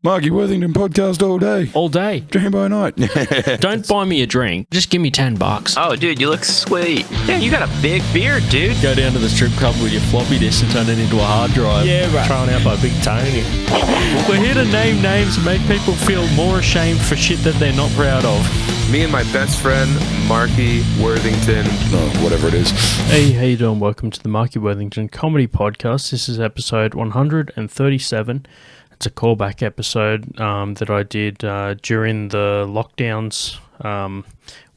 Marky Worthington Podcast all day. All day. Dream by night. Don't buy me a drink. Just give me $10. Oh, dude, you look sweet. Yeah, you got a big beard, dude. Go down to the strip club with your floppy disk and turn it into a hard drive. Yeah, right. Thrown out by Big Tony. We're here to name names and make people feel more ashamed for shit that they're not proud of. Me and my best friend, Marky Worthington. Whatever it is. Hey, how you doing? Welcome to the Marky Worthington Comedy Podcast. This is episode 137. It's a callback episode that I did during the lockdowns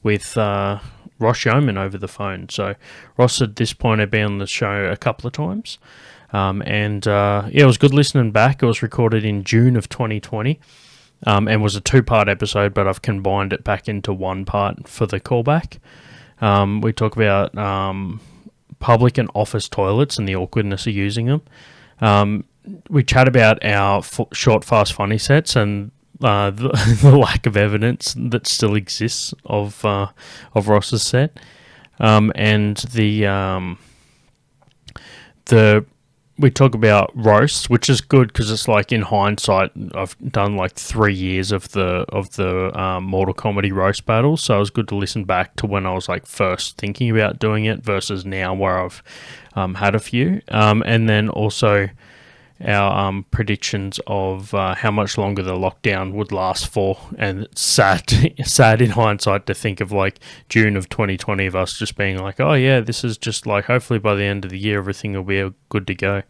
with Ross Yeoman over the phone. So Ross at this point had been on the show a couple of times. It was good listening back. It was recorded in June of 2020 and was a two-part episode, but I've combined it back into one part for the callback. We talk about public and office toilets and the awkwardness of using them. We chat about our short, fast, funny sets and the lack of evidence that still exists of Ross's set, we talk about roasts, which is good because it's like in hindsight, I've done like 3 years of the Mortal Comedy roast battles, so it was good to listen back to when I was like first thinking about doing it versus now where I've had a few, and then also our predictions of how much longer the lockdown would last for, and it's sad in hindsight to think of like June of 2020 of us just being like, oh yeah, this is just like hopefully by the end of the year everything will be good to go.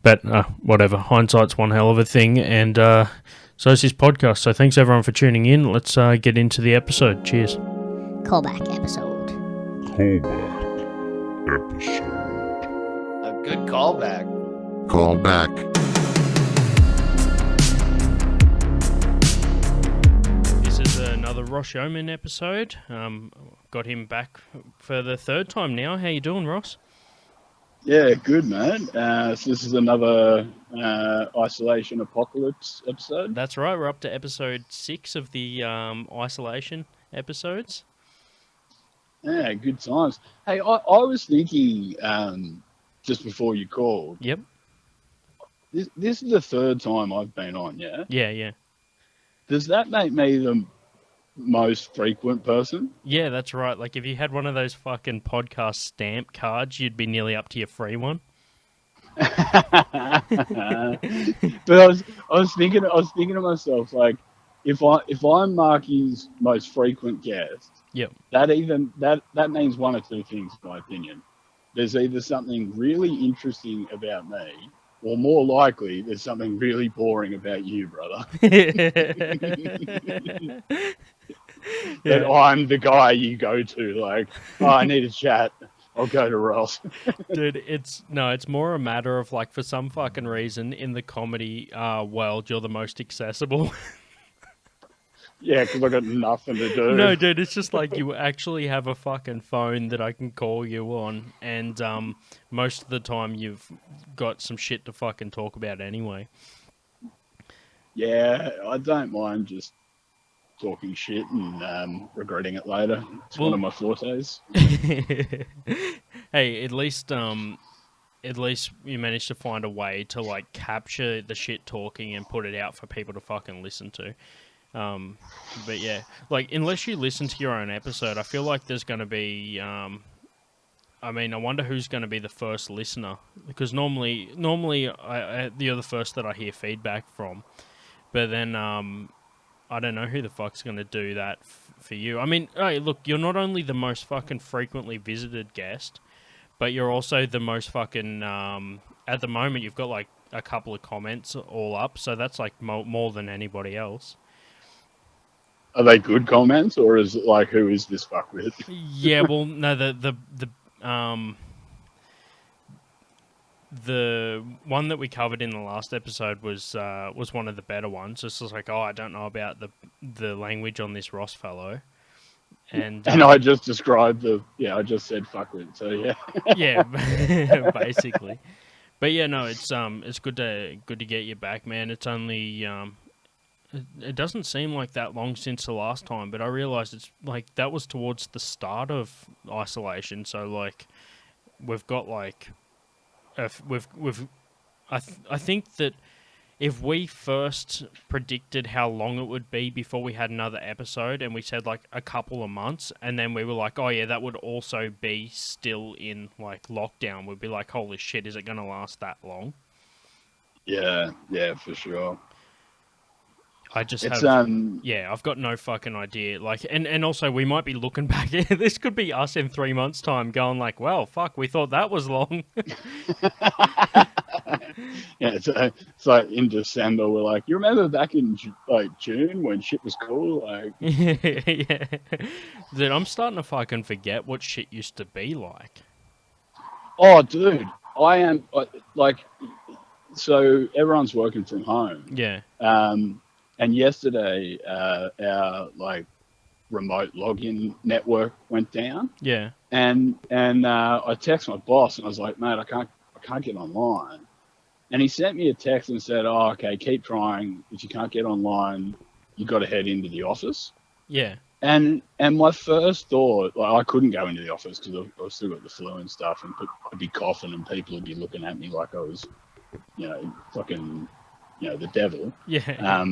But whatever, hindsight's one hell of a thing, and so is this podcast. So thanks everyone for tuning in. Let's get into the episode. Cheers. Callback episode. A good callback. This is another Ross Yeoman episode. Got him back for the third time now. How you doing, Ross? Yeah, good, man. So this is another isolation apocalypse episode. That's right. We're up to episode 6 of the isolation episodes. Yeah, good times. Hey, I was thinking just before you called. Yep. This is the third time I've been on, yeah? Yeah. Does that make me the most frequent person? Yeah, that's right. Like, if you had one of those fucking podcast stamp cards, you'd be nearly up to your free one. But I was thinking to myself, like, if I'm Marky's most frequent guest, yep, that means one or two things, in my opinion. There's either something really interesting about me, or more likely, there's something really boring about you, brother. That I'm the guy you go to, like, oh, I need a chat, I'll go to Ross. Dude, it's more a matter of, like, for some fucking reason, in the comedy world, you're the most accessible. Yeah, because I got nothing to do. No, dude, it's just like you actually have a fucking phone that I can call you on, and most of the time you've got some shit to fucking talk about anyway. Yeah, I don't mind just talking shit and regretting it later. It's one of my fortes. Hey, at least you managed to find a way to like capture the shit talking and put it out for people to fucking listen to. But yeah, like, unless you listen to your own episode, I feel like there's going to be, I wonder who's going to be the first listener, because normally you're the first that I hear feedback from, but then, I don't know who the fuck's going to do that for you. I mean, hey, look, you're not only the most fucking frequently visited guest, but you're also the most fucking, at the moment, you've got like a couple of comments all up, so that's like more than anybody else. Are they good comments, or is it like, who is this fuckwit? Yeah, well, no, the one that we covered in the last episode was one of the better ones. It's just like, oh, I don't know about the language on this Ross fellow, and I just described I just said fuckwit. So yeah, yeah, basically. But yeah, no, it's good to get you back, man. It's only it doesn't seem like that long since the last time, but I realised it's like that was towards the start of isolation. So like, we've got like, I think that if we first predicted how long it would be before we had another episode, and we said like a couple of months, and then we were like, oh yeah, that would also be still in like lockdown, we'd be like, holy shit, is it going to last that long? Yeah, for sure. I just It's have, I've got no fucking idea. Like, and also we might be looking back. This could be us in 3 months' time, going like, "Well, fuck, we thought that was long." Yeah, it's like in December, we're like, you remember back in like June when shit was cool? Like, yeah, dude, I'm starting to fucking forget what shit used to be like. oh, dude, I am like, so everyone's working from home. Yeah. And yesterday, our like remote login network went down. Yeah. And I texted my boss and I was like, mate, I can't get online. And he sent me a text and said, oh, okay, keep trying. If you can't get online, you got to head into the office. Yeah. And my first thought, like, I couldn't go into the office because I've still got the flu and stuff, and I'd be coughing and people would be looking at me like I was, fucking, the devil. Yeah.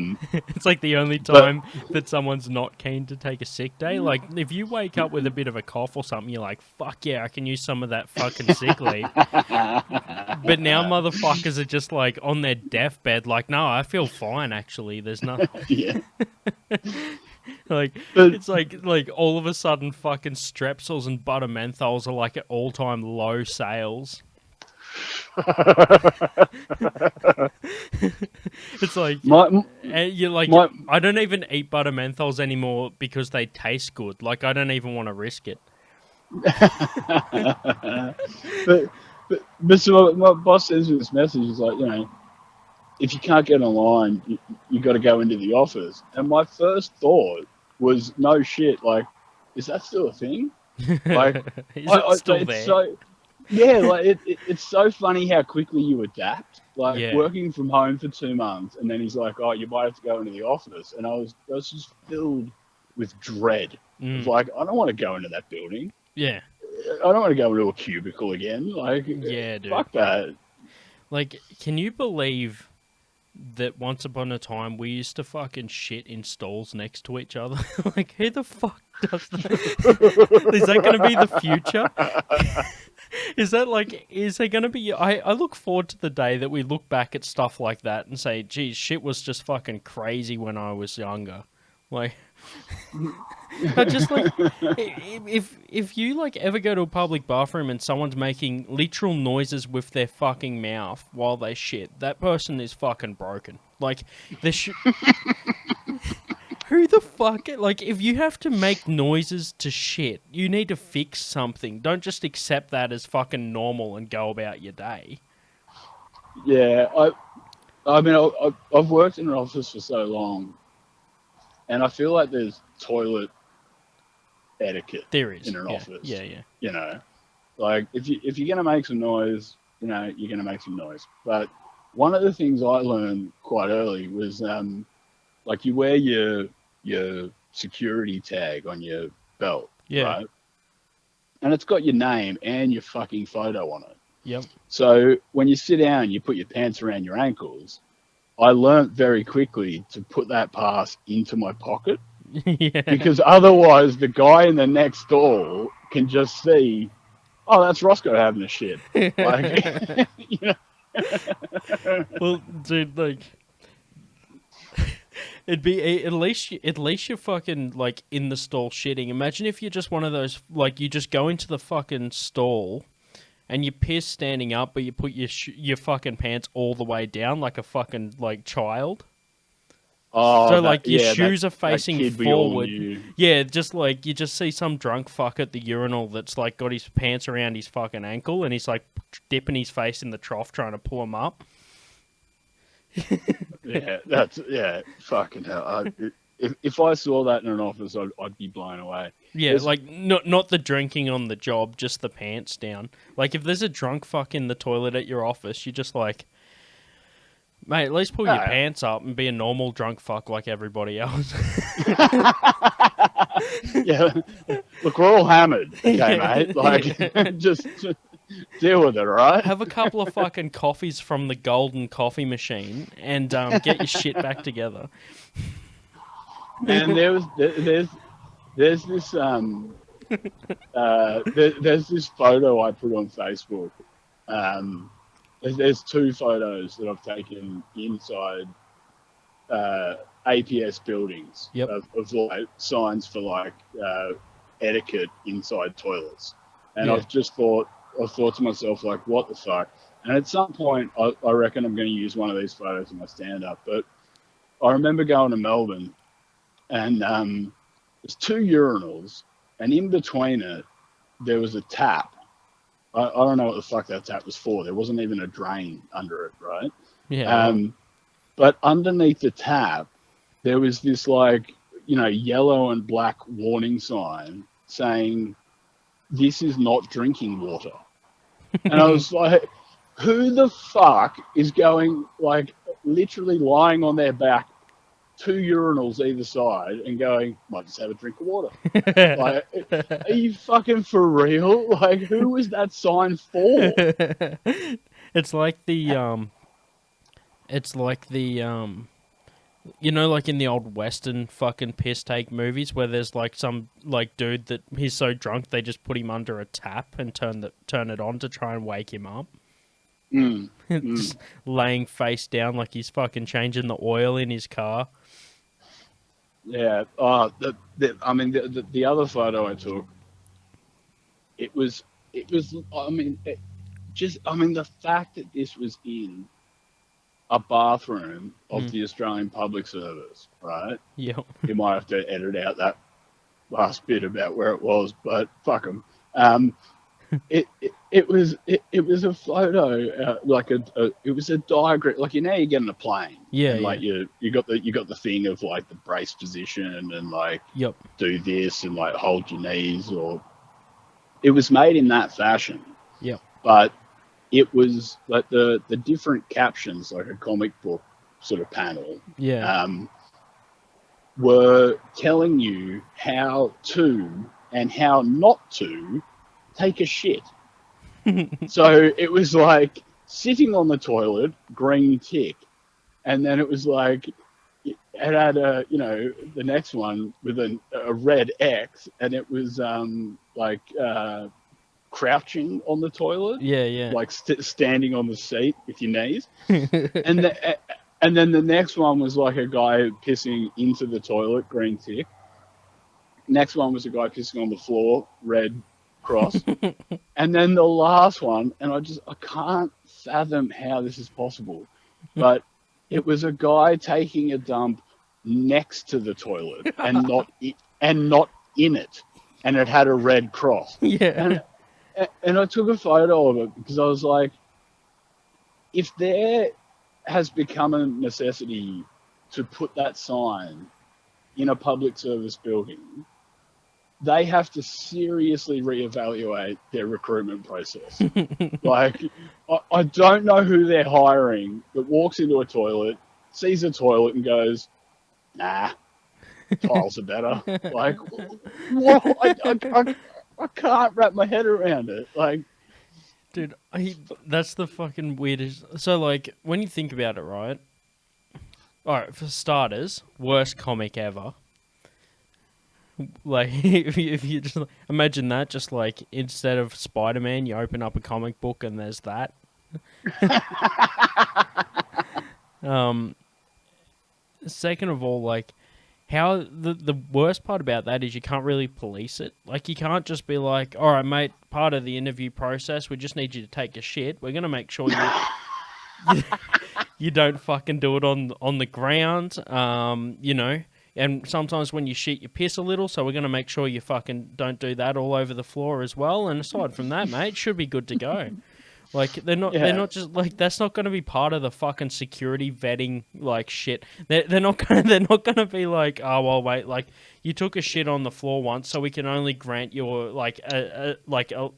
It's like the only time that someone's not keen to take a sick day. Like, if you wake up with a bit of a cough or something, you're like, fuck yeah, I can use some of that fucking sick leave. But now motherfuckers are just like on their deathbed, like, no, I feel fine actually. There's nothing. Yeah. Like, it's like all of a sudden fucking Strepsils and butter menthols are like at all-time low sales. It's like you're like, I don't even eat butter menthols anymore because they taste good. Like, I don't even want to risk it. but so my boss sends me this message. He's like, if you can't get online, you got to go into the office. And my first thought was, no shit. Like, is that still a thing? Like, is it still there? So, yeah, like it's so funny how quickly you adapt. Like, working from home for 2 months, and then he's like, "Oh, you might have to go into the office," and I was just filled with dread. It's like, I don't want to go into that building. Yeah, I don't want to go into a cubicle again. Like, yeah, dude. Fuck that. Like, can you believe that once upon a time we used to fucking shit in stalls next to each other? Like, who the fuck does that? Is that going to be the future? Is there going to be... I look forward to the day that we look back at stuff like that and say, geez, shit was just fucking crazy when I was younger. Like... I just like... If you like ever go to a public bathroom and someone's making literal noises with their fucking mouth while they shit, that person is fucking broken. Like, who the fuck... Like, if you have to make noises to shit, you need to fix something. Don't just accept that as fucking normal and go about your day. Yeah, I mean, I've worked in an office for so long, and I feel like there's toilet etiquette in an office. Yeah. Like, if you're going to make some noise, you're going to make some noise. But one of the things I learned quite early was... like, you wear your security tag on your belt, right? And it's got your name and your fucking photo on it. Yep. So when you sit down, you put your pants around your ankles. I learnt very quickly to put that pass into my pocket. Yeah. Because otherwise the guy in the next stall can just see, oh, that's Roscoe having a shit. Like, Well, dude, like... It'd be at least you're fucking like in the stall shitting. Imagine if you're just one of those, like, you just go into the fucking stall and you piss standing up, but you put your fucking pants all the way down like a fucking like child. Oh, so like your shoes are facing forward. Yeah, just like you just see some drunk fuck at the urinal that's like got his pants around his fucking ankle and he's like dipping his face in the trough trying to pull them up. Fucking hell. If I saw that in an office, I'd be blown away. Yeah, like not the drinking on the job, just the pants down. Like, if there's a drunk fuck in the toilet at your office, you're just like, mate, at least pull your pants up and be a normal drunk fuck like everybody else. Yeah, look, we're all hammered, okay, mate. Like, just Deal with it, right? Have a couple of fucking coffees from the golden coffee machine and get your shit back together. And there's this there's this photo I put on Facebook. There's two photos that I've taken inside APS buildings of like signs for like etiquette inside toilets, and I've thought to myself, like, what the fuck? And at some point, I reckon I'm going to use one of these photos in my stand-up. But I remember going to Melbourne, and there's two urinals, and in between it, there was a tap. I don't know what the fuck that tap was for. There wasn't even a drain under it, right? Yeah. But underneath the tap, there was this, like, you know, yellow and black warning sign saying, "This is not drinking water." And I was like, who the fuck is going, like, literally lying on their back, two urinals either side, and going, might just have a drink of water? Like, are you fucking for real? Like, who was that sign for? It's like the you know, like in the old Western fucking piss take movies where there's like some like dude that he's so drunk they just put him under a tap and turn it on to try and wake him up. Just laying face down like he's fucking changing the oil in his car. Yeah. I mean, the other photo I took, it was. I mean, the fact that this was in a bathroom of the Australian Public Service, right? Yeah. You might have to edit out that last bit about where it was, but fuck them. It was a photo, like it was a diagram, like, you know, you get in a plane, and like you got the thing of like the brace position and like do this and like hold your knees, or it was made in that fashion. Yeah. But it was like the different captions, like a comic book sort of panel. Yeah. Were telling you how to and how not to take a shit. So it was like sitting on the toilet, green tick, and then it was like it had a, you know, the next one with a red X, and it was like crouching on the toilet, like standing on the seat with your knees, and then the next one was like a guy pissing into the toilet, green tick. Next one was a guy pissing on the floor, red cross. And then the last one, and I can't fathom how this is possible, but it was a guy taking a dump next to the toilet and not in it, and it had a red cross. And I took a photo of it because I was like, if there has become a necessity to put that sign in a public service building, they have to seriously reevaluate their recruitment process. Like, I don't know who they're hiring that walks into a toilet, sees a toilet and goes, nah, tiles are better. Like, what? I can't wrap my head around it. Like, dude, that's the fucking weirdest. So, like, when you think about it, right? All right, for starters, worst comic ever. Like, if you just imagine that, just like instead of Spider-Man, you open up a comic book and there's that. Second of all, like, how the worst part about that is you can't really police it. Like, you can't just be like, all right, mate, part of the interview process, we just need you to take a shit. We're gonna make sure you don't fucking do it on the ground. You know. And sometimes when you shit, you piss a little, so we're going to make sure you fucking don't do that all over the floor as well. And aside from that, mate, should be good to go. Like, they're not just, like, that's not going to be part of the fucking security vetting, like, shit. They're not going to be like, oh, well, wait, like, you took a shit on the floor once, so we can only grant your, like,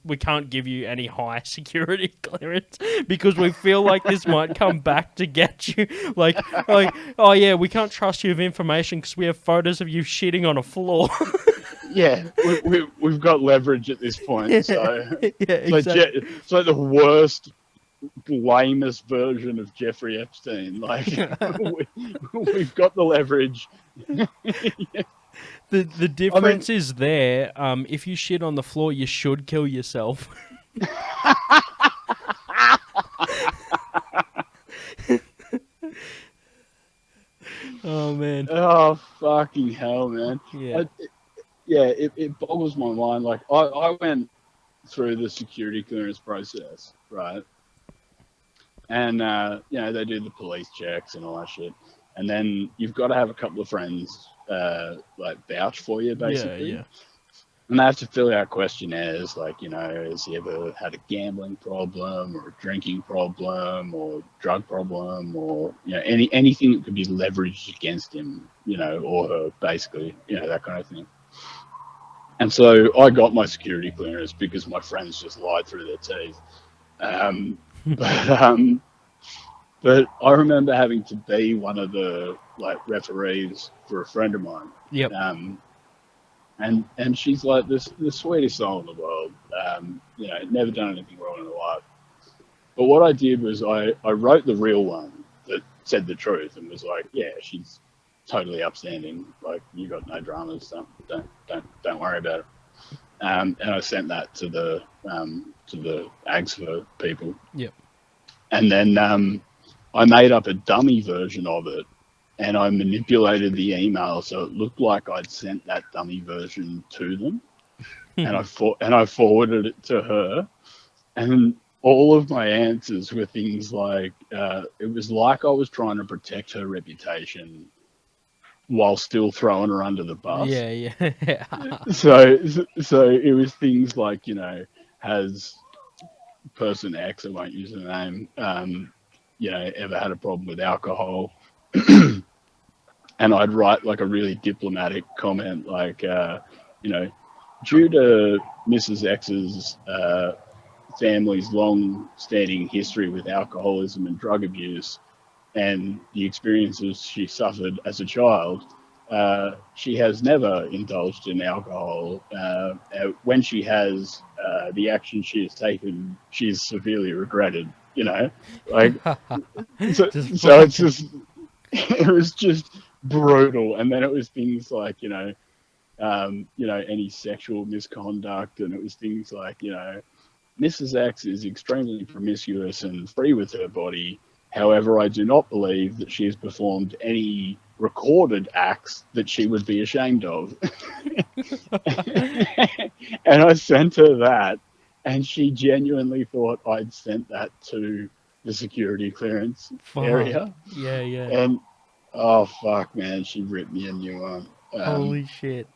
we can't give you any high security clearance because we feel like this might come back to get you. Like, oh, yeah, we can't trust you with information because we have photos of you shitting on a floor. we've got leverage at this point. So exactly. it's like the worst, lamest version of Jeffrey Epstein. Like we've got the leverage. The difference is there. If you shit on the floor, you should kill yourself. Oh man. Oh fucking hell, man. Yeah. It boggles my mind. Like I went through the security clearance process, right? And they do the police checks and all that shit. And then you've got to have a couple of friends like vouch for you, basically. Yeah. And they have to fill out questionnaires like, has he ever had a gambling problem or a drinking problem or drug problem or, anything that could be leveraged against him, or her, basically, that kind of thing. And so I got my security clearance because my friends just lied through their teeth. But I remember having to be one of the referees for a friend of mine. Yep. And she's like the sweetest soul in the world. Never done anything wrong in her life. But what I did was I wrote the real one that said the truth and was like, yeah, she's totally upstanding. Like, you got no dramas. Don't worry about it. And I sent that to the AGSFA people. Yep. And then I made up a dummy version of it, and I manipulated the email so it looked like I'd sent that dummy version to them, and I forwarded it to her, and all of my answers were things like it was like I was trying to protect her reputation while still throwing her under the bus. Yeah. So it was things like, has person X, I won't use the name, ever had a problem with alcohol? And I'd write like a really diplomatic comment like, due to Mrs. X's family's long-standing history with alcoholism and drug abuse and the experiences she suffered as a child, she has never indulged in alcohol. When she has, the action she has taken, she's severely regretted, so it's just, it was just brutal. And then it was things like, any sexual misconduct, and it was things like, Mrs. X is extremely promiscuous and free with her body. However, I do not believe that she has performed any recorded acts that she would be ashamed of. And I sent her that, and she genuinely thought I'd sent that to the security clearance area. Yeah. And, oh, fuck, man, she ripped me a new one. Holy shit.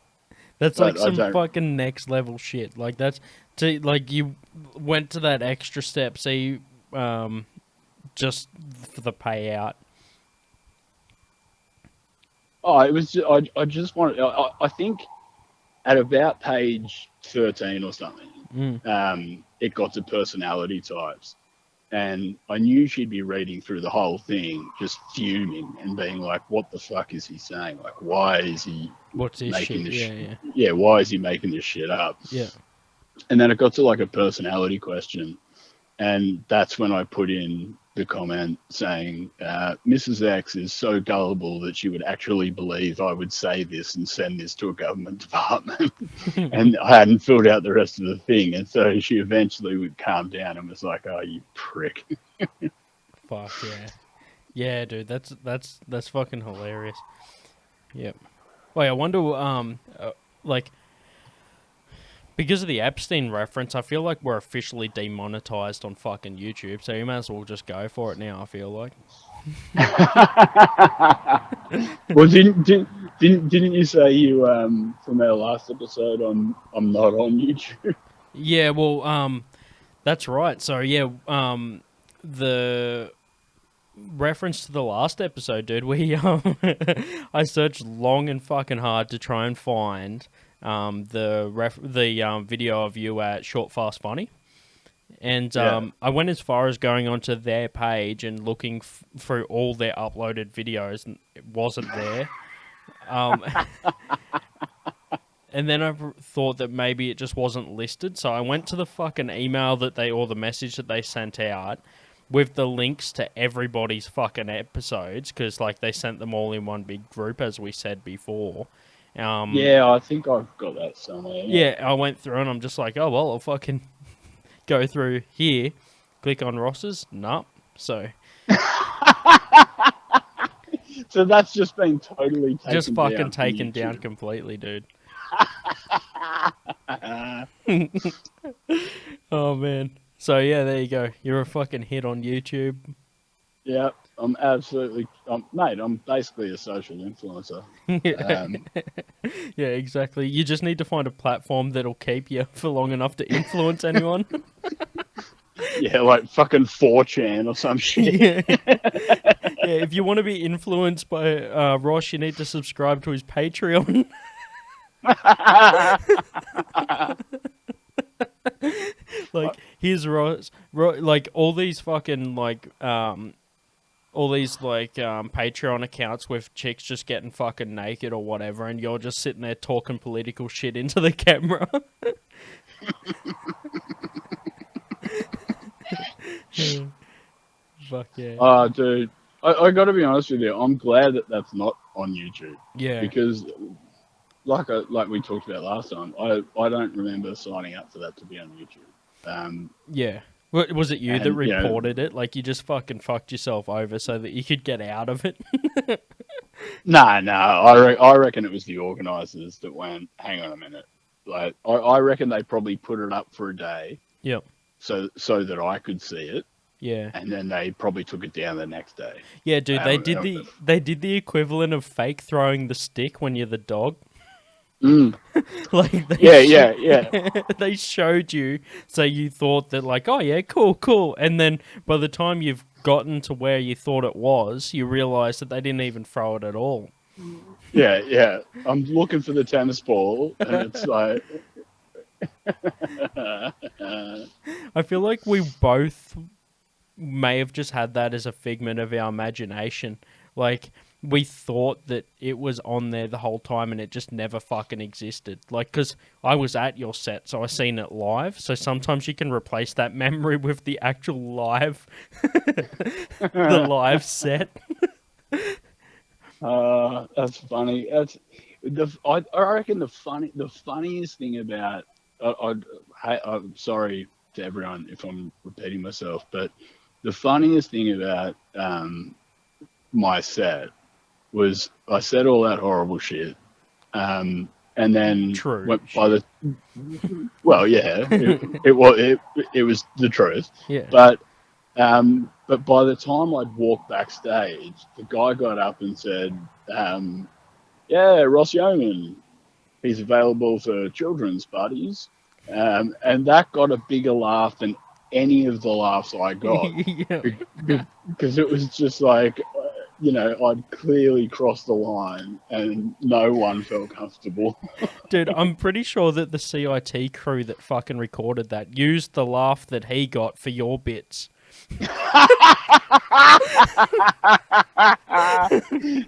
That's like some fucking next level shit. Like, that's, you went to that extra step, so you, just for the payout. Oh, it was just, I just wanted, I think at about page 13 or something, it got to personality types. And I knew she'd be reading through the whole thing, just fuming and being like, what the fuck is he saying? Like, why is he making this shit? Yeah, why is he making this shit up? Yeah. And then it got to like a personality question. And that's when I put in the comment saying, Mrs. X is so gullible that she would actually believe I would say this and send this to a government department. And I hadn't filled out the rest of the thing. And so she eventually would calm down and was like, oh, you prick. Fuck yeah. Yeah, dude, that's fucking hilarious. Yep. Wait, I wonder, because of the Epstein reference, I feel like we're officially demonetized on fucking YouTube, so you might as well just go for it now, I feel like. Well, didn't you say you, from our last episode, I'm not on YouTube? Yeah, well, that's right. So, yeah, the reference to the last episode, dude, I searched long and fucking hard to try and find the video of you at Short Fast Funny, and I went as far as going onto their page and looking through all their uploaded videos, and it wasn't there. then I thought that maybe it just wasn't listed, so I went to the fucking email or the message that they sent out with the links to everybody's fucking episodes, because like they sent them all in one big group, as we said before. Yeah, I think I've got that somewhere. Yeah, I went through and I'm just like, oh well, I'll fucking go through here, click on Ross's, nope. So so that's just been totally taken just fucking down taken down completely, dude. Oh man. So yeah, there you go. You're a fucking hit on YouTube. Yeah, I'm mate, I'm basically a social influencer. Yeah, exactly. You just need to find a platform that'll keep you for long enough to influence anyone. Yeah, like fucking 4chan or some shit. Yeah. Yeah, if you want to be influenced by Ross, you need to subscribe to his Patreon. Like, here's Ross, like all these fucking Patreon accounts with chicks just getting fucking naked or whatever, and you're just sitting there talking political shit into the camera. Fuck yeah. Oh, dude, I got to be honest with you. I'm glad that that's not on YouTube. Yeah. Because, like we talked about last time, I don't remember signing up for that to be on YouTube. Yeah. Was it you that reported it? Like, you just fucking fucked yourself over so that you could get out of it? No. I reckon it was the organisers that went, hang on a minute. Like, I reckon they probably put it up for a day. Yep. So that I could see it. Yeah. And then they probably took it down the next day. Yeah, dude, they did the equivalent of fake throwing the stick when you're the dog. Mm. Like Yeah. They showed you, so you thought that like, oh yeah, cool, and then by the time you've gotten to where you thought it was, you realise that they didn't even throw it at all. Yeah. I'm looking for the tennis ball, and it's like. I feel like we both may have just had that as a figment of our imagination. Like, we thought that it was on there the whole time and it just never fucking existed. Like, because I was at your set, so I seen it live. So sometimes you can replace that memory with the actual live, the live set. That's funny. I reckon the funniest thing about. I'm sorry to everyone if I'm repeating myself, but the funniest thing about my set was I said all that horrible shit, and then it was the truth. Yeah. But by the time I'd walked backstage, the guy got up and said, "Yeah, Ross Yeoman, he's available for children's parties," and that got a bigger laugh than any of the laughs I got. Because it was just like, I'd clearly crossed the line and no one felt comfortable. Dude, I'm pretty sure that the CIT crew that fucking recorded that used the laugh that he got for your bits.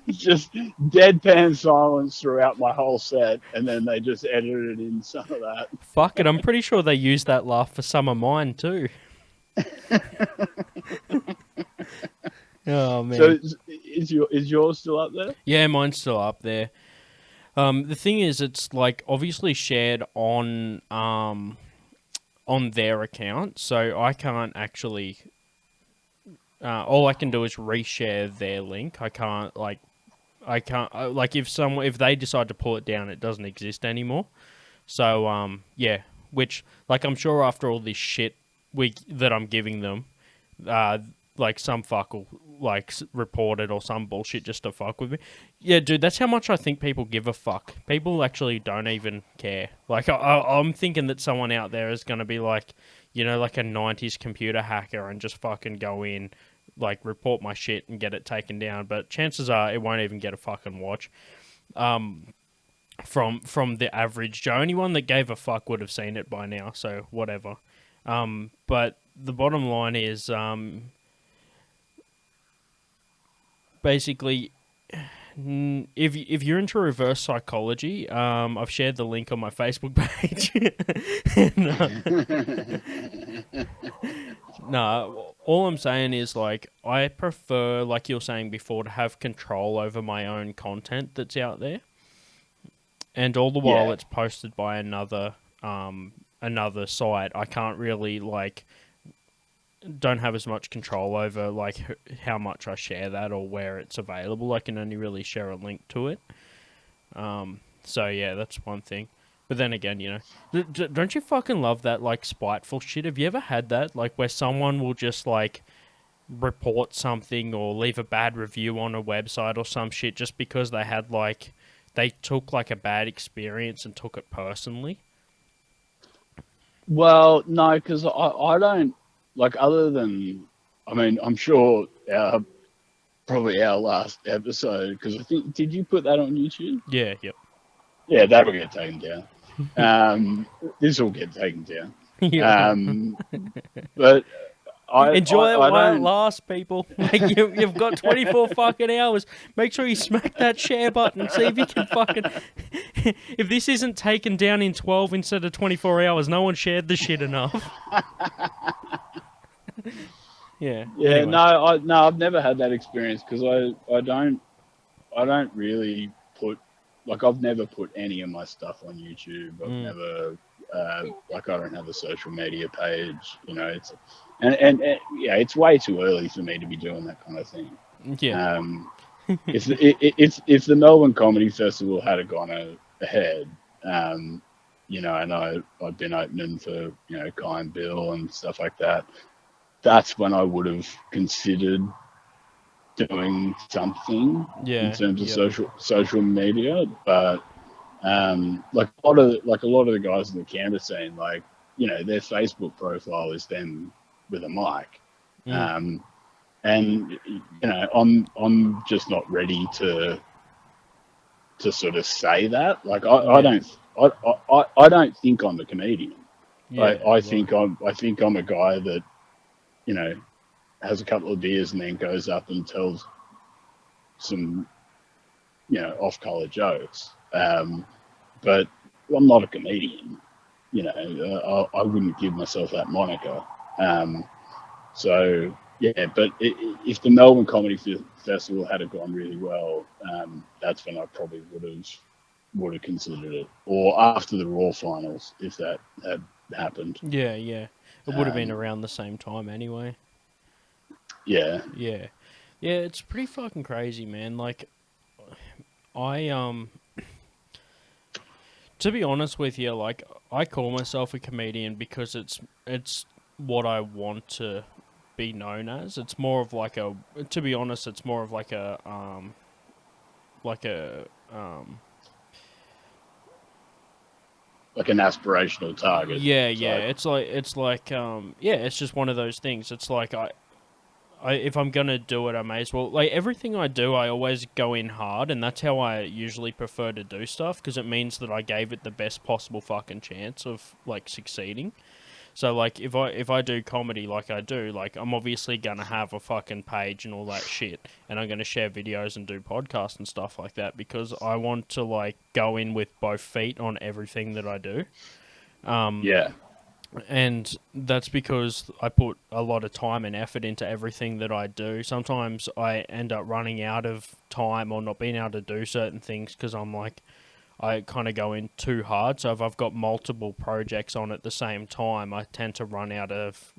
Just deadpan silence throughout my whole set, and then they just edited in some of that. Fuck it, I'm pretty sure they used that laugh for some of mine too. Oh man. So is yours still up there? Yeah, mine's still up there. The thing is, it's like obviously shared on their account, so I can't actually. All I can do is reshare their link. I can't if they decide to pull it down, it doesn't exist anymore. So yeah, which like I'm sure after all this shit that I'm giving them, like some fuck will like report it or some bullshit just to fuck with me. Yeah, dude, that's how much I think people give a fuck. People actually don't even care. Like I'm thinking that someone out there is gonna be like, like a 90s computer hacker and just fucking go in, like report my shit and get it taken down. But chances are it won't even get a fucking watch. From the average Joe, anyone that gave a fuck would have seen it by now. So whatever. But the bottom line is, basically, If you're into reverse psychology, I've shared the link on my Facebook page. No, all I'm saying is, like, I prefer, like you were saying before, to have control over my own content that's out there. And all the while it's posted by another site, I can't really, like, don't have as much control over, like, how much I share that or where it's available. I can only really share a link to it. So, yeah, that's one thing. But then again, you know, don't you fucking love that, like, spiteful shit? Have you ever had that? Like, where someone will just, like, report something or leave a bad review on a website or some shit just because they had, like, they took, like, a bad experience and took it personally? Well, no, because I don't, like, other than, I mean, I'm sure probably our last episode, because I think, did you put that on YouTube? Yeah, yep. Yeah, that'll get taken down. This will get taken down. Yeah. But enjoy it while it don't... lasts, people. Like, you've got 24 fucking hours. Make sure you smack that share button. See if you can fucking... If this isn't taken down in 12 instead of 24 hours, no one shared the shit enough. Yeah. Yeah, anyway. No, I've never had that experience because I don't really put, like, I've never put any of my stuff on YouTube. I've never, like, I don't have a social media page, you know, and yeah, it's way too early for me to be doing that kind of thing. Yeah. If the Melbourne Comedy Festival had gone ahead, you know, and I've been opening for, you know, Kai and Bill and stuff like that, that's when I would have considered doing something in terms of social media. But like a lot of the guys in the Canberra scene, like, you know, their Facebook profile is them with a mic. And you know, I'm just not ready to sort of say that. Like, I don't think I'm a comedian. I think I'm a guy that, you know, has a couple of beers and then goes up and tells some, you know, off-color jokes. But I'm not a comedian. You know, I wouldn't give myself that moniker. So yeah, but if the Melbourne Comedy Festival had gone really well, that's when I probably would have considered it, or after the Raw finals, if that had happened. Yeah. It would have been around the same time anyway. Yeah. Yeah, it's pretty fucking crazy, man. Like, to be honest with you, like, I call myself a comedian because it's what I want to be known as. It's more of like a, to be honest, it's more of like a like an aspirational target. Yeah. It's just one of those things. It's like I if I'm gonna do it, I may as well. Like, everything I do, I always go in hard, and that's how I usually prefer to do stuff, because it means that I gave it the best possible fucking chance of, like, succeeding. So, like, if I do comedy like I do, like, I'm obviously gonna have a fucking page and all that shit, and I'm gonna share videos and do podcasts and stuff like that, because I want to, like, go in with both feet on everything that I do. Yeah. And that's because I put a lot of time and effort into everything that I do. Sometimes I end up running out of time or not being able to do certain things because I'm like, I kind of go in too hard. So if I've got multiple projects on at the same time, I tend to run out of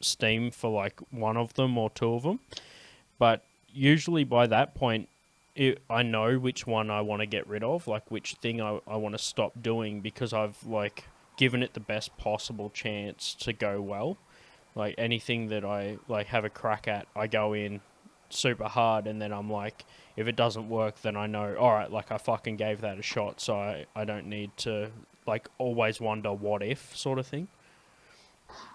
steam for, like, one of them or two of them. But usually by that point, I know which one I want to get rid of, like which thing I want to stop doing, because I've, like, given it the best possible chance to go well. Like, anything that I, like, have a crack at, I go in super hard, and then I'm like, if it doesn't work, then I know, alright, like, I fucking gave that a shot, so I don't need to, like, always wonder what if sort of thing.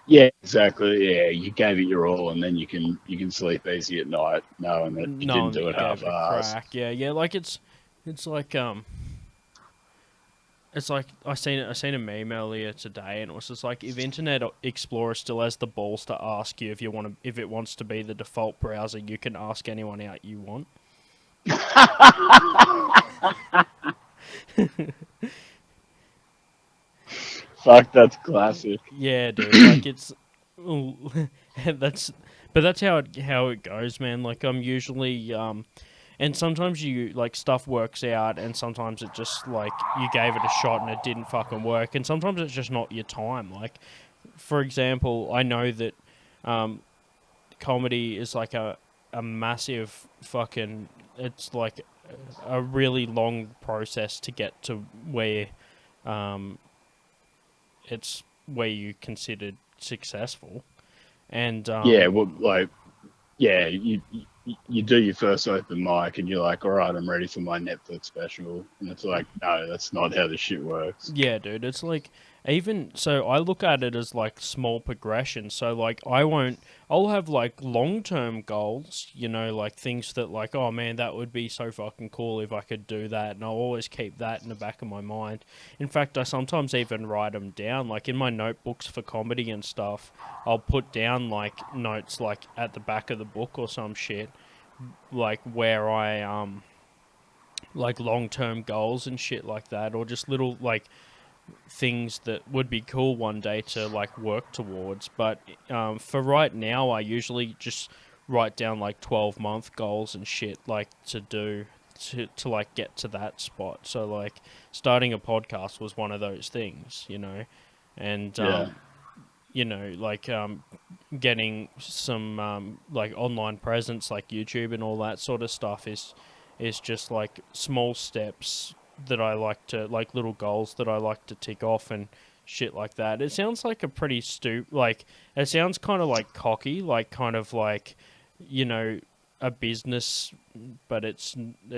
Yeah, exactly. Yeah, you gave it your all, and then you can sleep easy at night knowing that you didn't do it half-assed. Yeah, like, it's like, it's like, I seen a meme earlier today, and it was just like, if Internet Explorer still has the balls to ask you if it wants to be the default browser, you can ask anyone out you want. Fuck, that's classic. Yeah, dude. Like it's, that's how it goes, man. Like I'm usually and sometimes you like stuff works out, and sometimes it just like you gave it a shot and it didn't fucking work, and sometimes it's just not your time. Like, for example, I know that comedy is like a massive fucking. It's like a really long process to get to where it's where you considered successful, and Yeah, well, like, yeah, you do your first open mic and you're like, all right, I'm ready for my Netflix special, and it's like, no, that's not how this shit works. yeah, dude, it's like even so I look at it as like small progression. So like I'll have like long-term goals, you know, like things that like, oh man, that would be so fucking cool if I could do that, and I'll always keep that in the back of my mind. In fact, I sometimes even write them down, like in my notebooks for comedy and stuff. I'll put down like notes like at the back of the book or some shit, like where I like long-term goals and shit like that, or just little like things that would be cool one day to like work towards. But for right now, I usually just write down like 12-month goals and shit like to do to like get to that spot. So like starting a podcast was one of those things, you know, and you know, like getting some like online presence like YouTube and all that sort of stuff is just like small steps that I like to, like little goals that I like to tick off and shit like that. It sounds like a pretty like it sounds kind of like cocky, like kind of like, you know, a business, but it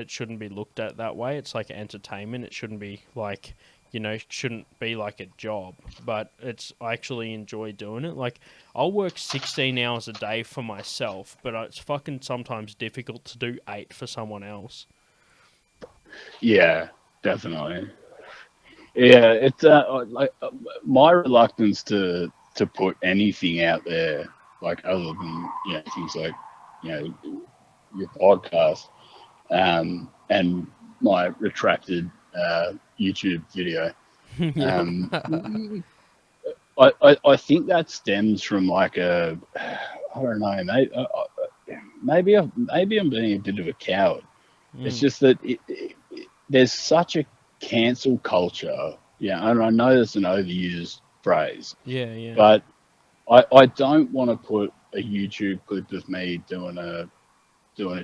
shouldn't be looked at that way. It's like entertainment. It shouldn't be like, you know, shouldn't be like a job, but I actually enjoy doing it. Like I'll work 16 hours a day for myself, but it's fucking sometimes difficult to do 8 for someone else. Yeah, definitely. Yeah, it's like my reluctance to put anything out there, like other than, you know, things like, you know, your podcast, and my retracted YouTube video. I think that stems from like I don't know, maybe I'm being a bit of a coward. It's just that there's such a cancel culture, yeah, and I know that's an overused phrase. Yeah. But I don't want to put a YouTube clip of me doing a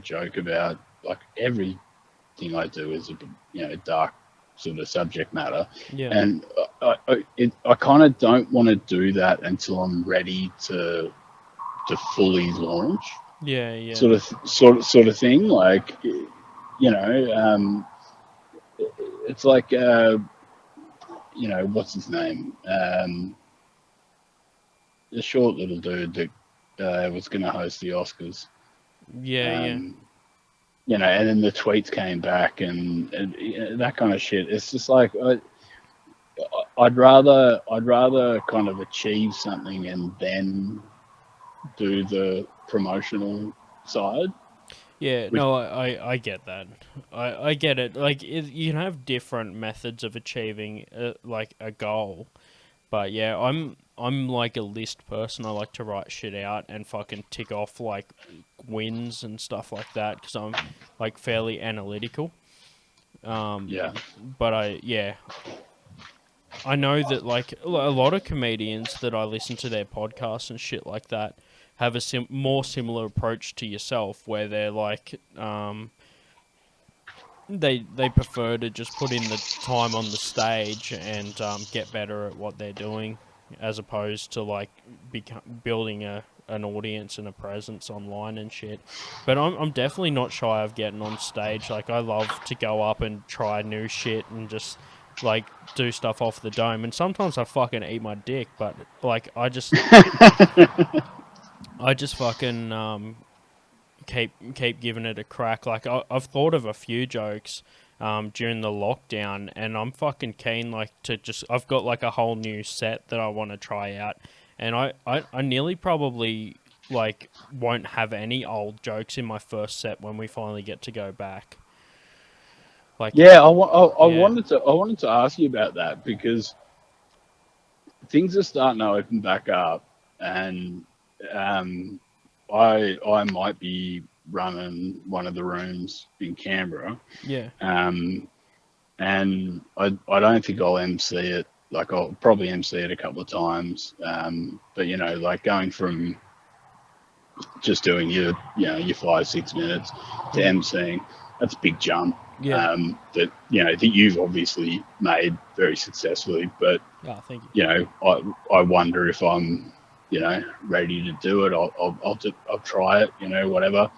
joke about like everything I do is a, you know, dark sort of subject matter. Yeah. And I kind of don't want to do that until I'm ready to fully launch. Yeah. Sort of thing. Like, you know, it's like, you know, what's his name? The short little dude that was going to host the Oscars. Yeah. You know, and then the tweets came back and that kind of shit. It's just like I'd rather kind of achieve something and then do the promotional side. Yeah, no, I get that. I get it. Like, you can have different methods of achieving like a goal, but yeah, I'm like a list person. I like to write shit out and fucking tick off like wins and stuff like that because I'm like fairly analytical. Yeah. But I know that like a lot of comedians that I listen to their podcasts and shit like that have a more similar approach to yourself, where they're like, they prefer to just put in the time on the stage and get better at what they're doing, as opposed to like building an audience and a presence online and shit. But I'm definitely not shy of getting on stage. Like I love to go up and try new shit and just like do stuff off the dome. And sometimes I fucking eat my dick, but like I just fucking keep giving it a crack. Like I've thought of a few jokes during the lockdown, and I'm fucking keen like to just. I've got like a whole new set that I want to try out, and I nearly probably like won't have any old jokes in my first set when we finally get to go back. Like, yeah, I wanted to ask you about that because things are starting to open back up, and I might be running one of the rooms in Canberra. yeah, And I don't think I'll MC it. Like I'll probably MC it a couple of times. But like going from just doing your 5-6 minutes to MCing, that's a big jump. yeah. That you've obviously made very successfully. But Oh, thank you. I wonder if I'm ready to do it. I'll try it. Whatever.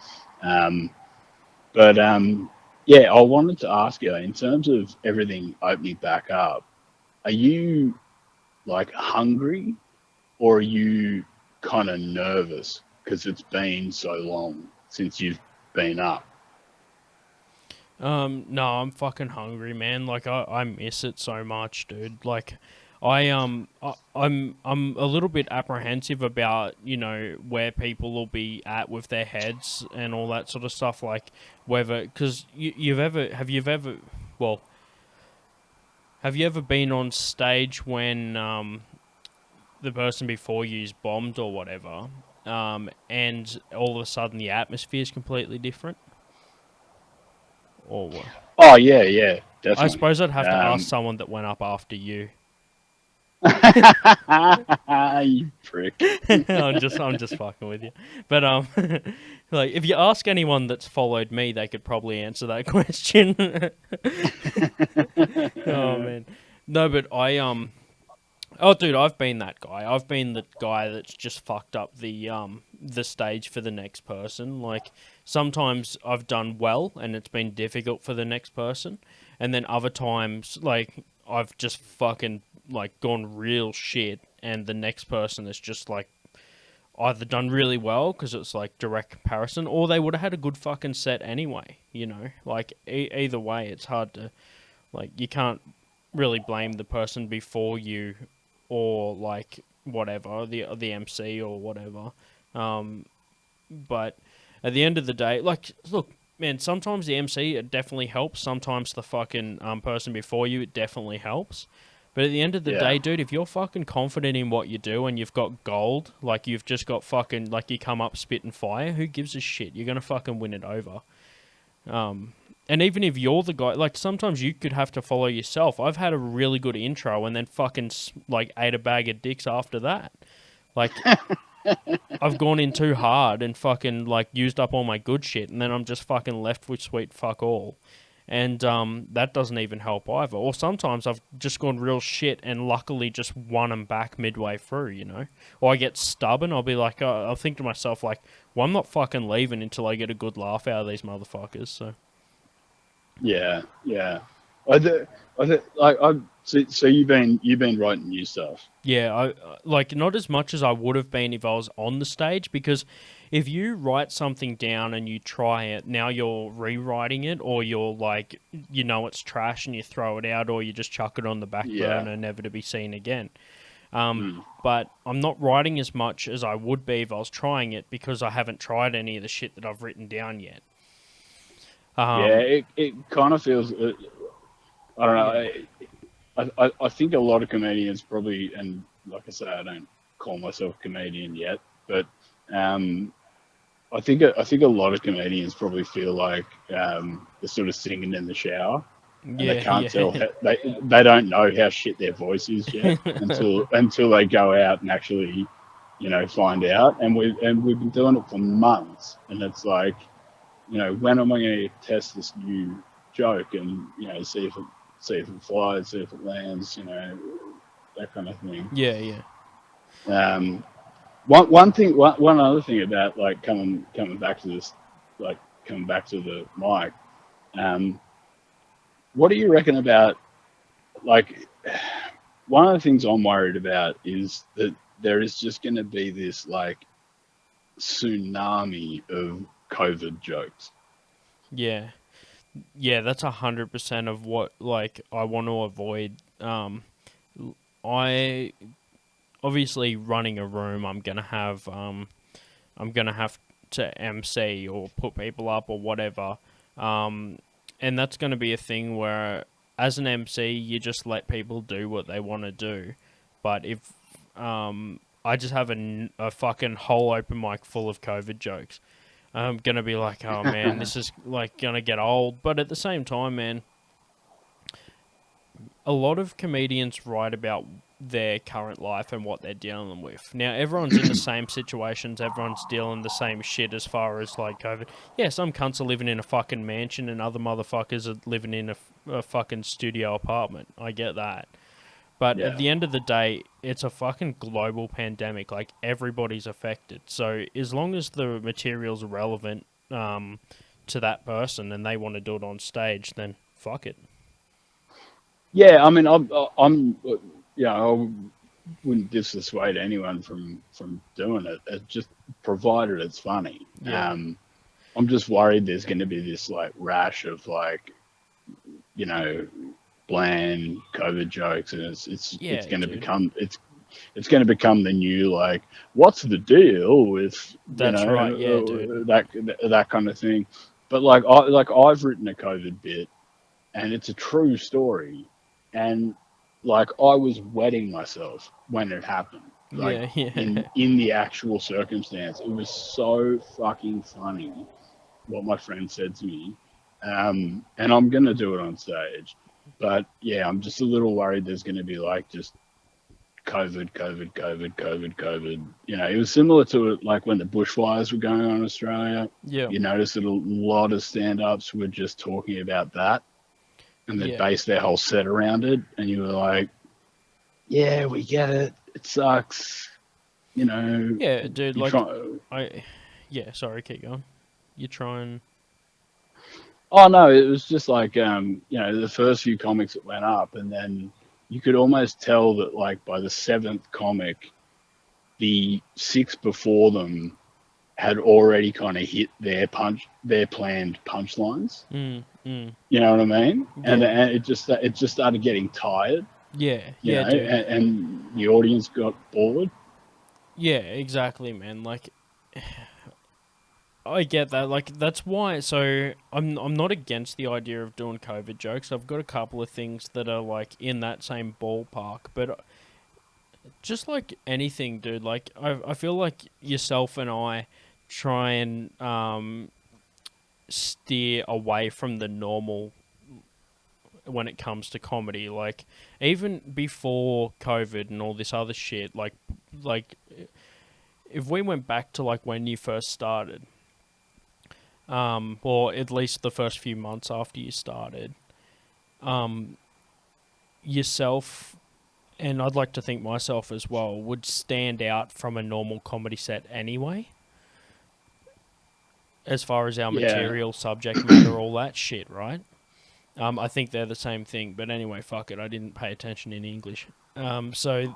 But yeah, I wanted to ask you, in terms of everything opening back up, are you like hungry, or are you kind of nervous because it's been so long since you've been up? No, I'm fucking hungry, man. Like I miss it so much, dude. Like I'm a little bit apprehensive about where people will be at with their heads and all that sort of stuff. Like whether because have you ever been on stage when the person before you's bombed or whatever, and all of a sudden the atmosphere is completely different? Or what? Oh yeah, definitely. I suppose I'd have to ask someone that went up after you. You prick. I'm just fucking with you. But like if you ask anyone that's followed me, they could probably answer that question. Oh man. No, but oh dude, I've been that guy. I've been the guy that's just fucked up the stage for the next person. Like sometimes I've done well and it's been difficult for the next person, and then other times like I've just fucking like gone real shit, and the next person is just like either done really well because it's like direct comparison, or they would have had a good fucking set anyway. Like either way, it's hard to like you can't really blame the person before you or like whatever the MC or whatever. But at the end of the day, like look. Man, sometimes the MC, it definitely helps. Sometimes the fucking person before you, it definitely helps. But at the end of the day, dude, if you're fucking confident in what you do and you've got gold, like you've just got fucking, like you come up spitting fire, who gives a shit? You're going to fucking win it over. And even if you're the guy, like sometimes you could have to follow yourself. I've had a really good intro and then fucking like ate a bag of dicks after that. Like... I've gone in too hard and fucking like used up all my good shit, and then I'm just fucking left with sweet fuck all, and that doesn't even help either. Or sometimes I've just gone real shit and luckily just won them back midway through, Or I get stubborn. I'll be like, I'll think to myself like, well, I'm not fucking leaving until I get a good laugh out of these motherfuckers. So yeah. So you've been writing new stuff. Yeah, I like not as much as I would have been if I was on the stage, because if you write something down and you try it, now you're rewriting it, or you're like, it's trash and you throw it out, or you just chuck it on the back burner, never to be seen again. But I'm not writing as much as I would be if I was trying it, because I haven't tried any of the shit that I've written down yet. It kind of feels... I don't know. I think a lot of comedians probably, and like I say, I don't call myself a comedian yet, but I think a lot of comedians probably feel like they're sort of singing in the shower, and they can't tell. They don't know how shit their voice is yet until they go out and actually, find out. And we've been doing it for months, and it's like, when am I going to test this new joke and see if it flies, see if it lands, that kind of thing. Yeah. One other thing about like coming back to this, like coming back to the mic. What do you reckon about, like, one of the things I'm worried about is that there is just going to be this like tsunami of COVID jokes. Yeah, that's 100% of what like I want to avoid. I obviously running a room, I'm gonna have I'm going to have to MC or put people up or whatever. And that's going to be a thing where, as an MC, you just let people do what they want to do. But if I just have a fucking whole open mic full of COVID jokes, I'm going to be like, oh man, this is like going to get old. But at the same time, man, a lot of comedians write about their current life and what they're dealing with. Now, everyone's in the same situations. Everyone's dealing the same shit as far as, like, COVID. Yeah, some cunts are living in a fucking mansion and other motherfuckers are living in a fucking studio apartment. I get that. But at the end of the day, it's a fucking global pandemic. Like, everybody's affected. So as long as the material's relevant to that person and they want to do it on stage, then fuck it. Yeah, I mean, I wouldn't dissuade anyone from doing it. It just provided it's funny. Yeah. I'm just worried there's going to be this like rash of like, you know, bland COVID jokes, and it's going to become the new like, what's the deal with right, yeah, dude. that kind of thing. But I've written a COVID bit, and it's a true story. And like I was wetting myself when it happened. Like in the actual circumstance. It was so fucking funny what my friend said to me. And I'm gonna do it on stage. But yeah, I'm just a little worried there's gonna be like just COVID. You know, it was similar to like when the bushfires were going on in Australia. Yeah. You noticed that a lot of stand-ups were just talking about that. And they based their whole set around it, and you were like, "Yeah, we get it. It sucks, you know." Yeah, dude. Like, sorry, keep going. You trying? Oh no, it was just like, you know, the first few comics that went up, and then you could almost tell that, like, by the seventh comic, the six before them had already kind of hit their planned punchlines. You know what I mean? Yeah. And it just started getting tired. Yeah, you know, and the audience got bored. Yeah, exactly, man. Like, I get that. Like, that's why. So I'm not against the idea of doing COVID jokes. I've got a couple of things that are like in that same ballpark, but just like anything, dude. Like, I feel like yourself and I try and steer away from the normal when it comes to comedy. Like, even before COVID and all this other shit, like if we went back to like when you first started, or at least the first few months after you started, yourself, and I'd like to think myself as well, would stand out from a normal comedy set anyway. As far as our material, subject matter, all that shit, right? I think they're the same thing. But anyway, fuck it. I didn't pay attention in English. So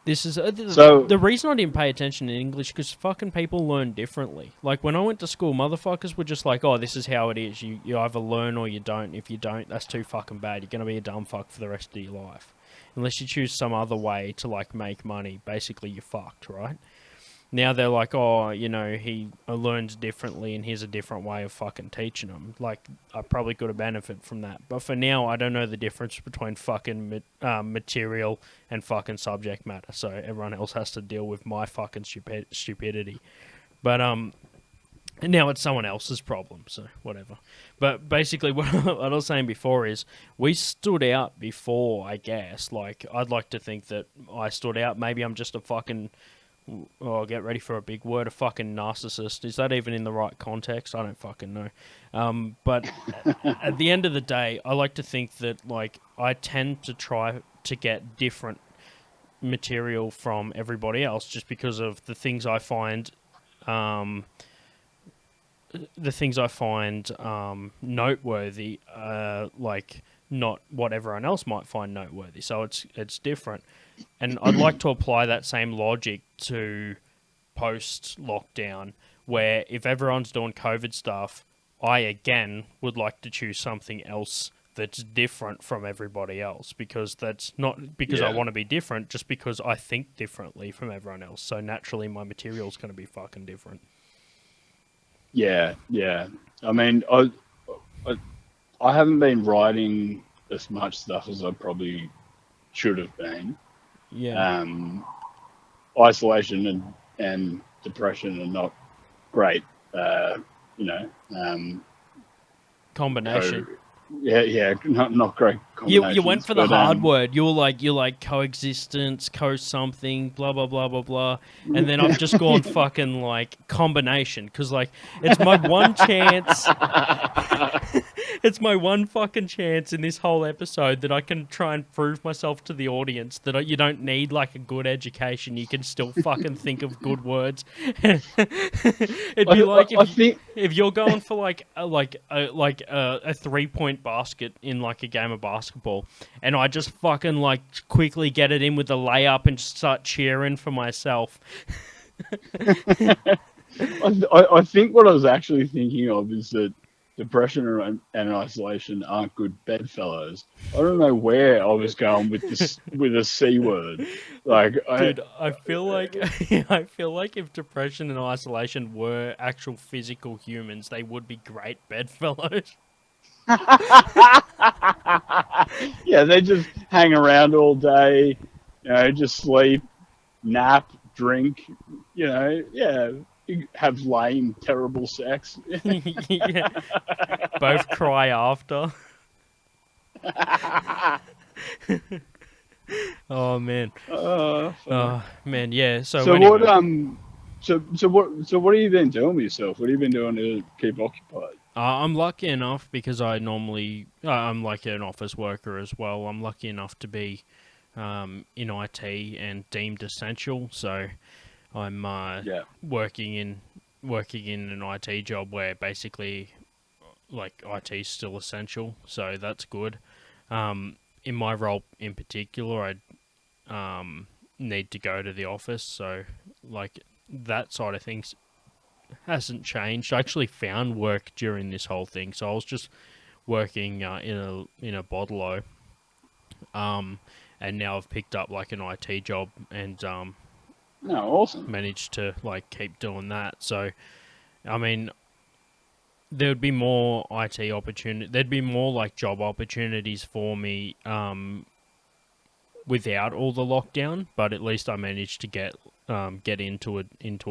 this is the reason I didn't pay attention in English, because fucking people learn differently. Like, when I went to school, motherfuckers were just like, oh, this is how it is. You either learn or you don't. If you don't, that's too fucking bad. You're going to be a dumb fuck for the rest of your life. Unless you choose some other way to, like, make money. Basically, you're fucked, right? Now they're like, oh, you know, he learns differently and here's a different way of fucking teaching him. Like, I probably could have benefited from that. But for now, I don't know the difference between fucking material and fucking subject matter. So everyone else has to deal with my fucking stupidity. But now it's someone else's problem, so whatever. But basically, what I was saying before is, we stood out before, I guess. Like, I'd like to think that I stood out. Maybe I'm just a fucking... Oh, get ready for a big word, a fucking narcissist. Is that even in the right context? I don't fucking know. But at the end of the day, I like to think that, like, I tend to try to get different material from everybody else just because of the things I find... noteworthy, like, not what everyone else might find noteworthy. So it's different. And I'd like to apply that same logic to post-lockdown, where if everyone's doing COVID stuff, I, again, would like to choose something else that's different from everybody else, because that's not because I want to be different, just because I think differently from everyone else. So naturally my material's going to be fucking different. Yeah. I mean, I haven't been writing as much stuff as I probably should have been. Yeah. Isolation and depression are not great, combination. Not great combinations. You went for the hard word. You're like coexistence, co-something, blah, blah, blah, blah, blah. And then I've just gone fucking, like, combination. Because, like, it's my one chance. It's my one fucking chance in this whole episode that I can try and prove myself to the audience that you don't need, like, a good education. You can still fucking think of good words. It'd be if you're going for, like a 3-point basket in, like, a game of basketball, and I just fucking, like, quickly get it in with the layup and just start cheering for myself. I think what I was actually thinking of is that depression and isolation aren't good bedfellows. I don't know where I was going with this with a C word. Like, I feel like if depression and isolation were actual physical humans, they would be great bedfellows. Yeah, they just hang around all day, just sleep, nap, drink, have lame, terrible sex. Yeah. Both cry after. Oh man. Man, yeah. So anyway. What what have you been doing with yourself? What have you been doing to keep occupied? I'm lucky enough because I'm like an office worker as well. I'm lucky enough to be in IT and deemed essential. So I'm working in an IT job where basically like IT is still essential. So that's good. In my role in particular, I need to go to the office. So like that side of things hasn't changed. I actually found work during this whole thing, so I was just working in a bottle-o, and now I've picked up like an IT job and awesome. Managed to like keep doing that. So I mean, there would be more IT opportunity. There'd be more like job opportunities for me without all the lockdown, but at least I managed to get into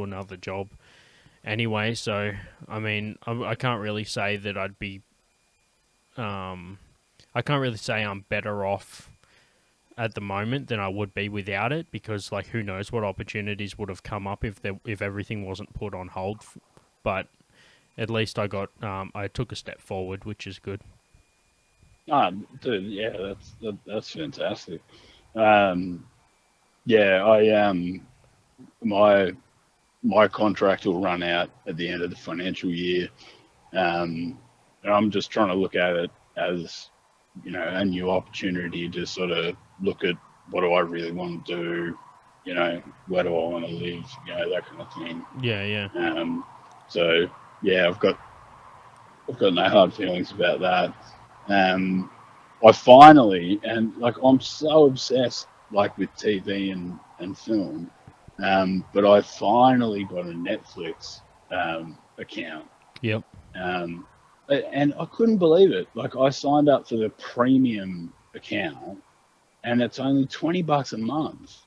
another job. Anyway, so, I mean, I can't really say that I can't really say I'm better off at the moment than I would be without it, because, like, who knows what opportunities would have come up if everything wasn't put on hold. But at least I took a step forward, which is good. Dude, yeah, that's fantastic. My contract will run out at the end of the financial year. And I'm just trying to look at it as, a new opportunity to sort of look at what do I really want to do, where do I want to live, that kind of thing. Yeah. So yeah, I've got no hard feelings about that. I finally, and like I'm so obsessed like with TV and film. But I finally got a Netflix account. Yep. And I couldn't believe it. Like I signed up for the premium account, and it's only $20 a month.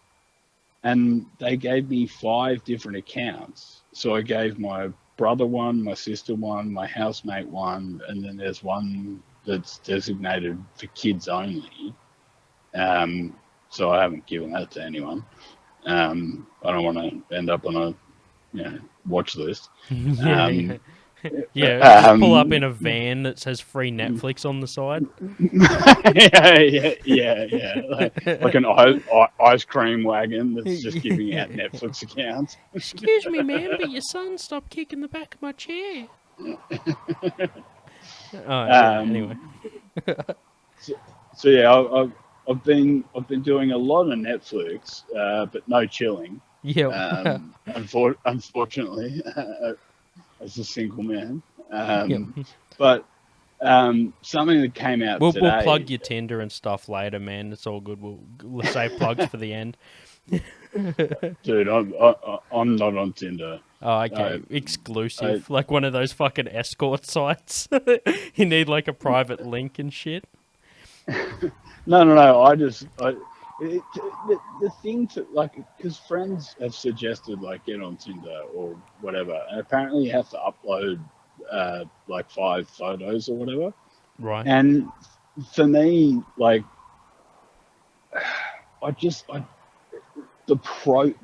And they gave me 5 different accounts. So I gave my brother one, my sister one, my housemate one, and then there's one that's designated for kids only. So I haven't given that to anyone. I don't want to end up on a watch list. Just pull up in a van that says free Netflix on the side. yeah. Like an ice cream wagon that's just giving out Netflix accounts. Excuse me, man, but your son stopped kicking the back of my chair. Anyway. So yeah, I've been doing a lot of Netflix, but no chilling. Yeah. Unfortunately, as a single man. But something that came out We'll today. plug your Tinder and stuff later, man. It's all good. We'll save plugs for the end. Dude, I'm not on Tinder. Oh, okay. Exclusive. Like one of those fucking escort sites. You need like a private link and shit. No. The thing to like, because friends have suggested like get on Tinder or whatever, and apparently you have to upload like 5 photos or whatever. Right. And for me, like,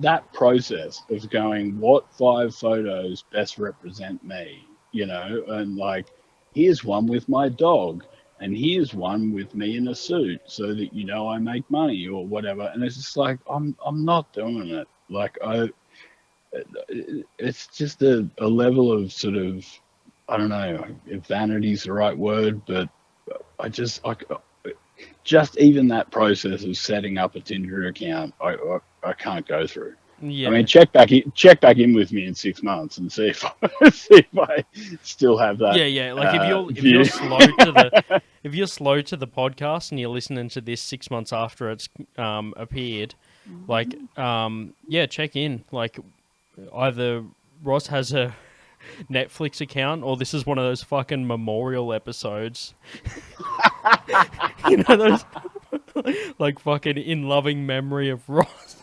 that process of going, what 5 photos best represent me, and like, here's one with my dog, and here's one with me in a suit, so that I make money or whatever. And it's just like, I'm not doing it. Like, it's just a level of sort of, I don't know if vanity's the right word, but just even that process of setting up a Tinder account, I can't go through. Yeah. I mean, check back in with me in 6 months and see if I still have that. Yeah. Like if you're slow to if you're slow to the podcast and you're listening to this 6 months after it's appeared, like check in. Like either Ross has a Netflix account, or this is one of those fucking memorial episodes. Those like fucking in loving memory of Ross.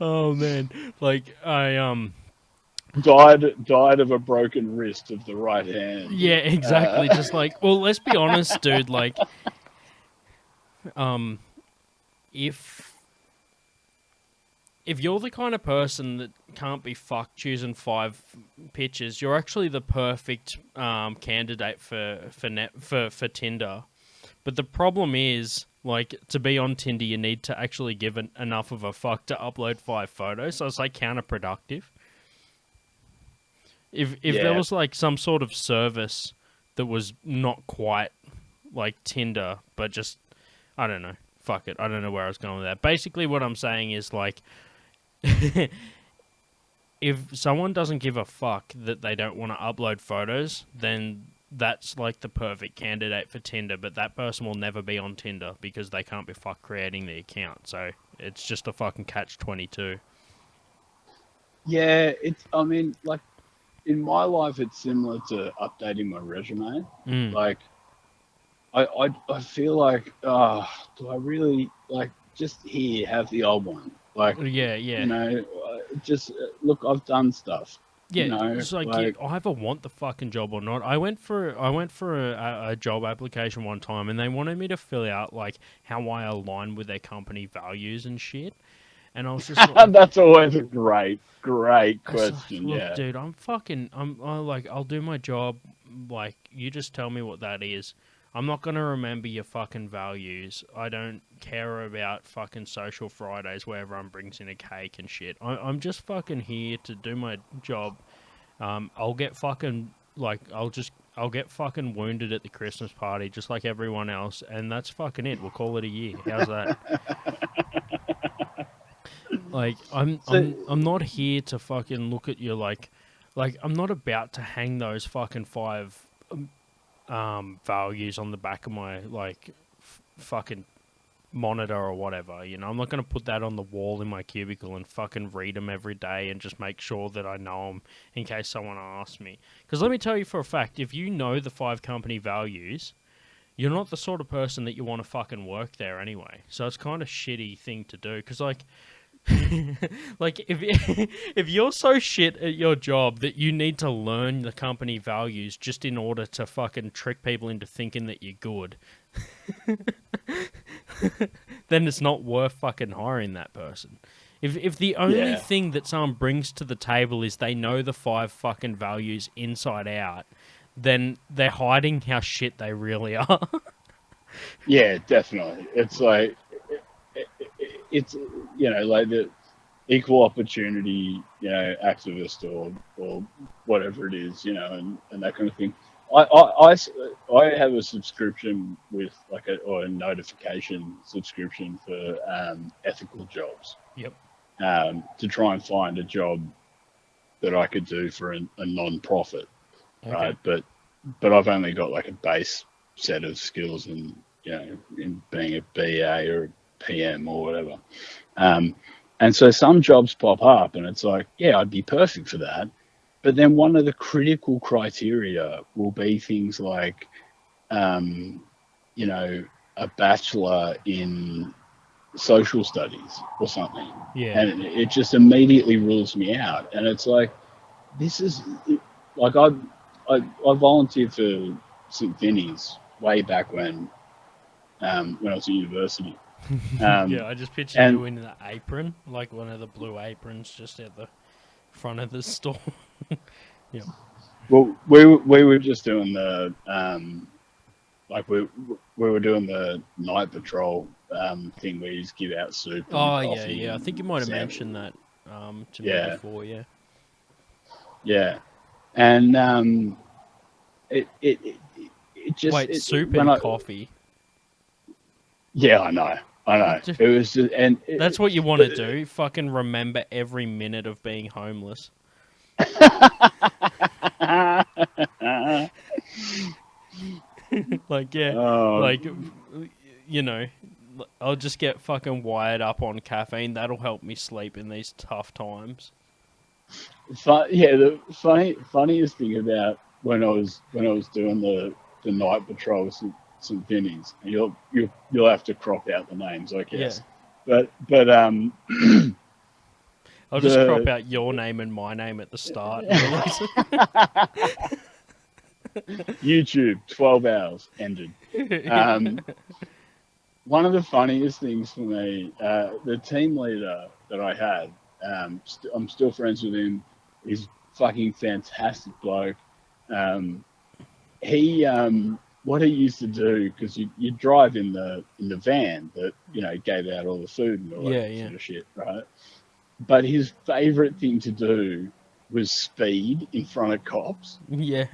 Oh man, like I died of a broken wrist of the right hand. Yeah, exactly. Just like, well, let's be honest, dude. Like, if you're the kind of person that can't be fucked choosing 5 pictures, you're actually the perfect candidate for Tinder. But the problem is, like, to be on Tinder, you need to actually give enough of a fuck to upload 5 photos. So it's like counterproductive. If there was like some sort of service that was not quite like Tinder, but just, I don't know, fuck it. I don't know where I was going with that. Basically, what I'm saying is like, if someone doesn't give a fuck that they don't want to upload photos, then that's like the perfect candidate for Tinder, but that person will never be on Tinder because they can't be fucked creating the account. So it's just a fucking catch-22. Yeah, I mean, like, in my life, it's similar to updating my resume. Like, I feel like, do I really, like, just here, have the old one? Like, yeah. Just, look, I've done stuff. Yeah, it's like you either want the fucking job or not. I went for a job application one time, and they wanted me to fill out like how I align with their company values and shit. And I was just like, that's always a great question. Look, yeah, dude, I'll do my job. Like, you just tell me what that is. I'm not going to remember your fucking values. I don't care about fucking social Fridays where everyone brings in a cake and shit. I'm just fucking here to do my job. I'll get fucking, like, I'll get fucking wounded at the Christmas party just like everyone else, and that's fucking it. We'll call it a year. How's that? Like, I'm not here to fucking look at you like I'm not about to hang those fucking 5 values on the back of my like fucking monitor or whatever. I'm not going to put that on the wall in my cubicle and fucking read them every day and just make sure that I know them in case someone asks me. Because let me tell you for a fact, if you know the 5 company values, you're not the sort of person that you want to fucking work there anyway. So it's kind of shitty thing to do. Because like like if you're so shit at your job that you need to learn the company values just in order to fucking trick people into thinking that you're good, then it's not worth fucking hiring that person. If the only thing that someone brings to the table is they know the 5 fucking values inside out, then they're hiding how shit they really are. Yeah, definitely. It's like, it's, like the equal opportunity, activist or whatever it is, and that kind of thing. I have a subscription with or a notification subscription for ethical jobs. Yep. To try and find a job that I could do for a non-profit. right? But I've only got like a base set of skills in in being a BA or a PM or whatever. And so some jobs pop up, and it's like, yeah, I'd be perfect for that. But then one of the critical criteria will be things like, a bachelor in social studies or something. Yeah. And it just immediately rules me out. And it's like, this is like I volunteered for St. Vinny's way back when I was at university. Yeah, I just picture you in the apron, like one of the blue aprons just at the front of the store. Yeah. Well, we were just doing the we were doing the night patrol thing where you just give out soup. And coffee yeah. I think you might have mentioned that to me before. Yeah. Yeah, and it just soup and coffee. Yeah, I know. It was just, and that's what you want to do. Fucking remember every minute of being homeless. I'll just get fucking wired up on caffeine. That'll help me sleep in these tough times. The funniest thing about when I was doing the night patrols at St. Vinny's, and you'll have to crop out the names, I guess. Yeah. But I'll just crop out your name and my name at the start. YouTube, 12 hours, ended. One of the funniest things for me, the team leader that I had, I'm still friends with him. He's fucking fantastic bloke. What he used to do, because you drive in the van that gave out all the food and all that sort of shit, right? But his favourite thing to do was speed in front of cops. Yeah.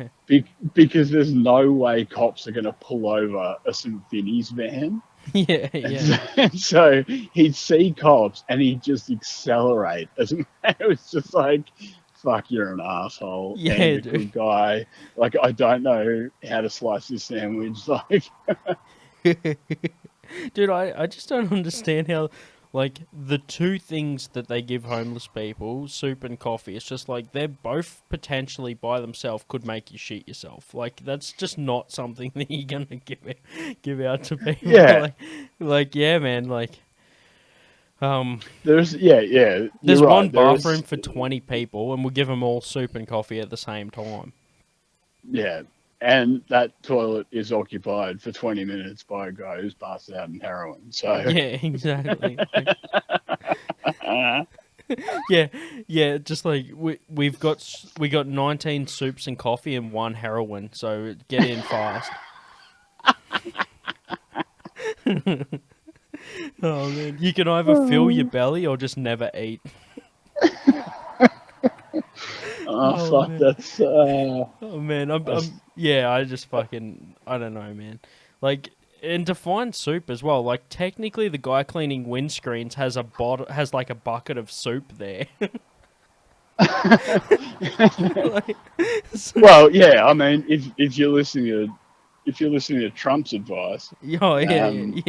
Because there's no way cops are going to pull over a St. Vinny's van. Yeah. And so he'd see cops and he'd just accelerate. It was just like, fuck, you're an asshole. Yeah, and a good guy. Like, I don't know how to slice this sandwich. Like, dude, I just don't understand how, like, the two things that they give homeless people, soup and coffee, it's just like they're both potentially by themselves could make you shit yourself. Like, that's just not something that you're gonna give out to people. Yeah. like yeah, man. Like, there's There's one bathroom for 20 people, and we'll give them all soup and coffee at the same time. Yeah. And that toilet is occupied for 20 minutes by a guy who's passed out in heroin. So yeah, exactly. yeah. Just like we got 19 soups and coffee and 1 heroin. So get in fast. Oh man, you can either fill your belly or just never eat. Fuck, man. That's... Oh, man, I just fucking... I don't know, man. Like, and to find soup as well, like, technically the guy cleaning windscreens has like, a bucket of soup there. Well, yeah, I mean, if you're listening to Trump's advice... and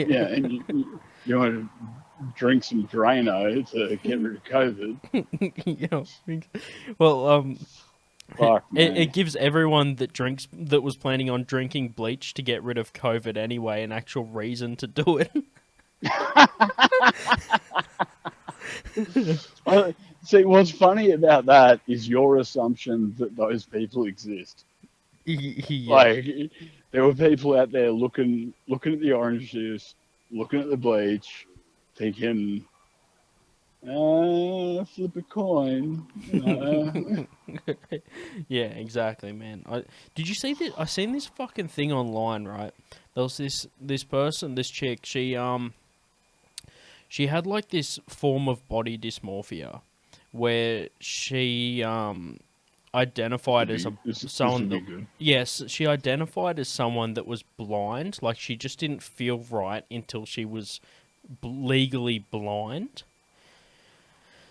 you want to drink some Drano to get rid of COVID. Well, fuck, it gives everyone that was planning on drinking bleach to get rid of COVID anyway an actual reason to do it. See, what's funny about that is your assumption that those people exist. Yeah. Like, there were people out there looking at the orange juice, looking at the bleach, thinking, flip a coin. Yeah, exactly, man. Did you see that? I seen this fucking thing online, right? There was this person, this chick. She had like this form of body dysmorphia, where she identified as someone that, yes, she identified as someone that was blind. Like, she just didn't feel right until she was legally blind.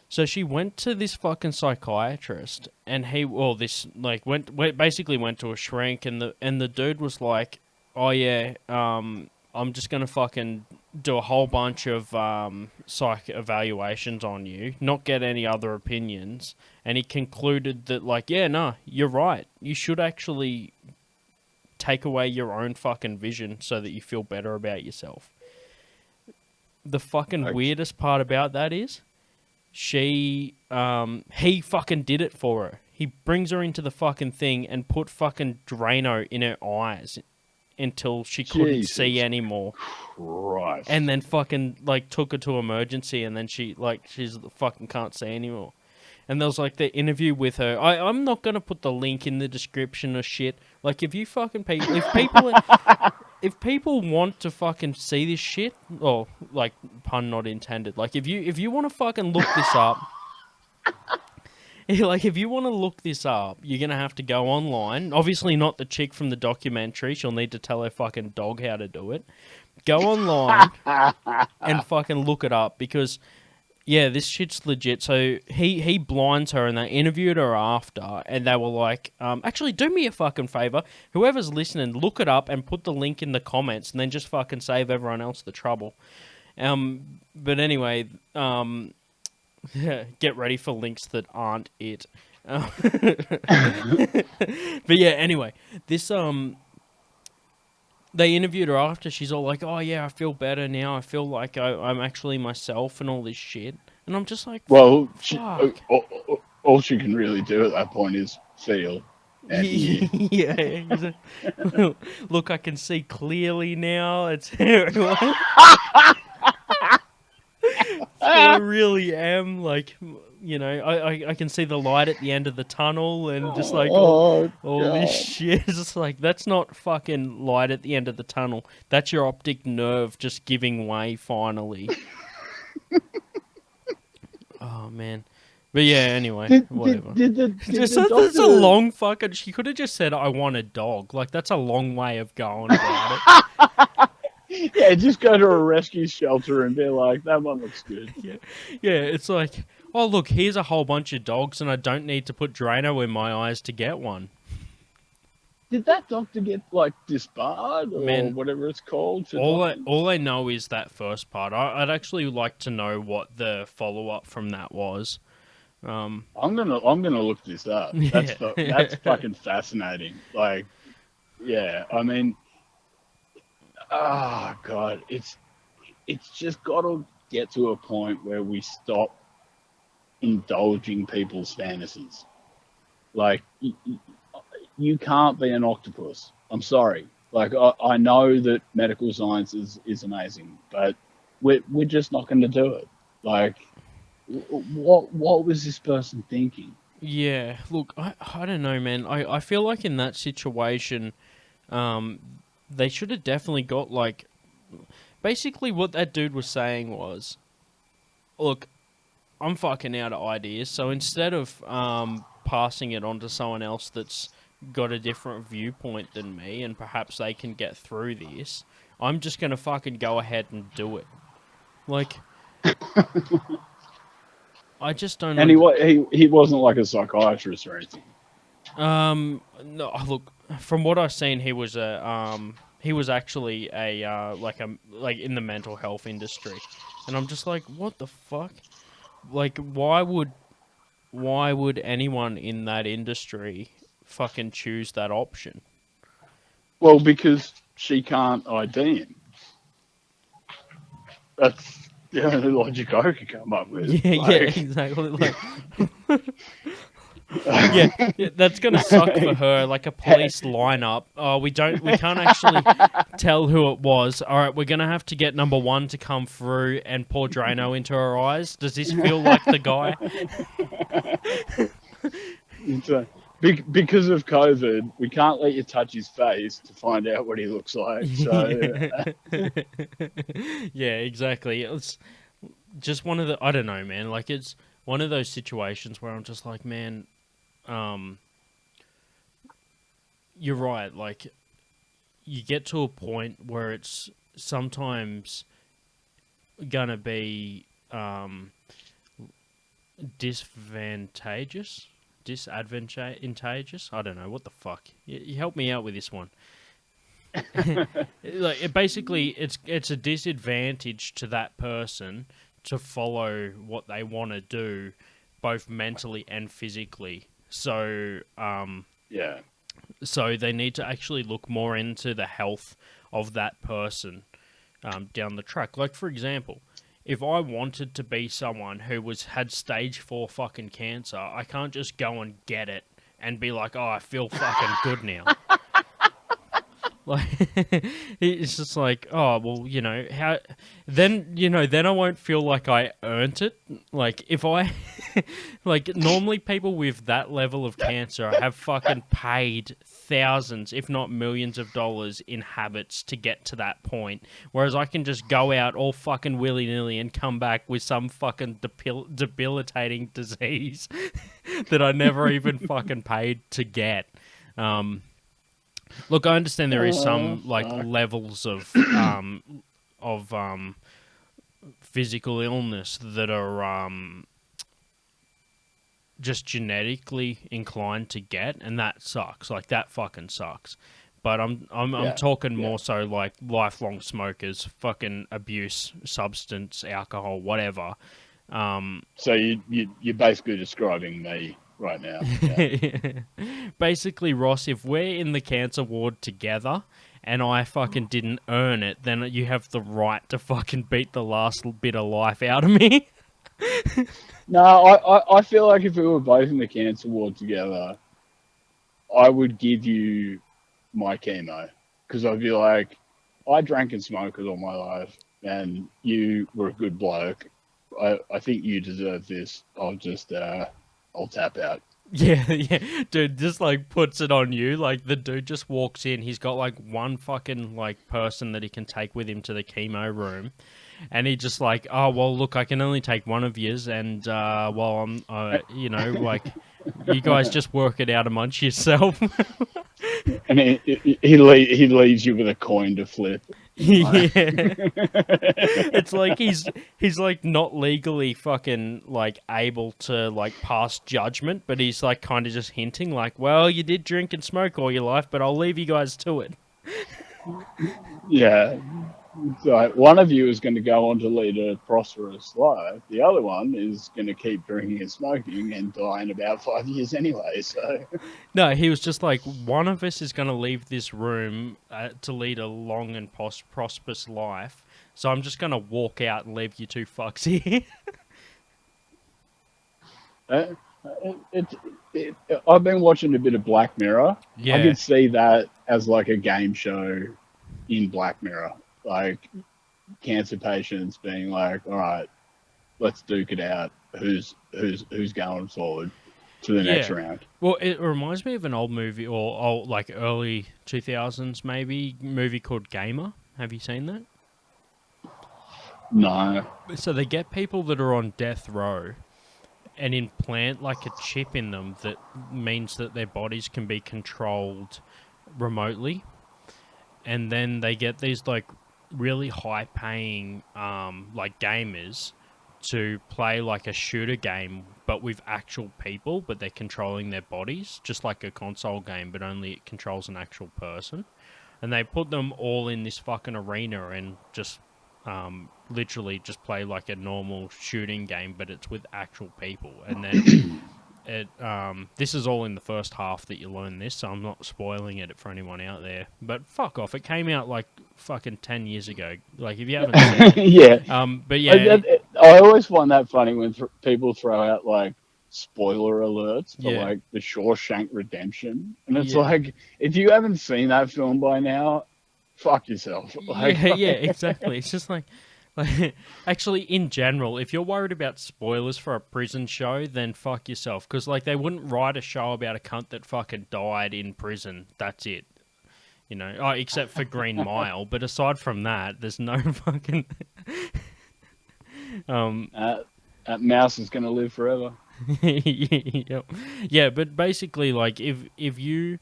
So she went to this fucking psychiatrist, and basically went to a shrink, and the dude was like, "Oh yeah, I'm just gonna fucking do a whole bunch of psych evaluations on you, not get any other opinions." And he concluded that, like, yeah, no, you're right. You should actually take away your own fucking vision so that you feel better about yourself. The fucking weirdest part about that is, he fucking did it for her. He brings her into the fucking thing and put fucking Drano in her eyes until she couldn't see anymore. Christ. And then fucking, like, took her to emergency, and then she's fucking can't see anymore. And there was, like, the interview with her. I'm not going to put the link in the description or shit. Like, if you fucking if people want to fucking see this shit, or, like, pun not intended, like, if you want to fucking look this up, like, if you want to look this up, you're going to have to go online. Obviously not the chick from the documentary. She'll need to tell her fucking dog how to do it. Go online and fucking look it up, because... yeah, this shit's legit. So he blinds her, and they interviewed her after, and they were like, actually, do me a fucking favor. Whoever's listening, look it up and put the link in the comments, and then just fucking save everyone else the trouble. But anyway, get ready for links that aren't it. But yeah, anyway, this they interviewed her after. She's all like, "Oh yeah, I feel better now. I feel like I'm actually myself and all this shit." And I'm just like, well, all she can really do at that point is feel. And yeah. Look, I can see clearly now. It's I really am, like, you know, I can see the light at the end of the tunnel, and just like all this shit. It's just like, that's not fucking light at the end of the tunnel. That's your optic nerve just giving way finally. Oh man. But yeah, anyway, whatever. That's a long fucking... She could have just said, "I want a dog." Like, that's a long way of going about it. Yeah, just go to a rescue shelter and be like, "That one looks good." Yeah, it's like, "Oh, look, here's a whole bunch of dogs, and I don't need to put Drano in my eyes to get one." Did that doctor get, like, disbarred or whatever it's called? All I know is that first part. I'd actually like to know what the follow-up from that was. I'm gonna look this up. That's fucking fascinating. Like, yeah, I mean, oh god, it's just got to get to a point where we stop indulging people's fantasies. Like, you can't be an octopus. I'm sorry. Like, I know that medical science is amazing, but we're just not going to do it. Like, what was this person thinking? Yeah, look, I don't know, man. I feel like in that situation, they should have definitely got, like... Basically, what that dude was saying was, look, I'm fucking out of ideas, so instead of passing it on to someone else that's got a different viewpoint than me, and perhaps they can get through this, I'm just going to fucking go ahead and do it. Like... I just don't... And he wasn't like a psychiatrist or anything. No, look, from what I've seen, he was actually like in the mental health industry, and I'm just like, what the fuck? Like, why would anyone in that industry fucking choose that option? Well, because she can't ID him. That's the only logic I could come up with. Yeah, exactly. Like, yeah, that's gonna suck for her. Like a police lineup. Oh, we can't actually tell who it was. All right, we're gonna have to get number one to come through and pour Drano into her eyes. Does this feel like the guy? Because of COVID, we can't let you touch his face to find out what he looks like. So, yeah, exactly. It's just one of the... I don't know, man. Like, it's one of those situations where I'm just like, man, you're right. Like, you get to a point where it's sometimes gonna be... disadvantageous. I don't know, what the fuck. You help me out with this one. Basically, it's a disadvantage to that person to follow what they want to do, both mentally and physically. So, so they need to actually look more into the health of that person down the track. Like, for example, if I wanted to be someone who had stage 4 fucking cancer, I can't just go and get it and be like, oh, I feel fucking good now. Like, it's just like, oh, well, then I won't feel like I earned it. Like, if I, like, normally people with that level of cancer have fucking paid thousands, if not millions of dollars in habits to get to that point. Whereas I can just go out all fucking willy-nilly and come back with some fucking debilitating disease that I never even fucking paid to get. Look, I understand there is some levels of physical illness that are just genetically inclined to get, and that sucks. Like, that fucking sucks. But I'm talking more so like lifelong smokers, fucking abuse, substance, alcohol, whatever. So you're basically describing me right now. Yeah. Basically, Ross, if we're in the cancer ward together and I fucking didn't earn it, then you have the right to fucking beat the last bit of life out of me. No, I feel like if we were both in the cancer ward together, I would give you my chemo. Because I'd be like, I drank and smoked all my life, and you were a good bloke. I think you deserve this. I'll tap out. Yeah, dude, just like puts it on you. Like, the dude just walks in. He's got like one fucking like person that he can take with him to the chemo room, and he just like, oh well, look, I can only take one of yous, and well, I'm, like, you guys just work it out amongst yourself. And he leaves you with a coin to flip. Yeah. It's like he's like not legally fucking like able to like pass judgment, but he's like kind of just hinting like, well, you did drink and smoke all your life, but I'll leave you guys to it. Yeah. So one of you is going to go on to lead a prosperous life. The other one is going to keep drinking and smoking and die in about 5 years anyway. So no, he was just like, one of us is going to leave this room to lead a long and prosperous life. So I'm just going to walk out and leave you two fucks here. I've been watching a bit of Black Mirror. Yeah. I could see that as like a game show in Black Mirror. Like, cancer patients being like, all right, let's duke it out. Who's going forward to the next round? Well, it reminds me of an old movie, or like early 2000s movie called Gamer. Have you seen that? No. So they get people that are on death row and implant like a chip in them that means that their bodies can be controlled remotely. And then they get these like really high paying like gamers to play like a shooter game but with actual people, but they're controlling their bodies, just like a console game, but only it controls an actual person. And they put them all in this fucking arena and just literally just play like a normal shooting game, but it's with actual people. And then this is all in the first half that you learn this, so I'm not spoiling it for anyone out there. But fuck off, it came out like fucking 10 years ago. Like, if you haven't seen it. Yeah. But yeah. I always find that funny when people throw out like spoiler alerts for like the Shawshank Redemption. And it's like, if you haven't seen that film by now, fuck yourself. Like, yeah, exactly. It's just like, actually, in general, if you're worried about spoilers for a prison show, then fuck yourself. Because, like, they wouldn't write a show about a cunt that fucking died in prison. That's it. You know, except for Green Mile. But aside from that, there's no fucking... that mouse is going to live forever. Yeah, but basically, like, if you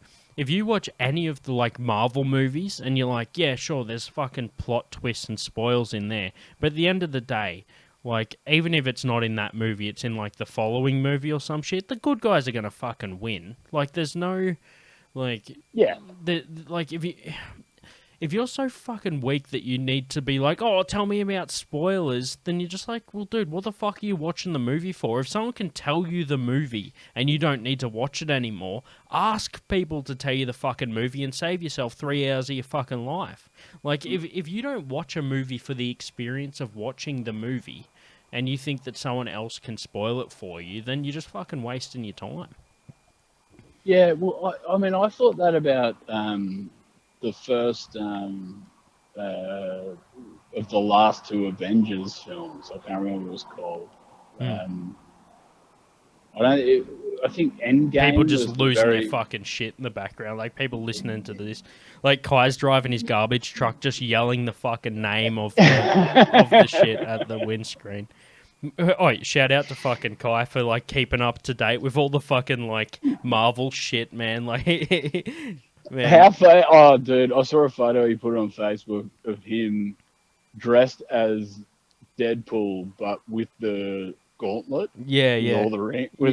watch any of the, like, Marvel movies and you're like, yeah, sure, there's fucking plot twists and spoils in there. But at the end of the day, Like, even if it's not in that movie, it's in, like, the following movie or some shit, the good guys are going to fucking win. Like, there's no, like... Yeah. Like, if you're so fucking weak that you need to be like, oh, tell me about spoilers, then you're just like, well, dude, what the fuck are you watching the movie for? If someone can tell you the movie and you don't need to watch it anymore, ask people to tell you the fucking movie and save yourself 3 hours of your fucking life. Like, if you don't watch a movie for the experience of watching the movie and you think that someone else can spoil it for you, then you're just fucking wasting your time. Yeah, well, I mean, I thought that about... the first of the last two Avengers films. I can't remember what it was called. I think Endgame. People just losing their fucking shit in the background. Like, people listening to this. Like, Kai's driving his garbage truck, just yelling the fucking name of the shit at the windscreen. Oh, shout out to fucking Kai for, like, keeping up to date with all the fucking, like, Marvel shit, man. Like... Man. How far? Oh, dude, I saw a photo he put on Facebook of him dressed as Deadpool, but with the gauntlet. Yeah. With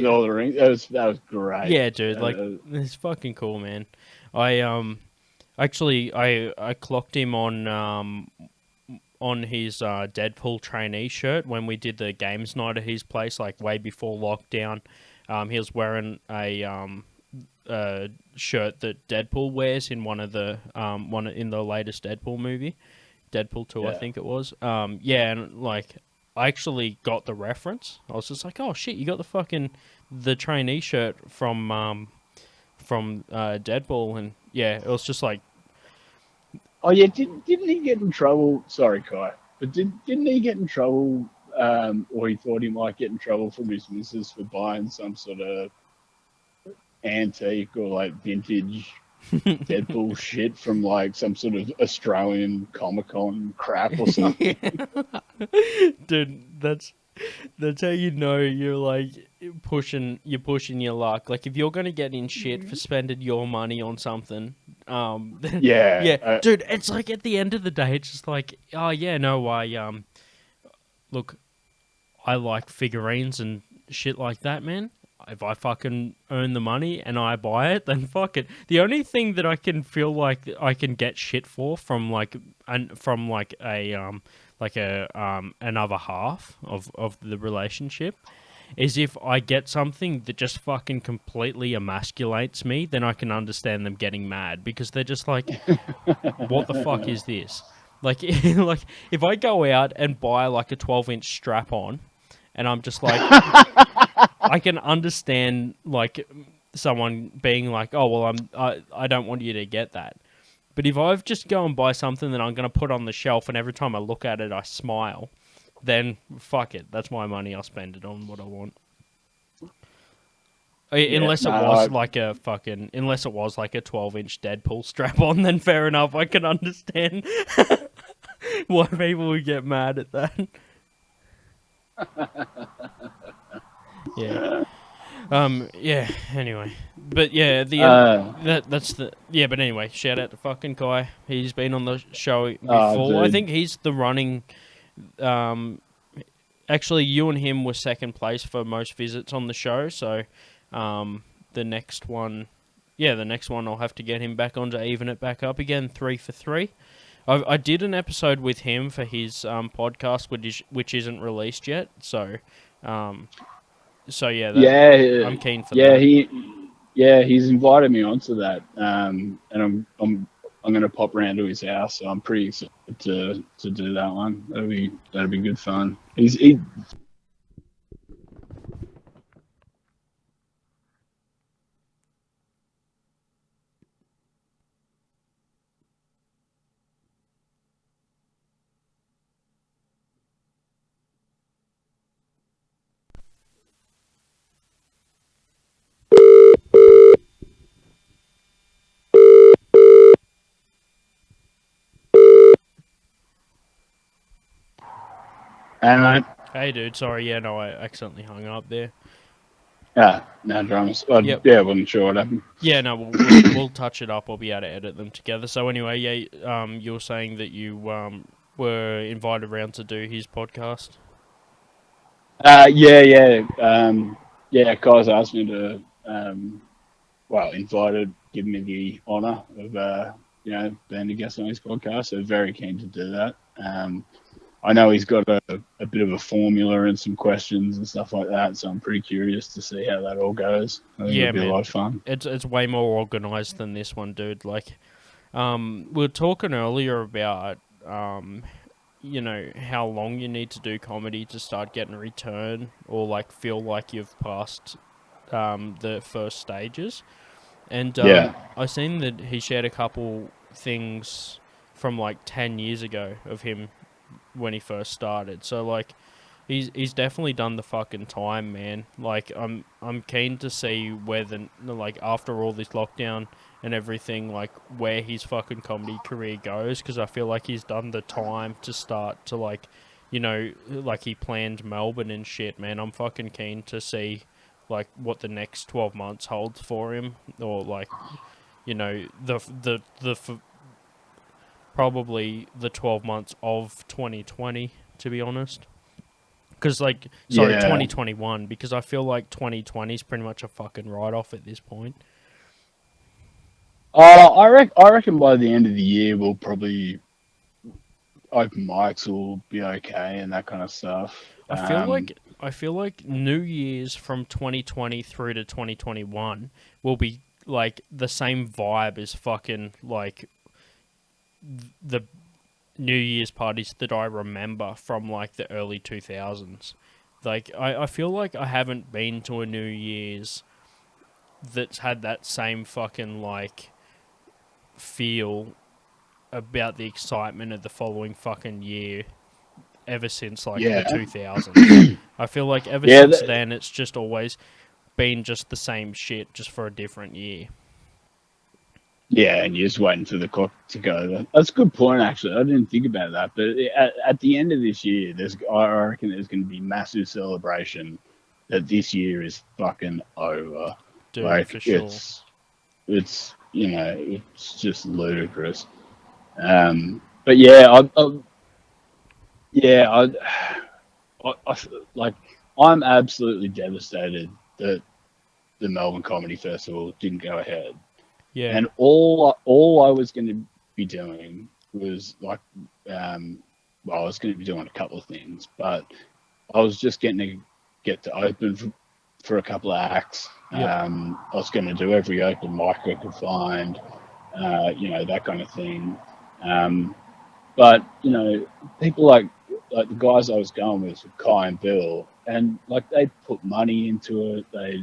all the rings. That was great. Yeah, dude, like it's fucking cool, man. I clocked him on his Deadpool trainee shirt when we did the games night at his place, like way before lockdown. He was wearing a shirt that Deadpool wears in one in the latest Deadpool movie, Deadpool 2, I think it was. And like I actually got the reference. I was just like, oh shit, you got the trainee shirt from Deadpool, and yeah, it was just like, oh yeah, didn't he get in trouble? Sorry, Kai, but didn't he get in trouble? Or he thought he might get in trouble from his missus for buying some sort of antique or like vintage Deadpool shit from like some sort of Australian Comic-Con crap or something. Dude, that's how you know you're like pushing your luck. Like, if you're gonna get in shit for spending your money on something, dude, it's like at the end of the day, it's just like, oh yeah, no, look, I like figurines and shit like that, man. If I fucking earn the money and I buy it, then fuck it. The only thing that I can feel like I can get shit for from another half of the relationship is if I get something that just fucking completely emasculates me, then I can understand them getting mad, because they're just like, what the fuck is this? Like, if I go out and buy like a 12-inch strap-on, and I'm just like, I can understand like someone being like, oh well, I don't want you to get that. But if I've just go and buy something that I'm going to put on the shelf, and every time I look at it I smile, then fuck it, that's my money. I'll spend it on what I want. Unless it was like a 12-inch Deadpool strap on, then fair enough. I can understand why people would get mad at that. Anyway, but yeah, but anyway, shout out to fucking Kai. He's been on the show before. I think he's the running. Actually, you and him were second place for most visits on the show. So, the next one I'll have to get him back on to even it back up again. 3 for 3. I did an episode with him for his podcast, which isn't released yet. So I'm keen for that. He's invited me onto that, and I'm going to pop round to his house. So I'm pretty excited to do that one. That'll be good fun. Hey, dude. Sorry. Yeah, no, I accidentally hung up there. No dramas. Yeah, I wasn't sure what happened. Yeah, no, we'll touch it up. I'll be able to edit them together. So anyway, you were saying that you were invited around to do his podcast. Yeah. Guys asked me to, give me the honour of, being a guest on his podcast. So very keen to do that. I know he's got a bit of a formula and some questions and stuff like that, so I'm pretty curious to see how that all goes. I think it'll be a lot of fun. It's way more organised than this one, dude. Like, we were talking earlier about, how long you need to do comedy to start getting a return or, like, feel like you've passed the first stages. And I seen that he shared a couple things from, like, 10 years ago of him when he first started. So, like, he's definitely done the fucking time, man. Like, I'm keen to see where after all this lockdown and everything, like, where his fucking comedy career goes, because I feel like he's done the time to start to, like, like he planned Melbourne and shit, man. I'm fucking keen to see, like, what the next 12 months holds for him, or, like, probably the 12 months of 2020, to be honest. Because, 2021, because I feel like 2020 is pretty much a fucking write-off at this point. I reckon by the end of the year we'll probably open mics will be okay and that kind of stuff. I feel like New Year's from 2020 through to 2021 will be like the same vibe as fucking like the New Year's parties that I remember from like the early 2000s. Like I feel like I haven't been to a New Year's that's had that same fucking like feel about the excitement of the following fucking year ever since like the 2000s. I feel like ever since then it's just always been just the same shit, just for a different year. Yeah, and you're just waiting for the clock to go. That's a good point, actually. I didn't think about that, but at the end of this year, I reckon there's going to be massive celebration that this year is fucking over. Dude, like, for sure. It's it's just ludicrous. But yeah, I'm absolutely devastated that the Melbourne Comedy Festival didn't go ahead. Yeah. And all I was going to be doing was I was going to be doing a couple of things, but I was just getting to get to open for a couple of acts. Yep. I was going to do every open mic I could find, that kind of thing. But people like the guys I was going with Kai and Bill, and like they put money into it. They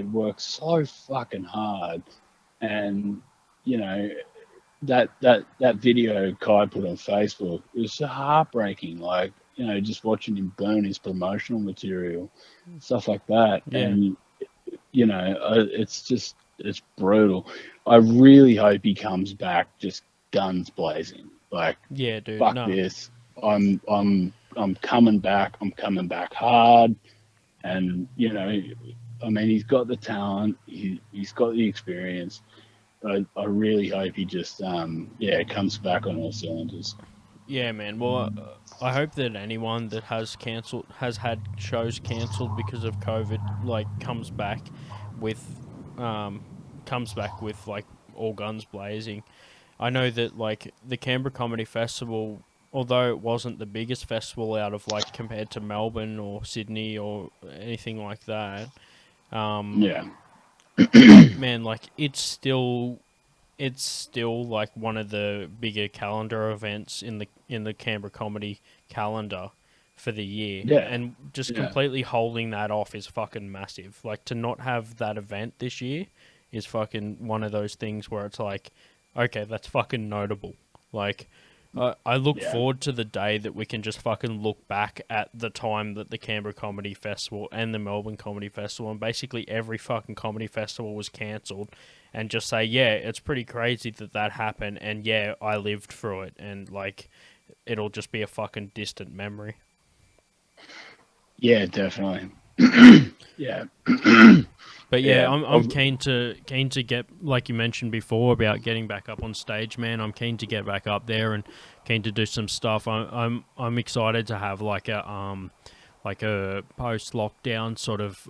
work so fucking hard, and that video Kai put on Facebook, it was so heartbreaking. Like just watching him burn his promotional material, stuff like that, yeah. And it's brutal. I really hope he comes back just guns blazing. Like, yeah, dude, fuck this. I'm coming back. I'm coming back hard. And he's got the talent. He's got the experience. I really hope he just comes back on all cylinders. Yeah, man. Well, I hope that anyone that has had shows cancelled because of COVID, like, comes back with like all guns blazing. I know that like the Canberra Comedy Festival, although it wasn't the biggest festival out of like compared to Melbourne or Sydney or anything like that, man, like it's still like one of the bigger calendar events in the Canberra comedy calendar for the year. Yeah. And just completely holding that off is fucking massive. Like, to not have that event this year is fucking one of those things where it's like, okay, that's fucking notable. Like, I look forward to the day that we can just fucking look back at the time that the Canberra Comedy Festival and the Melbourne Comedy Festival and basically every fucking comedy festival was cancelled, and just say, yeah, it's pretty crazy that happened, and yeah, I lived through it, and like, it'll just be a fucking distant memory. Yeah, definitely. Yeah. But yeah, I'm keen to get, like you mentioned before about getting back up on stage, man. I'm keen to get back up there and keen to do some stuff. I'm excited to have like a like a post-lockdown sort of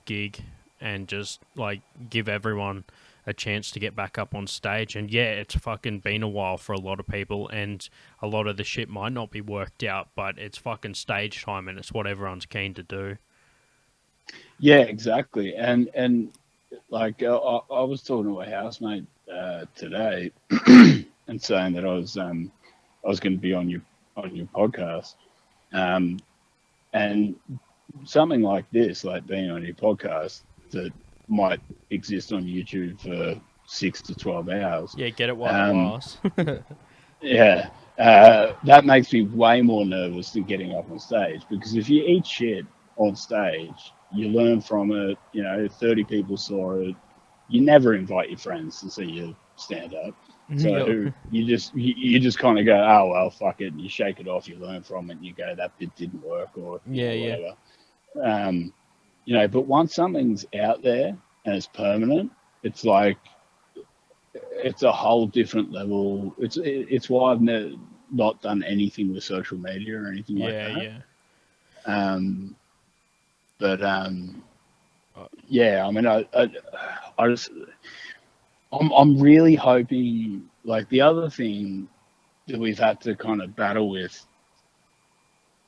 gig and just like give everyone a chance to get back up on stage. And yeah, it's fucking been a while for a lot of people, and a lot of the shit might not be worked out, but it's fucking stage time and it's what everyone's keen to do. Yeah, exactly. And like I was talking to a housemate today and saying that I was going to be on your podcast, and something like this, like being on your podcast, that might exist on YouTube for 6 to 12 hours. Yeah, get it while it lasts. Yeah, that makes me way more nervous than getting up on stage, because if you eat shit on stage, you learn from it. 30 people saw it. You never invite your friends to see you stand up. So you just kind of go, oh well, fuck it, and you shake it off. You learn from it, and you go, that bit didn't work, or whatever. But once something's out there and it's permanent, it's like it's a whole different level. It's why I've not done anything with social media or anything like that. Yeah. I mean, I'm really hoping, like, the other thing that we've had to kind of battle with,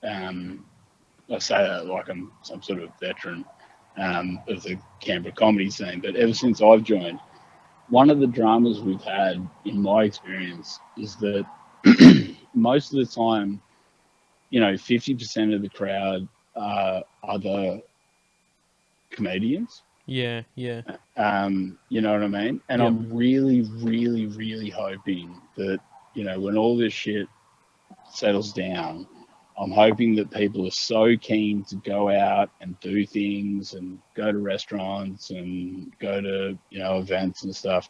I say that like I'm some sort of veteran of the Canberra comedy scene, but ever since I've joined, one of the dramas we've had, in my experience, is that most of the time, 50% of the crowd are other comedians. Yeah. You know what I mean? And I'm really, really, really hoping that, when all this shit settles down, I'm hoping that people are so keen to go out and do things and go to restaurants and go to, events and stuff.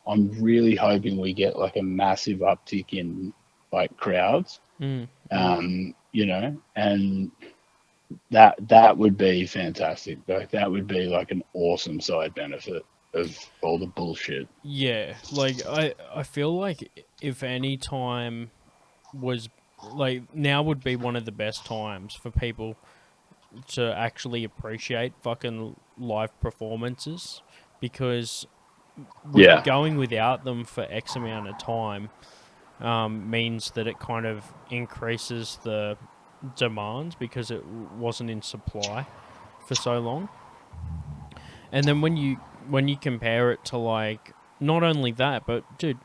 I'm really hoping we get like a massive uptick in like crowds, and that would be fantastic. Like, that would be like an awesome side benefit of all the bullshit. Yeah, like I feel like if any time was, like, now would be one of the best times for people to actually appreciate fucking live performances, because going without them for X amount of time means that it kind of increases the demand because it wasn't in supply for so long. And then when you compare it to, like, not only that, but dude,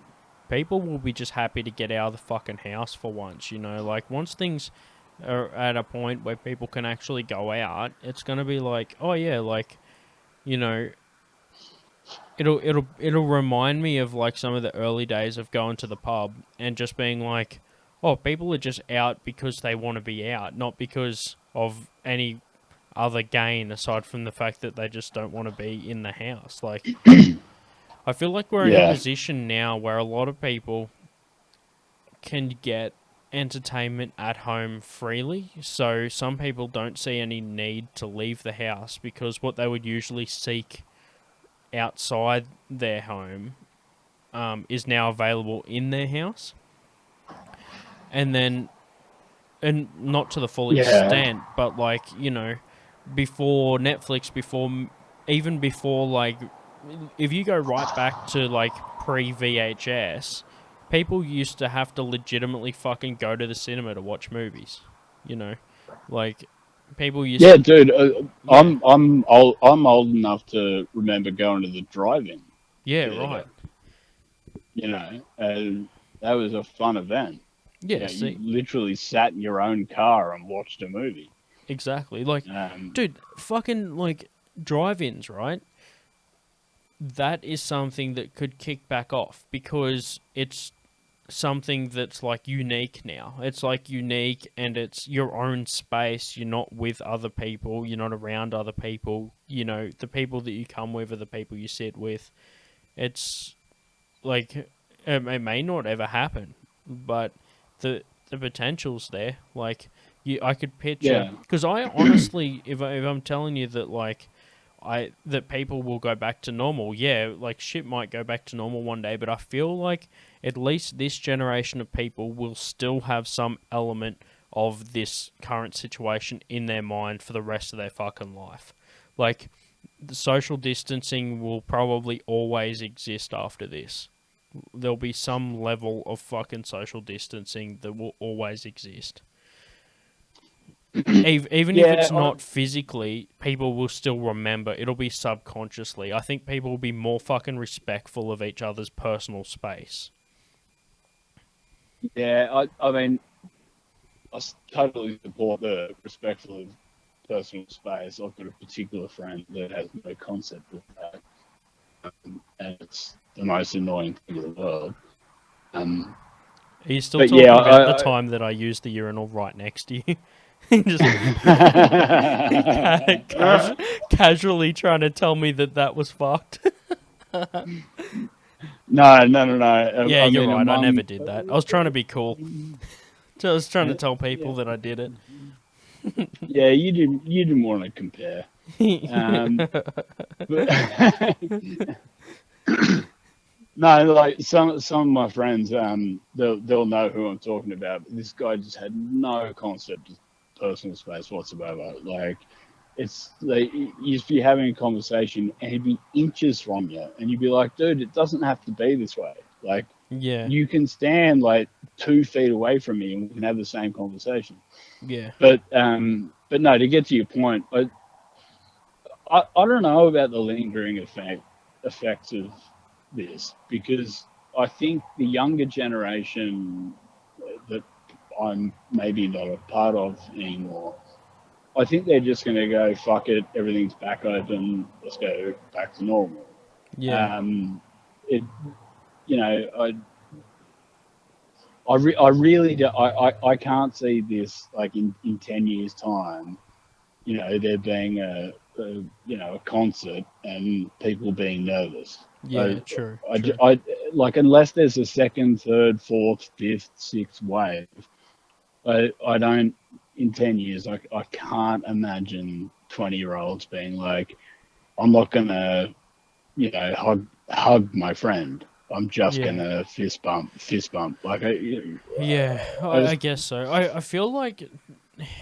people will be just happy to get out of the fucking house for once, like, once things are at a point where people can actually go out, it's going to be like, oh yeah, like, it'll remind me of like some of the early days of going to the pub and just being like, oh, people are just out because they want to be out, not because of any other gain aside from the fact that they just don't want to be in the house. Like, I feel like we're in a position now where a lot of people can get entertainment at home freely. So some people don't see any need to leave the house, because what they would usually seek outside their home is now available in their house. And not to the full extent, but like, before Netflix, before like, if you go right back to like pre-VHS, people used to have to legitimately fucking go to the cinema to watch movies. Like, people used to... dude, I'm old enough to remember going to the drive-in. Yeah, right. And that was a fun event. Yeah, you literally sat in your own car and watched a movie. Exactly. Like, dude, fucking, like, drive-ins, right? That is something that could kick back off, because it's something that's, like, unique now. It's, like, unique, and it's your own space. You're not with other people. You're not around other people. The people that you come with are the people you sit with. It's, like, it may not ever happen, but the potential's there. Like, I could picture, because I honestly, if I'm telling you that, like, that people will go back to normal, like, shit might go back to normal one day, but I feel like at least this generation of people will still have some element of this current situation in their mind for the rest of their fucking life. Like, the social distancing will probably always exist after this. There'll be some level of fucking social distancing that will always exist. Even if it's not physically, people will still remember. It'll be subconsciously. I think people will be more fucking respectful of each other's personal space. Yeah, I mean, I totally support the respectful of personal space. I've got a particular friend that has no concept of that. And it's the most annoying thing in the world. Are you still talking about the time that I used the urinal right next to you? Just casually trying to tell me that was fucked. No. Yeah, you're right. I never did that. I was trying to be cool. So I was trying to tell people that I did it. Yeah, you didn't want to compare. No, like some of my friends, they'll know who I'm talking about. But this guy just had no concept of personal space whatsoever. Like, it's like you'd be having a conversation and he'd be inches from you, and you'd be like, "Dude, it doesn't have to be this way. Like, yeah, you can stand like 2 feet away from me and we can have the same conversation." Yeah. But no, to get to your point, I don't know about the lingering effects of this, because I think the younger generation that I'm maybe not a part of anymore, I think they're just going to go, fuck it, everything's back open, let's go back to normal. Yeah. I really do, I can't see this like in 10 years time, there being a concert and people being nervous. Yeah, true. I like, unless there's a second, third, fourth, fifth, sixth wave, I don't, in 10 years, I can't imagine 20-year-olds being like, I'm not gonna, hug my friend. I'm just gonna fist bump. Like, I guess so. I feel like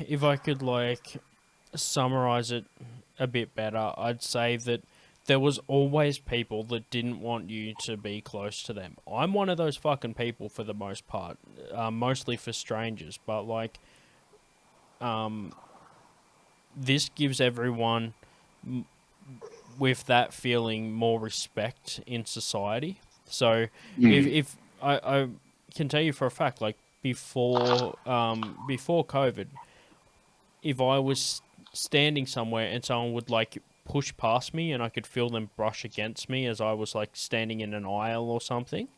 if I could like summarize it a bit better, I'd say that there was always people that didn't want you to be close to them. I'm one of those fucking people for the most part, mostly for strangers, but like, this gives everyone with that feeling more respect in society. So if I can tell you for a fact, like before COVID, if I was standing somewhere and someone would like push past me and I could feel them brush against me as I was like standing in an aisle or something,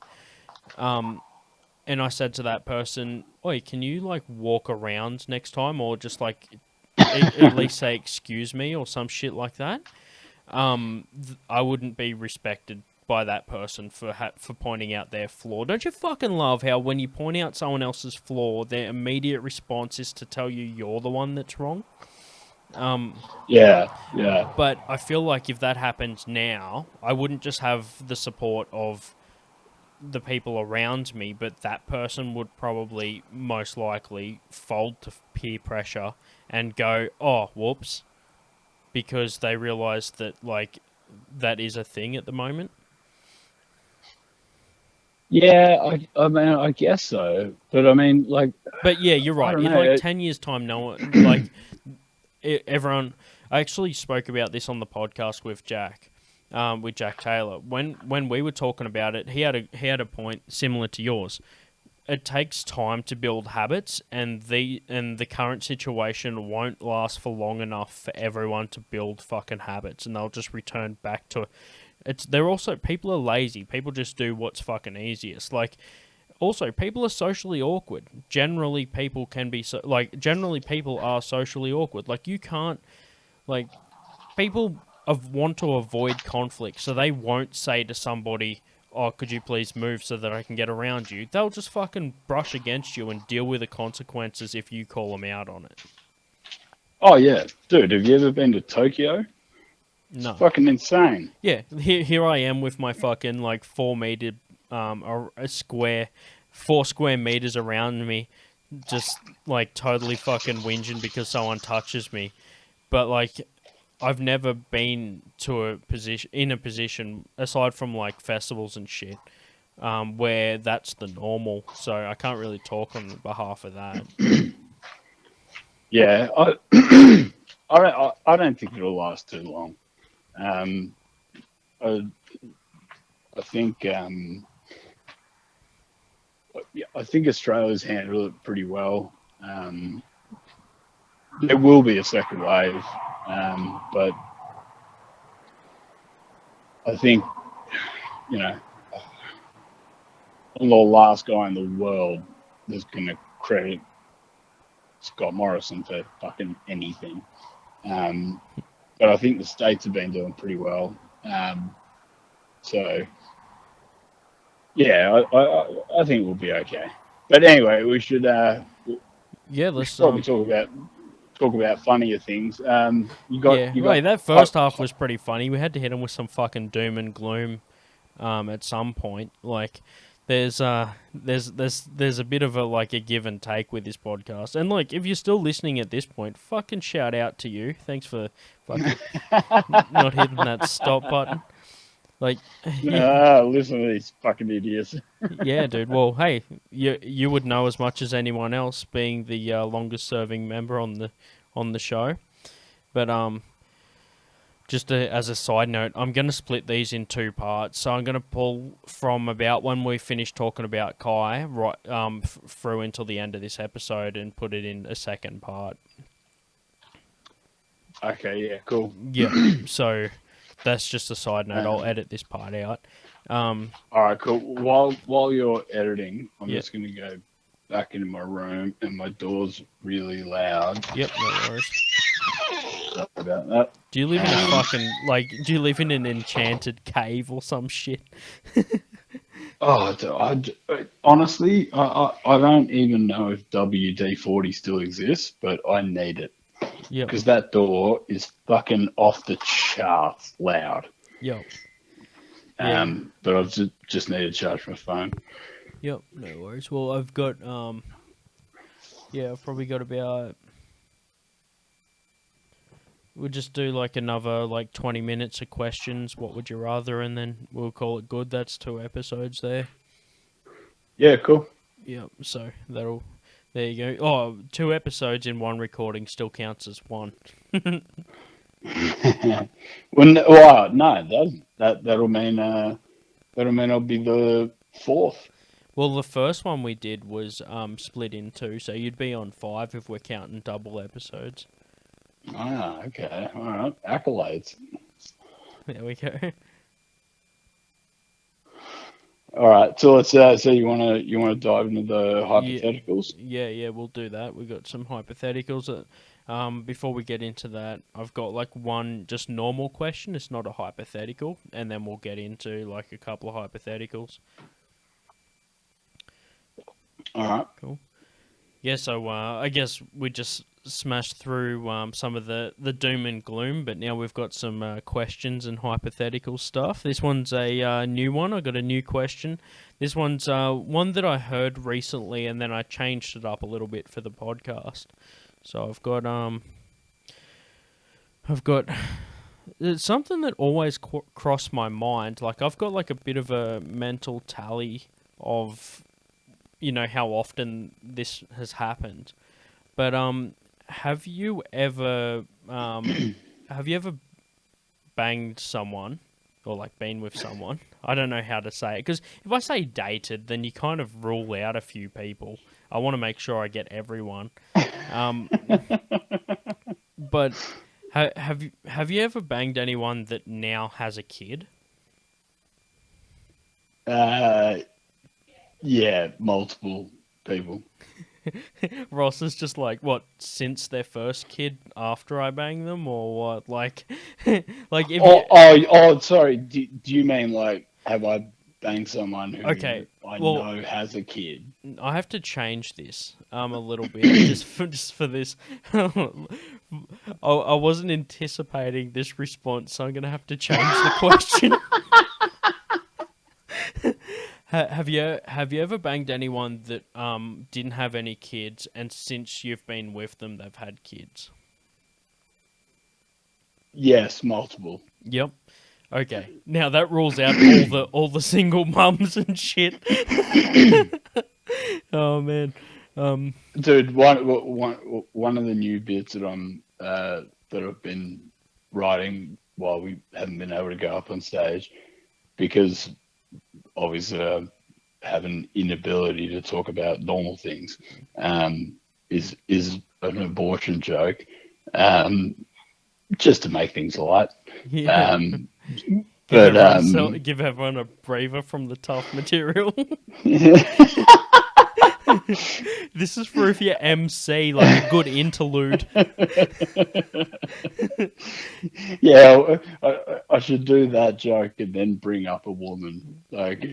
and I said to that person, "Oi, can you like walk around next time, or just like at least say excuse me or some shit like that?" I wouldn't be respected by that person for pointing out their flaw. Don't you fucking love how when you point out someone else's flaw, their immediate response is to tell you you're the one that's wrong? Yeah. But I feel like if that happens now, I wouldn't just have the support of the people around me, but that person would probably most likely fold to peer pressure and go, "Oh, whoops," because they realize that like that is a thing at the moment. Yeah, I mean, I guess so, but I mean, like. But yeah, you're right. In like 10 years' time, no one like everyone. I actually spoke about this on the podcast with Jack Taylor. When we were talking about it, he had a point similar to yours. It takes time to build habits, and the current situation won't last for long enough for everyone to build fucking habits, and they'll just return back to. People are lazy. People just do what's fucking easiest. Like, also, people are socially awkward. Generally, people are socially awkward. Like, you can't, like, people want to avoid conflict, so they won't say to somebody, "Oh, could you please move so that I can get around you?" They'll just fucking brush against you and deal with the consequences if you call them out on it. Oh, yeah. Dude, have you ever been to Tokyo? No. It's fucking insane. Yeah, here I am with my fucking, like, 4 meter, 4 square meters around me, just like totally fucking whinging because someone touches me. But like, I've never been in a position aside from like festivals and shit, where that's the normal. So I can't really talk on behalf of that. Yeah, I don't think it'll last too long. I think I think Australia's handled it pretty well. There will be a second wave, but I think, you know, I'm the last guy in the world that's going to credit Scott Morrison for fucking anything. But I think the states have been doing pretty well. So, yeah, I think we'll be okay. But anyway, we should let's probably talk about funnier things. That first half was pretty funny. We had to hit him with some fucking doom and gloom at some point. Like, there's a bit of a give and take with this podcast. And like, if you're still listening at this point, fucking shout out to you. Thanks for fucking not hitting that stop button. Like, listen to these fucking idiots. Yeah, dude. Well, hey, you would know as much as anyone else, being the longest serving member on the show. But just as a side note, I'm going to split these in two parts. So I'm going to pull from about when we finish talking about Kai right through until the end of this episode and put it in a second part. Okay. Yeah. Cool. Yeah. So that's just a side note. I'll edit this part out. All right, cool. While you're editing, I'm just going to go back into my room, and my door's really loud. Yep, no worries. Sorry about that. Do you live in a fucking, do you live in an enchanted cave or some shit? Honestly, I don't even know if WD-40 still exists, but I need it. Yeah. Because that door is fucking off the charts loud. Yep. But I've just need to charge my phone. Yep, no worries. Well, I've got, I've probably got about, we'll just do like another 20 minutes of questions. What would you rather? And then we'll call it good. That's 2 episodes there. Yeah, cool. Yep, so there you go. Oh, 2 episodes in 1 recording still counts as 1. Well, no, it doesn't. That'll mean I'll be the 4th. Well, the first one we did was split in 2, so you'd be on 5 if we're counting double episodes. Ah, okay, all right. Accolades. There we go. All right, so let's. So you wanna dive into the hypotheticals? Yeah, we'll do that. We've got some hypotheticals. Before we get into that, I've got one just normal question. It's not a hypothetical, and then we'll get into a couple of hypotheticals. All right. Cool. Yeah, so I guess we just smashed through some of the doom and gloom, but now we've got some questions and hypothetical stuff. This one's a new one. I got a new question. This one's one that I heard recently, and then I changed it up a little bit for the podcast. So I've got it's something that always crossed my mind. I've got a bit of a mental tally of how often this has happened. But have you ever banged someone or been with someone? I don't know how to say it, because if I say dated, then you kind of rule out a few people. I want to make sure I get everyone. But have you ever banged anyone that now has a kid? Yeah, multiple people. Ross is just what, since their first kid after I bang them, or what? If sorry. Do you mean have I banged someone who I know has a kid? I have to change this a little bit just for this. I wasn't anticipating this response, so I'm gonna have to change the question. Have you ever banged anyone that didn't have any kids, and since you've been with them, they've had kids? Yes, multiple. Yep. Okay. Now that rules out all the single mums and shit. Oh man. Dude, one of the new bits that I've been writing while we haven't been able to go up on stage, because obviously I have an inability to talk about normal things, is an abortion joke, just to make things light. Yeah. But give everyone a breather from the tough material. This is for if you MC, like a good interlude. Yeah, I should do that joke and then bring up a woman, like,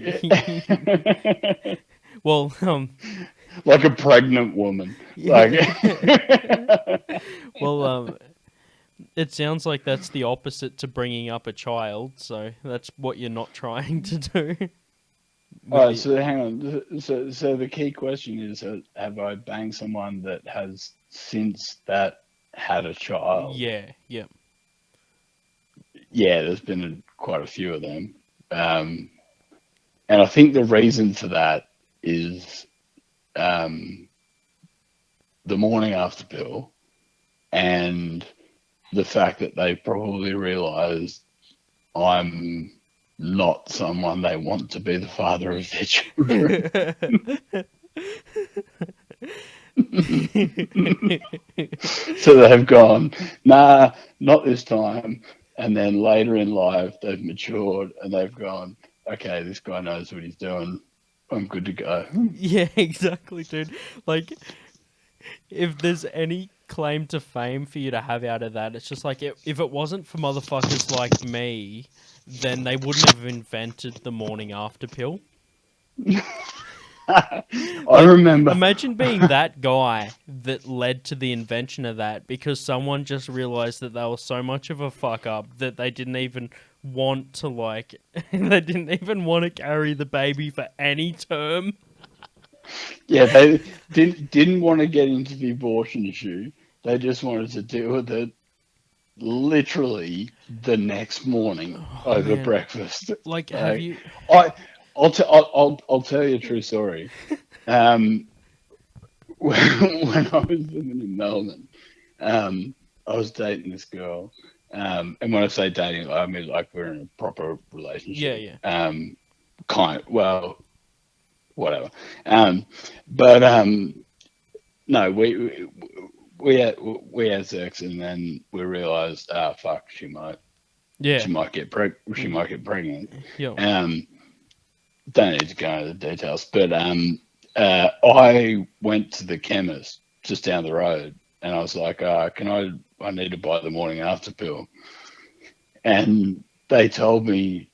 well, like a pregnant woman, like. Well, it sounds like that's the opposite to bringing up a child, so that's what you're not trying to do. All right, so hang on. So the key question is, have I banged someone that has since that had a child? Yeah, yeah. Yeah, there's been quite a few of them. And I think the reason for that is the morning after pill, and the fact that they probably realised I'm not someone they want to be the father of their children. So they've gone, nah, not this time. And then later in life, they've matured and they've gone, okay, this guy knows what he's doing. I'm good to go. Yeah, exactly, dude. Like, if there's any claim to fame for you to have out of that, it's just like, if it wasn't for motherfuckers like me, then they wouldn't have invented the morning after pill. I remember. Imagine being that guy that led to the invention of that because someone just realized that they were so much of a fuck up that they didn't even want to, like, they didn't even want to carry the baby for any term. Yeah, they didn't want to get into the abortion issue. They just wanted to deal with it literally the next morning over breakfast. Like, have you? I'll tell you a true story. When I was living in Melbourne, I was dating this girl, and when I say dating, I mean like we're in a proper relationship. Yeah. Well, whatever. No, we had sex, and then we realized, fuck, she might get pregnant. Yeah. Don't need to go into the details, but I went to the chemist just down the road, and I was like, I need to buy the morning after pill, and they told me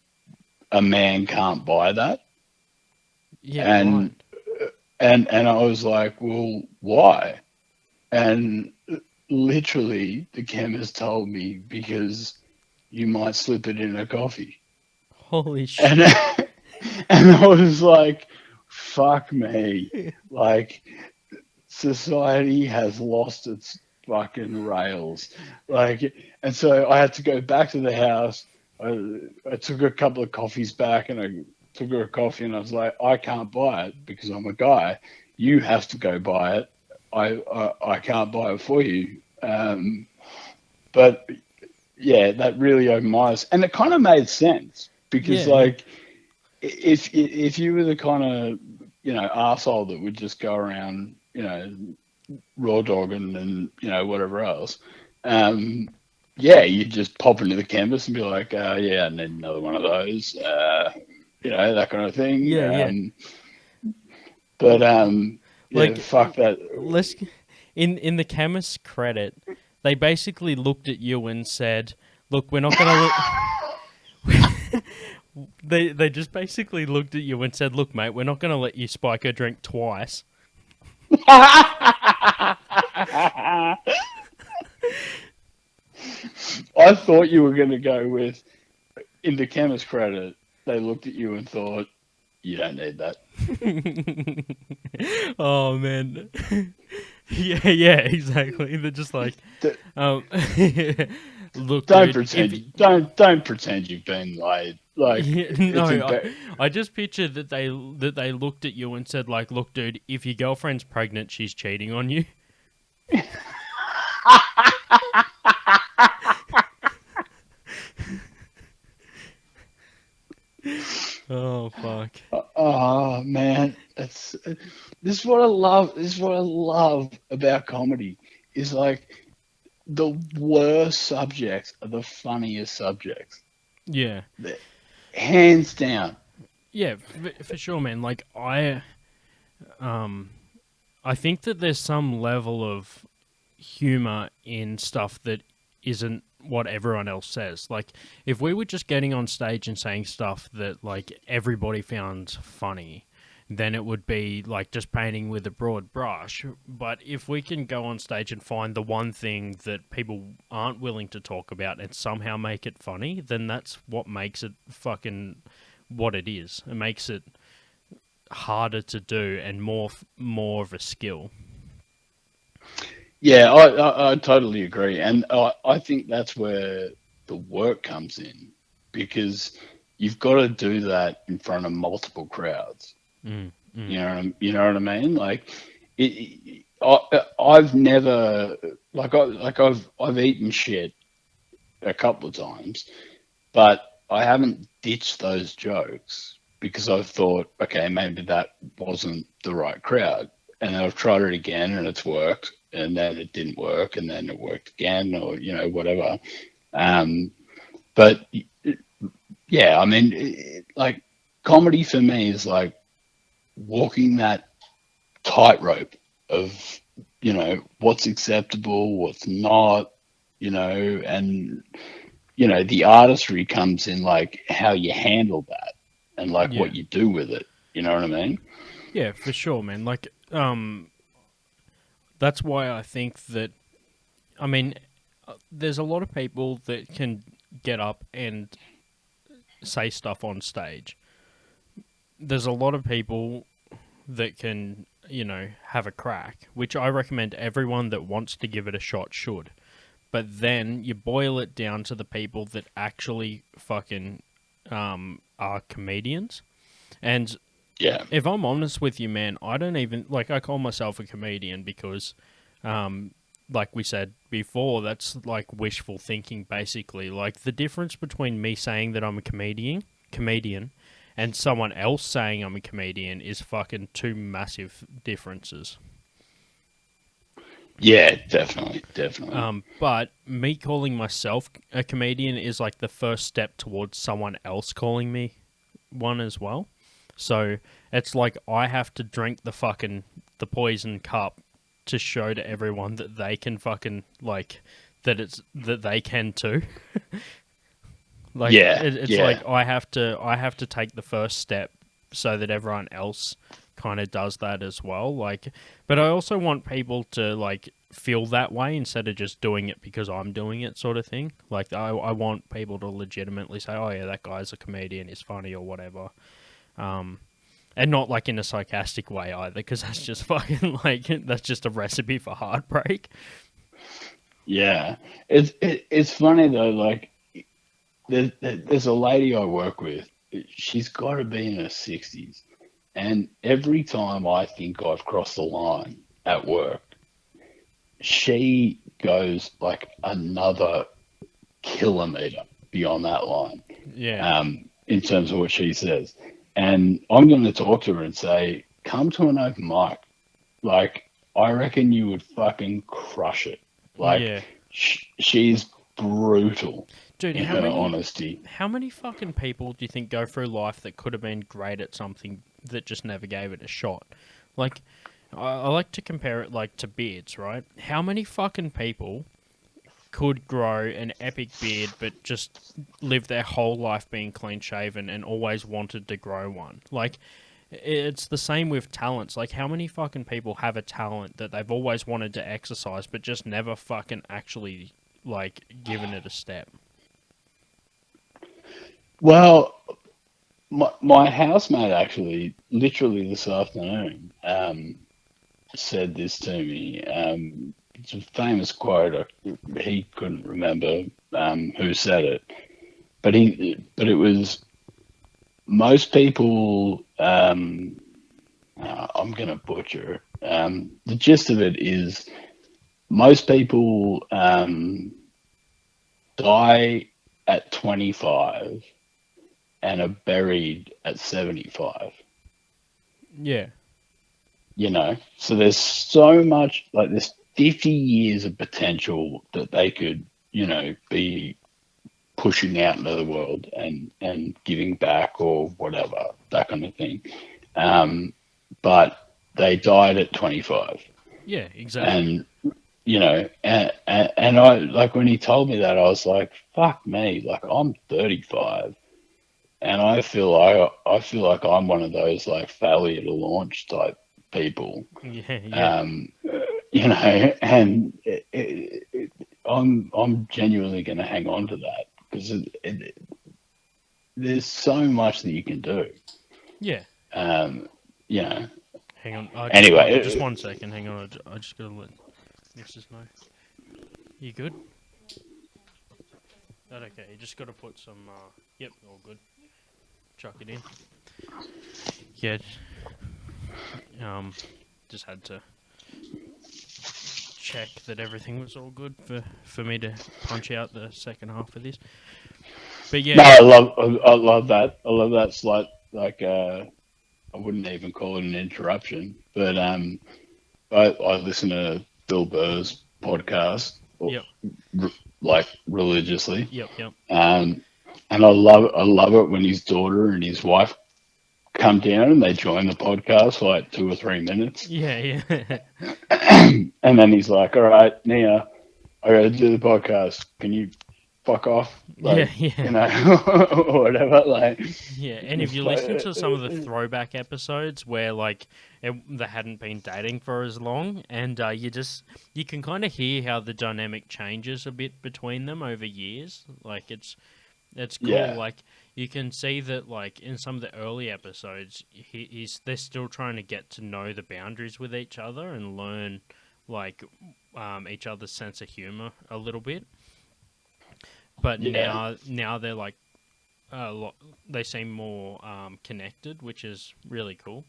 a man can't buy that. Yeah. And I was like, well, why? And literally the chemist told me because you might slip it in a coffee. Holy shit. And I was like, fuck me. Like, society has lost its fucking rails. Like, and so I had to go back to the house. I took a couple of coffees back, and I took her a coffee, and I was like, I can't buy it because I'm a guy. You have to go buy it. I can't buy it for you. But yeah, that really opened my eyes, and it kind of made sense because like, if you were the kind of, arsehole that would just go around, raw dogging and whatever else, you just pop into the chemist and be like, I need another one of those, that kind of thing. But like, fuck that. In the chemist's credit, they basically looked at you and said, "Look, we're not gonna." They just basically looked at you and said, "Look, mate, we're not gonna let you spike a drink twice." I thought you were going to go with, in the chemist credit, they looked at you and thought, You don't need that. Oh man. yeah, exactly. They're just like, look, don't dude, don't pretend you've been laid. Like, I just pictured that they looked at you and said, like, look, dude, if your girlfriend's pregnant, she's cheating on you. Oh fuck! Oh man, this is what I love. This is what I love about comedy. Is like the worst subjects are the funniest subjects. Yeah, hands down. Yeah, for sure, man. Like I think that there's some level of humor in stuff that isn't what everyone else says. Like, if we were just getting on stage and saying stuff that, like, everybody found funny, then it would be, like, just painting with a broad brush. But if we can go on stage and find the one thing that people aren't willing to talk about and somehow make it funny, then that's what makes it fucking what it is. It makes it harder to do and more of a skill. Yeah, I totally agree, and I think that's where the work comes in, because you've got to do that in front of multiple crowds. You know what I mean? Like, I've never I've eaten shit a couple of times, but I haven't ditched those jokes because I've thought, okay, maybe that wasn't the right crowd, and then I've tried it again and it's worked. And then it didn't work, and then it worked again, or whatever. But yeah, I mean, like, comedy for me is like walking that tightrope of what's acceptable, what's not, and the artistry comes in like how you handle that and like what you do with it. You know what I mean? Yeah, for sure, man. Like, that's why I think that, I mean, there's a lot of people that can get up and say stuff on stage. There's a lot of people that can, have a crack, which I recommend everyone that wants to give it a shot should. But then you boil it down to the people that actually fucking are comedians. And yeah, if I'm honest with you, man, I don't even, like, I call myself a comedian because, like we said before, that's like wishful thinking, basically. Like, the difference between me saying that I'm a comedian and someone else saying I'm a comedian is fucking two massive differences. Yeah, definitely. But me calling myself a comedian is like the first step towards someone else calling me one as well. So it's like I have to drink the poison cup to show to everyone that they can fucking, like, that they can too. Like, it's like I have to take the first step so that everyone else kind of does that as well. Like, but I also want people to, like, feel that way instead of just doing it because I'm doing it, sort of thing. Like, I want people to legitimately say, oh yeah, that guy's a comedian, he's funny or whatever. And not like in a sarcastic way either, because that's just fucking like, that's just a recipe for heartbreak. Yeah, it's funny though. Like, there's a lady I work with. She's got to be in her 60s, and every time I think I've crossed the line at work, she goes like another kilometer beyond that line. Yeah. In terms of what she says. And I'm going to talk to her and say, come to an open mic. Like, I reckon you would fucking crush it. Like, she's brutal. Dude, in her honesty. How many fucking people do you think go through life that could have been great at something that just never gave it a shot? Like, I like to compare it, like, to beards, right? How many fucking people could grow an epic beard but just live their whole life being clean-shaven and always wanted to grow one? Like, it's the same with talents. Like, how many fucking people have a talent that they've always wanted to exercise but just never fucking actually, like, given it a step? Well, my housemate actually, literally this afternoon, said this to me. It's a famous quote. He couldn't remember who said it, but it was most people. I'm gonna butcher it. The gist of it is most people die at 25 and are buried at 75. Yeah. So there's so much, like there's 50 years of potential that they could, be pushing out into the world and giving back or whatever, that kind of thing. But they died at 25. Yeah, exactly. And I, like, when he told me that, I was like, fuck me, like I'm 35. And I feel like I'm one of those like failure to launch type people. Yeah. And I'm genuinely going to hang on to that because there's so much that you can do. Yeah. Hang on. Anyway, just 1 second. Hang on. I just gotta let Mrs. know. You good? That okay? You just gotta put some. Yep, all good. Chuck it in. Yeah. Just had to check that everything was all good for me to punch out the second half of this. But yeah. No, I love that. I love that slight, like, I wouldn't even call it an interruption, but I listen to Bill Burr's podcast, like religiously. Yep. And I love it when his daughter and his wife come down and they join the podcast for like 2 or 3 minutes. Yeah. And then he's like, "All right, Nia, I got to do the podcast. Can you fuck off?" Like, or whatever. Like, yeah. And if you listen to some of the throwback episodes where like they hadn't been dating for as long, and you can kind of hear how the dynamic changes a bit between them over years. Like it's cool. Yeah. Like you can see that like in some of the early episodes, they're still trying to get to know the boundaries with each other and learn like each other's sense of humor a little bit. But now they're like they seem more connected, which is really cool.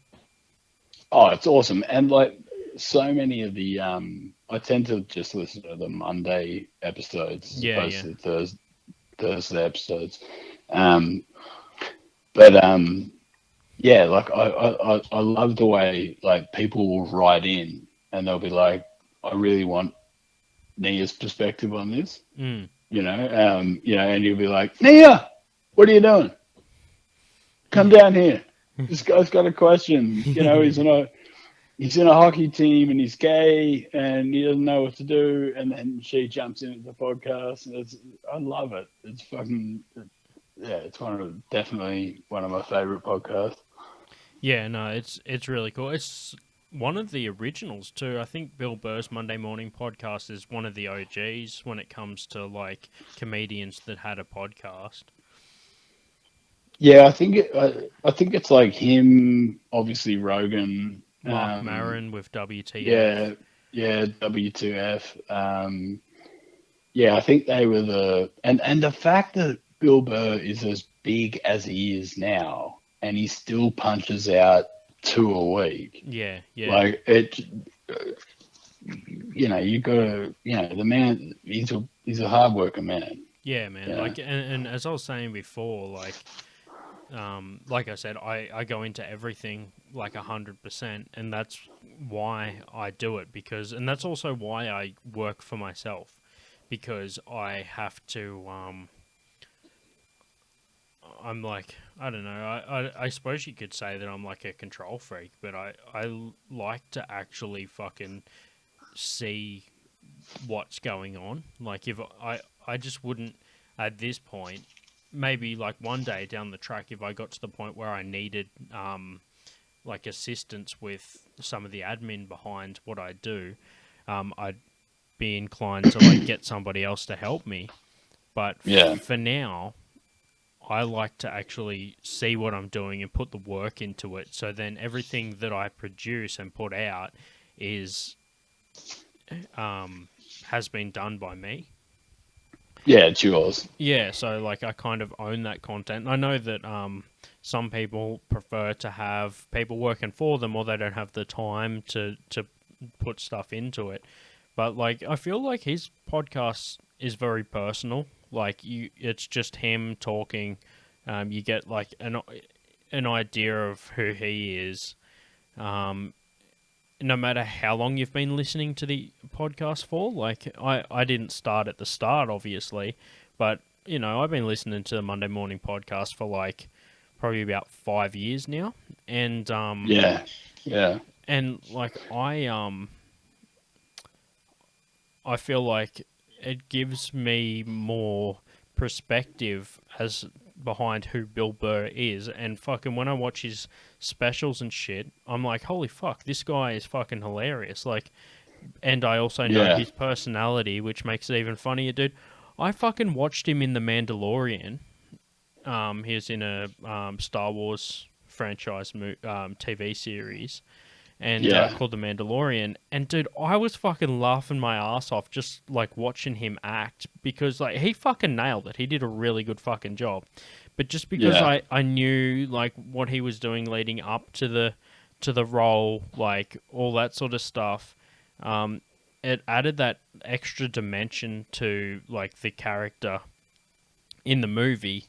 Oh, it's awesome. And like so many of the I tend to just listen to the Monday episodes as opposed to the Thursday episodes. Like I love the way like people will write in and they'll be like, I really want Nia's perspective on this. And you'll be like, Nia, what are you doing? Come down here. This guy's got a question. He's in a hockey team and he's gay and he doesn't know what to do. And then she jumps into the podcast. And I love it. It's fucking, it's definitely one of my favorite podcasts. Yeah, no, it's really cool. It's one of the originals too. I think Bill Burr's Monday Morning Podcast is one of the OGs when it comes to like comedians that had a podcast. Yeah, I think it's like him, obviously Rogan, Mark Maron with WTF. Yeah, W2F. I think they were and the fact that Bill Burr is as big as he is now, and he still punches out 2 a week. Yeah. Like it, you gotta, the man, he's a hard working man. Yeah, man. Like, and as I was saying before, like I said, I go into everything like 100%, and that's why I do it and that's also why I work for myself, because I have to. I'm like, I don't know. I suppose you could say that I'm like a control freak, but I like to actually fucking see what's going on. Like if I just wouldn't at this point. Maybe like one day down the track, if I got to the point where I needed like assistance with some of the admin behind what I do, I'd be inclined to like get somebody else to help me. But for now, I like to actually see what I'm doing and put the work into it. So then everything that I produce and put out is has been done by me. Yeah, it's yours. Yeah, so like I kind of own that content. I know that some people prefer to have people working for them, or they don't have the time to put stuff into it. But like I feel like his podcast is very personal. Like it's just him talking. You get like an idea of who he is. No matter how long you've been listening to the podcast for, like I didn't start at the start, obviously, but you know I've been listening to the Monday Morning Podcast for like probably about 5 years now, and and like I feel like it gives me more perspective as behind who Bill Burr is, and fucking when I watch his specials and shit, I'm like, holy fuck, this guy is fucking hilarious. Like, and I also know his personality, which makes it even funnier, dude. I fucking watched him in The Mandalorian. He was in a Star Wars franchise TV series, and called The Mandalorian. And dude, I was fucking laughing my ass off just like watching him act, because like he fucking nailed it. He did a really good fucking job. But just because I knew like what he was doing leading up to the role, like all that sort of stuff, it added that extra dimension to like the character in the movie.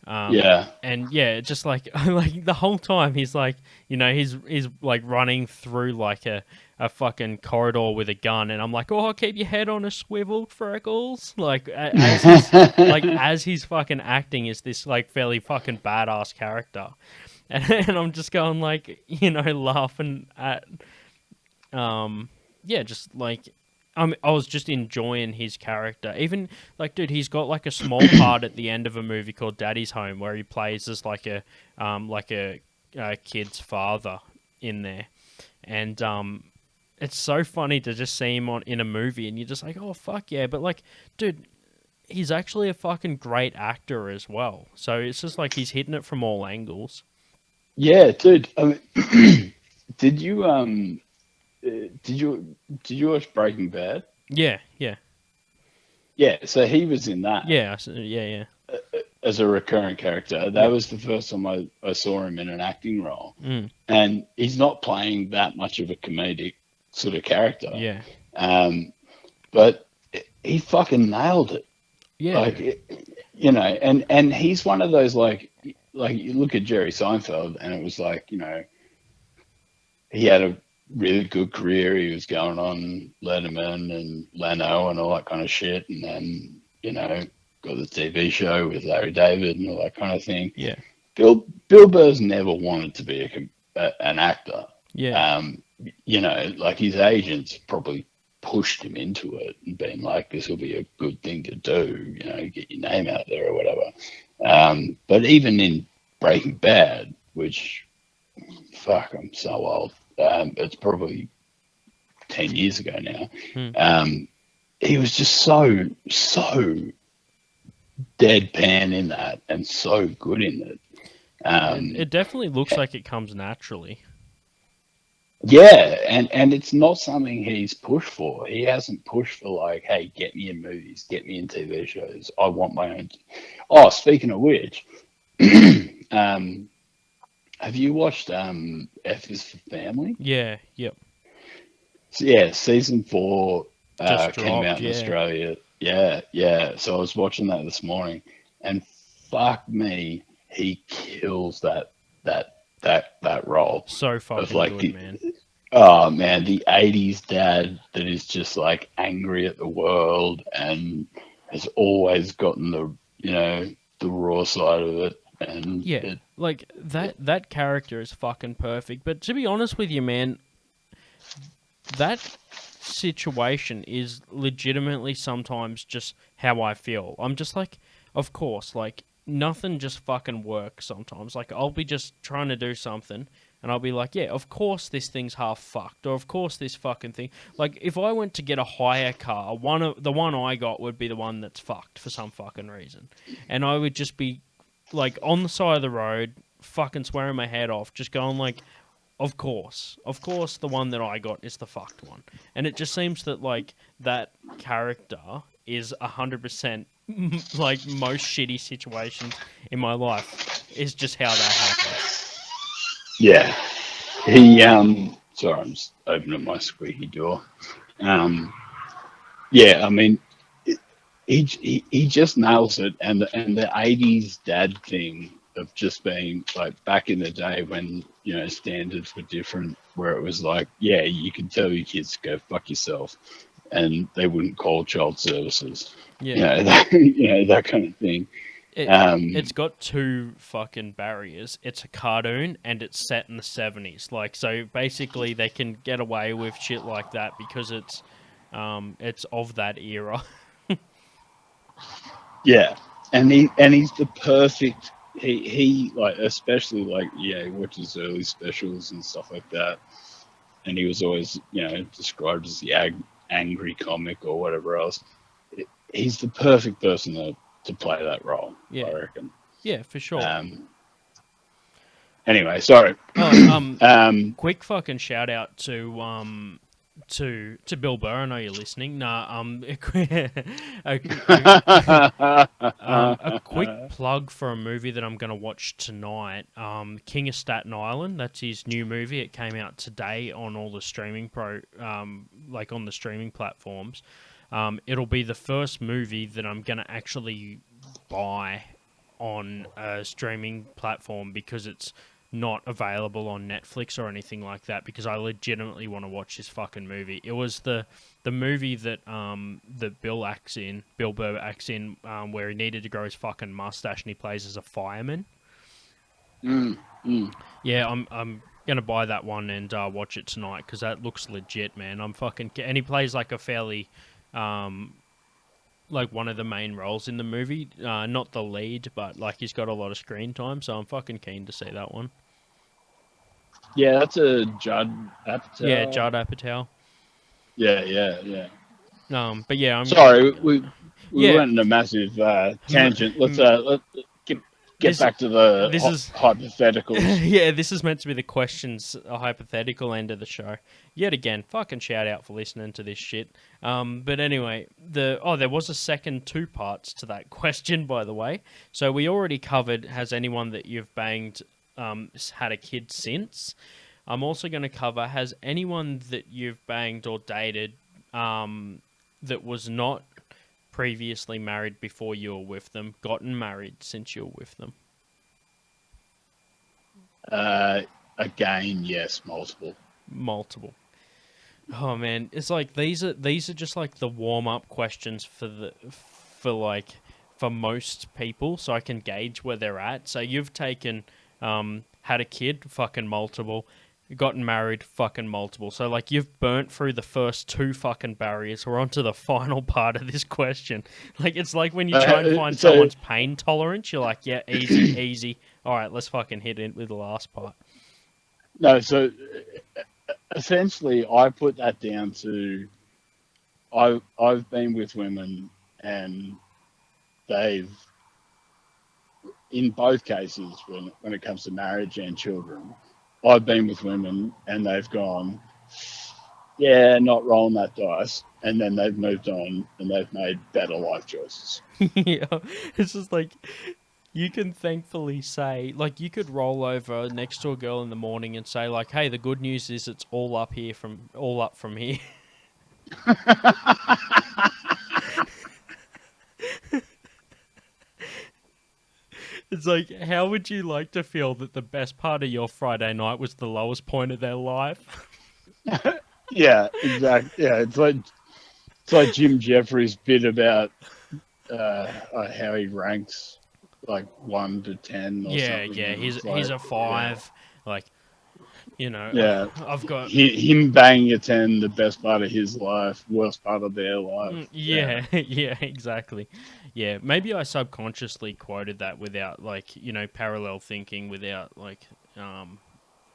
And just like like the whole time he's like, you know, he's like running through like a fucking corridor with a gun, and I'm like, oh, keep your head on a swivel, Freckles. Like as he's fucking acting as this like fairly fucking badass character, and I'm just going like, you know, laughing at just like I was just enjoying his character. Even like, dude, he's got like a small part at the end of a movie called Daddy's Home where he plays as like a kid's father in there, and it's so funny to just see him in a movie, and you're just like, oh fuck yeah! But like, dude, he's actually a fucking great actor as well. So it's just like he's hitting it from all angles. Yeah, dude. I mean, did you watch Breaking Bad? Yeah. Yeah, so he was in that. Yeah. As a recurring character. That was the first time I saw him in an acting role. And he's not playing that much of a comedic sort of character. Yeah. But he fucking nailed it. Yeah. Like, you know, and he's one of those like you look at Jerry Seinfeld, and it was like, you know, he had a really good career. He was going on Letterman and Leno and all that kind of shit, and then, you know, got the TV show with Larry David and all that kind of thing. Yeah. Bill Burr's never wanted to be an actor. Yeah. You know, like his agents probably pushed him into it and been like, this will be a good thing to do, you know, get your name out there or whatever. But even in Breaking Bad, which, fuck, I'm so old. It's probably 10 years ago now. He was just so deadpan in that, and so good in it. It definitely looks like it comes naturally. Yeah, and it's not something he's pushed for. He hasn't pushed for like, hey, get me in movies, get me in TV shows. I want my own. Oh, speaking of which, have you watched F is for Family? Yeah, yep. So, yeah, season 4 Just came dropped, out in Australia. Yeah. So I was watching that this morning, and fuck me, he kills that role. So fucking like good, man. Oh man, the 80s dad that is just like angry at the world and has always gotten the, you know, the raw side of it. And yeah, like that character is fucking perfect. But to be honest with you, man, that situation is legitimately sometimes just how I feel. I'm just like, of course, like nothing just fucking works sometimes. Like I'll be just trying to do something, and I'll be like, yeah, of course this thing's half fucked, or of course this fucking thing. Like if I went to get a hire car, the one I got would be the one that's fucked for some fucking reason, and I would just be like on the side of the road, fucking swearing my head off, just going like, of course, the one that I got is the fucked one. And it just seems that like that character is 100% like most shitty situations in my life is just how that happens. Yeah. He sorry, I'm just opening my squeaky door. Yeah, I mean, he just nails it, and the '80s dad thing of just being like back in the day when standards were different, where it was like, yeah, you could tell your kids to go fuck yourself, and they wouldn't call child services. Yeah, that kind of thing. It's got two fucking barriers. It's a cartoon and it's set in the 70s. Like, so basically they can get away with shit like that because it's of that era. Yeah, and he's the perfect. He like, especially like, yeah, he watches early specials and stuff like that, and he was always described as the angry comic or whatever else. He's the perfect person to play that role. Yeah. I reckon. Yeah, for sure. Anyway, sorry. Quick fucking shout out to Bill Burr. I know you're listening. A quick plug for a movie that I'm going to watch tonight. King of Staten Island. That's his new movie. It came out today on all the streaming on the streaming platforms. It'll be the first movie that I'm going to actually buy on a streaming platform because it's not available on Netflix or anything like that, because I legitimately want to watch this fucking movie. It was the movie that that Bill Burr acts in, where he needed to grow his fucking mustache and he plays as a fireman. Yeah, I'm gonna buy that one and watch it tonight because that looks legit, man. And he plays like a fairly like one of the main roles in the movie, not the lead, but like he's got a lot of screen time, so I'm fucking keen to see that one. Yeah, that's a Judd Apatow. Yeah, Judd Apatow. Yeah. But yeah, I'm sorry. We went on a massive tangent. Let's get back to the hypotheticals. Yeah, this is meant to be the questions, a hypothetical end of the show. Yet again, fucking shout out for listening to this shit. But anyway, there was a second two parts to that question, by the way. So we already covered, has anyone that you've banged had a kid since? I'm also going to cover, has anyone that you've banged or dated that was not previously married before you were with them, gotten married since you were with them? Again, yes, multiple. Oh man, it's like these are just like the warm up questions for most people, so I can gauge where they're at. So you've taken had a kid, fucking multiple. Gotten married, fucking multiple. So, like, you've burnt through the first two fucking barriers. We're on to the final part of this question. Like, it's like when you try and find someone's pain tolerance, you're like, yeah, easy. All right, let's fucking hit it with the last part. No, so essentially, I put that down to I've been with women and they've, in both cases, when it comes to marriage and children, I've been with women and they've gone, yeah, not rolling that dice. And then they've moved on and they've made better life choices. Yeah, it's just like, you can thankfully say, like, you could roll over next to a girl in the morning and say, like, hey, the good news is it's all up from here. It's like, how would you like to feel that the best part of your Friday night was the lowest point of their life? Yeah, exactly. Yeah, it's like Jim Jeffries' bit about how he ranks like 1 to 10 or something. Yeah, he's a 5. Yeah. Like, yeah, I've got him banging a 10, the best part of his life, worst part of their life. Yeah, exactly. Yeah, maybe I subconsciously quoted that without, like, parallel thinking, without, like,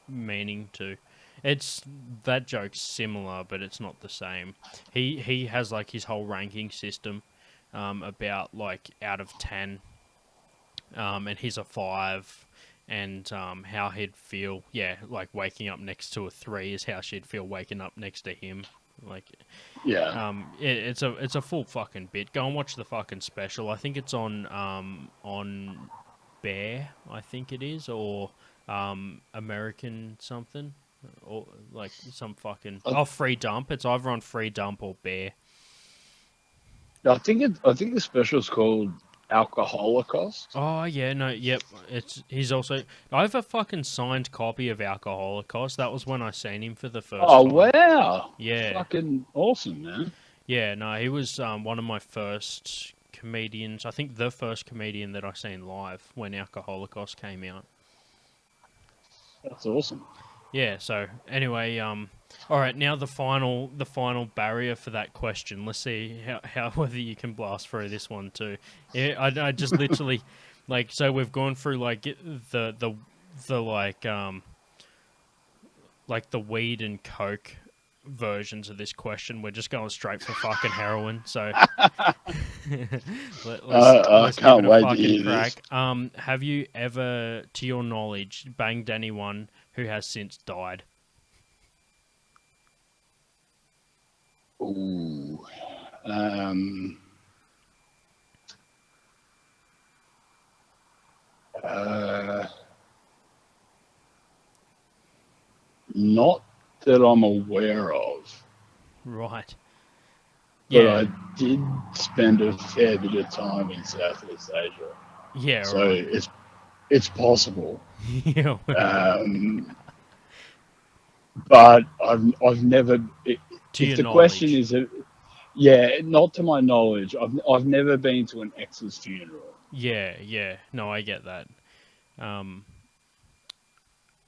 meaning to. It's, that joke's similar, but it's not the same. He has, like, his whole ranking system about, like, out of 10. and he's a 5, and how he'd feel, like waking up next to a 3 is how she'd feel waking up next to him. Like, it's a full fucking bit. Go and watch the fucking special. I think it's on Bear, I think it is, or American something, or like some fucking Free Dump. It's either on Free Dump or Bear. I think the special's called Alcoholocaust. Oh yeah, no, yep. He's also. I have a fucking signed copy of Alcoholocaust. That was when I seen him for the first time. Oh wow! Yeah, fucking awesome, man. Yeah, no, he was one of my first comedians. I think the first comedian that I seen live when Alcoholocaust came out. That's awesome. Yeah. So anyway, all right. Now the final barrier for that question. Let's see how whether you can blast through this one too. Yeah, I just literally like, so we've gone through like the like the weed and coke versions of this question. We're just going straight for fucking heroin. So let's can't give it a wait to fucking hear crack. this. Have you ever, to your knowledge, banged anyone who has since died? Ooh. Not that I'm aware of. Right. But Yeah. I did spend a fair bit of time in Southeast Asia. Yeah. So right. it's possible. Yeah. But I've never. To If your the knowledge. question is, not to my knowledge. I've never been to an ex's funeral. Yeah. No, I get that.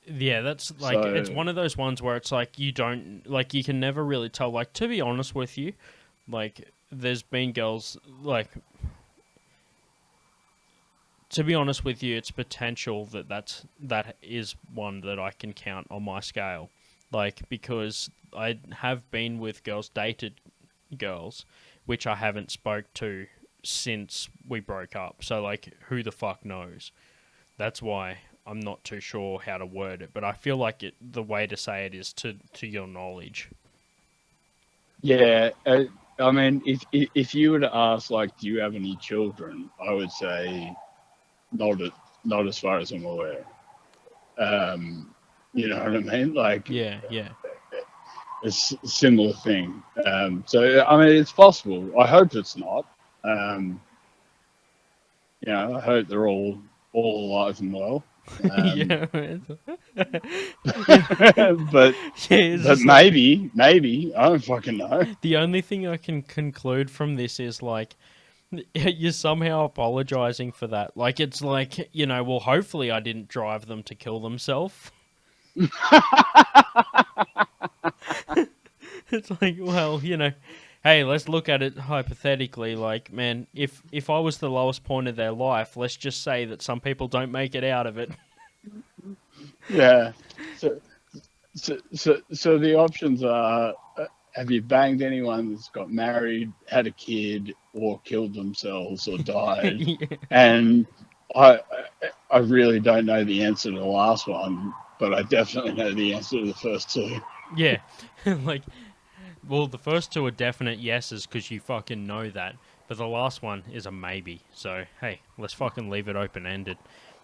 Yeah, that's like, So- it's one of those ones where it's like you don't, like, you can never really tell. Like, to be honest with you, like, there's been girls, like, to be honest with you, it's potential that is one that I can count on my scale. Like, because I have been with girls, dated girls, which I haven't spoke to since we broke up. So, like, who the fuck knows? That's why I'm not too sure how to word it, but I feel like the way to say it is to your knowledge. Yeah, I mean, if you were to ask, like, do you have any children? I would say not as far as I'm aware. You know what I mean? Like, Yeah. it's a similar thing. So I mean, it's possible. I hope it's not. You know, I hope they're all alive and well. Yeah. but Yeah, but maybe I don't fucking know. The only thing I can conclude from this is, like, you're somehow apologizing for that. Like, it's like, you know, well, hopefully I didn't drive them to kill themselves. It's like, well, you know, hey, let's look at it hypothetically. Like, man, if I was the lowest point of their life, let's just say that some people don't make it out of it. Yeah. So the options are: have you banged anyone that's got married, had a kid, or killed themselves, or died? Yeah. And I really don't know the answer to the last one, but I definitely know the answer to the first two. Yeah, like, well, the first two are definite yeses because you fucking know that, but the last one is a maybe. So, hey, let's fucking leave it open-ended.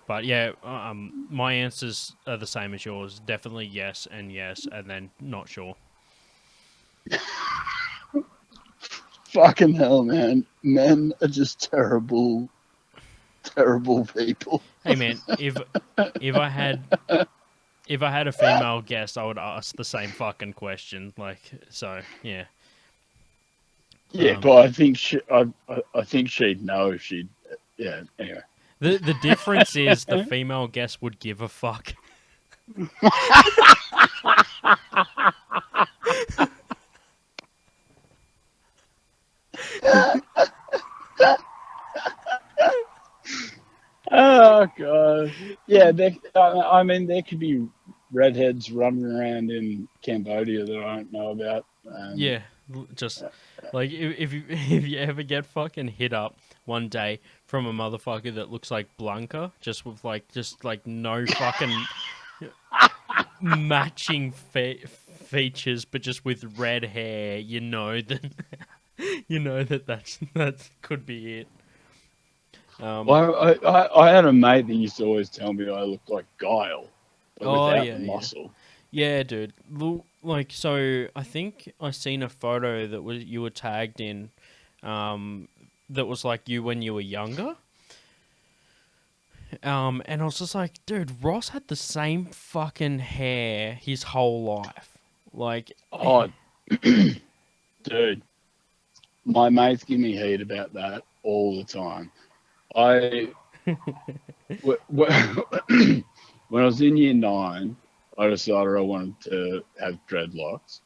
But yeah, my answers are the same as yours. Definitely yes, and then not sure. Fucking hell, man. Men are just terrible people. Hey man, if I had a female guest, I would ask the same fucking question. Like, so yeah. Yeah, but I think she'd know if she'd. Yeah. Anyway. The difference is the female guest would give a fuck. Oh god. Yeah, I mean, there could be redheads running around in Cambodia that I don't know about. Yeah, just Like, if you ever get fucking hit up one day from a motherfucker that looks like Blanca, just with like no fucking matching features, but just with red hair, you know that could be it. I had a mate that used to always tell me I looked like Guile, but without the muscle. Yeah, dude. Like, so I think I seen a photo that you were tagged in, that was like you when you were younger. And I was just like, dude, Ross had the same fucking hair his whole life. Like, oh, dude, my mates give me heat about that all the time. When I was in year 9, I decided I wanted to have dreadlocks,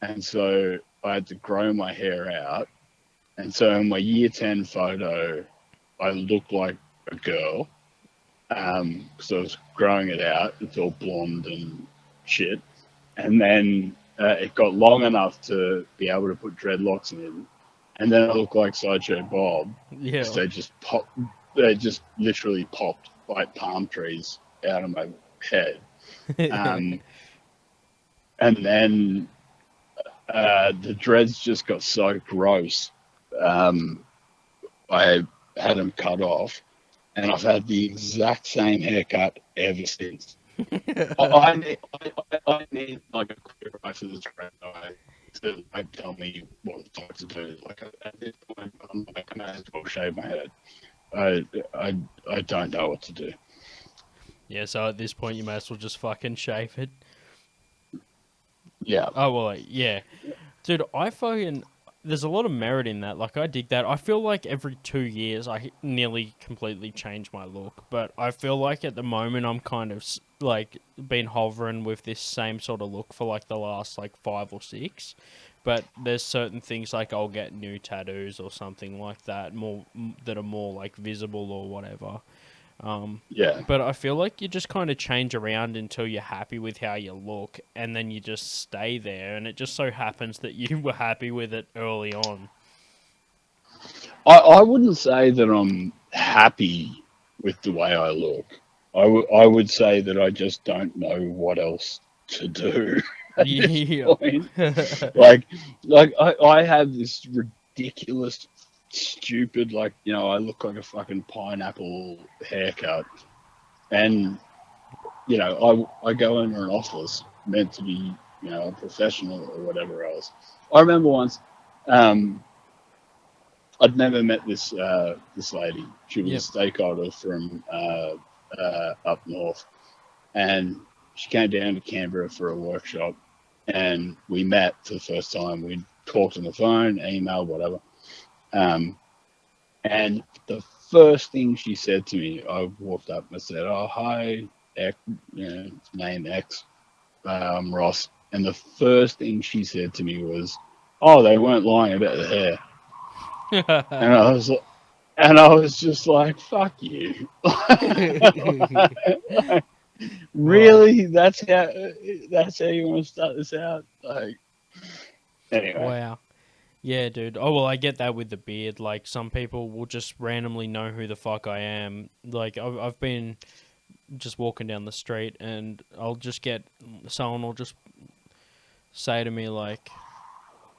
and so I had to grow my hair out. And so in my year 10 photo, I looked like a girl, because I was growing it out. It's all blonde and shit. And then it got long enough to be able to put dreadlocks in, and then I looked like Sideshow Bob. Yeah. They just literally popped like palm trees out of my head. And then the dreads just got so gross. I had them cut off, and I've had the exact same haircut ever since. I need like a clear eye for the dread guy to like tell me what the fuck to do. Like at this point, I'm like, I may as well shave my head. I don't know what to do. Yeah, so at this point, you may as well just fucking shave it. Yeah. Oh, well, yeah. Dude, there's a lot of merit in that. Like, I dig that. I feel like every 2 years, I nearly completely change my look. But I feel like at the moment, I'm kind of, like, been hovering with this same sort of look for, like, the last, like, 5 or 6. But there's certain things, like, I'll get new tattoos or something like that, that are more, like, visible or whatever. Yeah. But I feel like you just kind of change around until you're happy with how you look, and then you just stay there, and it just so happens that you were happy with it early on. I wouldn't say that I'm happy with the way I look. I would say that I just don't know what else to do at this point. like I have this ridiculous, stupid, like, you know, I look like a fucking pineapple haircut, and you know, I go into an office meant to be, you know, a professional or whatever else. I remember once, I'd never met this lady. She was a stakeholder from up north, and she came down to Canberra for a workshop, and we met for the first time. We talked on the phone, email, whatever. And the first thing she said to me, I walked up and I said, "Oh, hi, X, you know, name X, Ross." And the first thing she said to me was, "Oh, they weren't lying about the hair." And I was just like, "Fuck you!" Really? That's how you want to start this out? Like, anyway. Wow. Yeah, dude. Oh, well, I get that with the beard. Like, some people will just randomly know who the fuck I am. Like, I've been just walking down the street, and I'll just get someone will just say to me, like,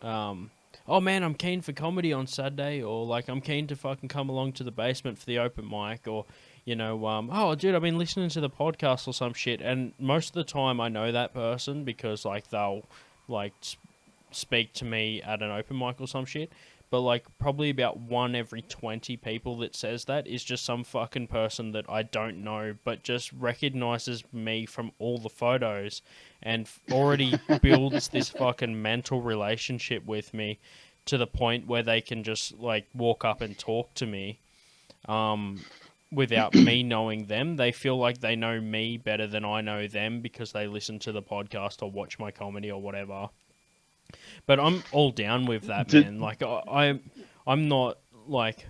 "Oh, man, I'm keen for comedy on Saturday," or, like, "I'm keen to fucking come along to the basement for the open mic," or, you know, "Oh, dude, I've been listening to the podcast," or some shit. And most of the time I know that person because, like, they'll, like, speak to me at an open mic or some shit. But, like, probably about 1 every 20 people that says that is just some fucking person that I don't know, but just recognizes me from all the photos and already builds this fucking mental relationship with me to the point where they can just, like, walk up and talk to me without me knowing them. They feel like they know me better than I know them because they listen to the podcast or watch my comedy or whatever. But I'm all down with that, man. Like, I'm not, like,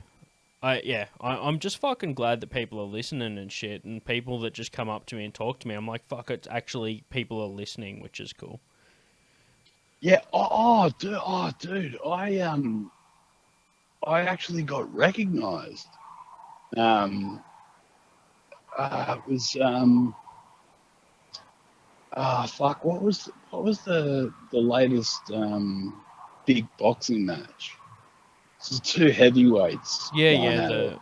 I'm just fucking glad that people are listening and shit, and people that just come up to me and talk to me. I'm like, fuck, it's actually people are listening, which is cool. Yeah. Dude. I actually got recognised. It was fuck. What was the latest big boxing match? It's two heavyweights going at it.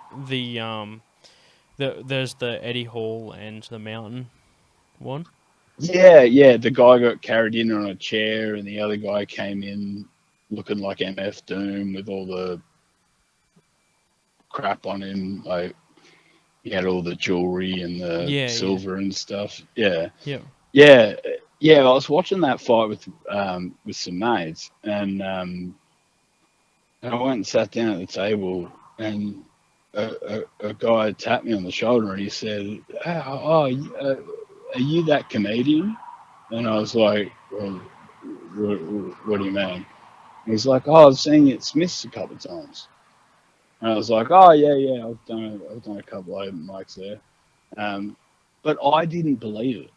There's the Eddie Hall and the Mountain one. Yeah. The guy got carried in on a chair, and the other guy came in looking like MF Doom with all the crap on him. Like he had all the jewelry and the silver and stuff. Yeah. I was watching that fight with some mates, and I went and sat down at the table, and a guy tapped me on the shoulder, and he said, are you that comedian? And I was like, well, what do you mean? And he's like, oh, I've seen you at Smith's a couple of times. And I was like, oh, yeah, I've done a couple of open mics there. But I didn't believe it.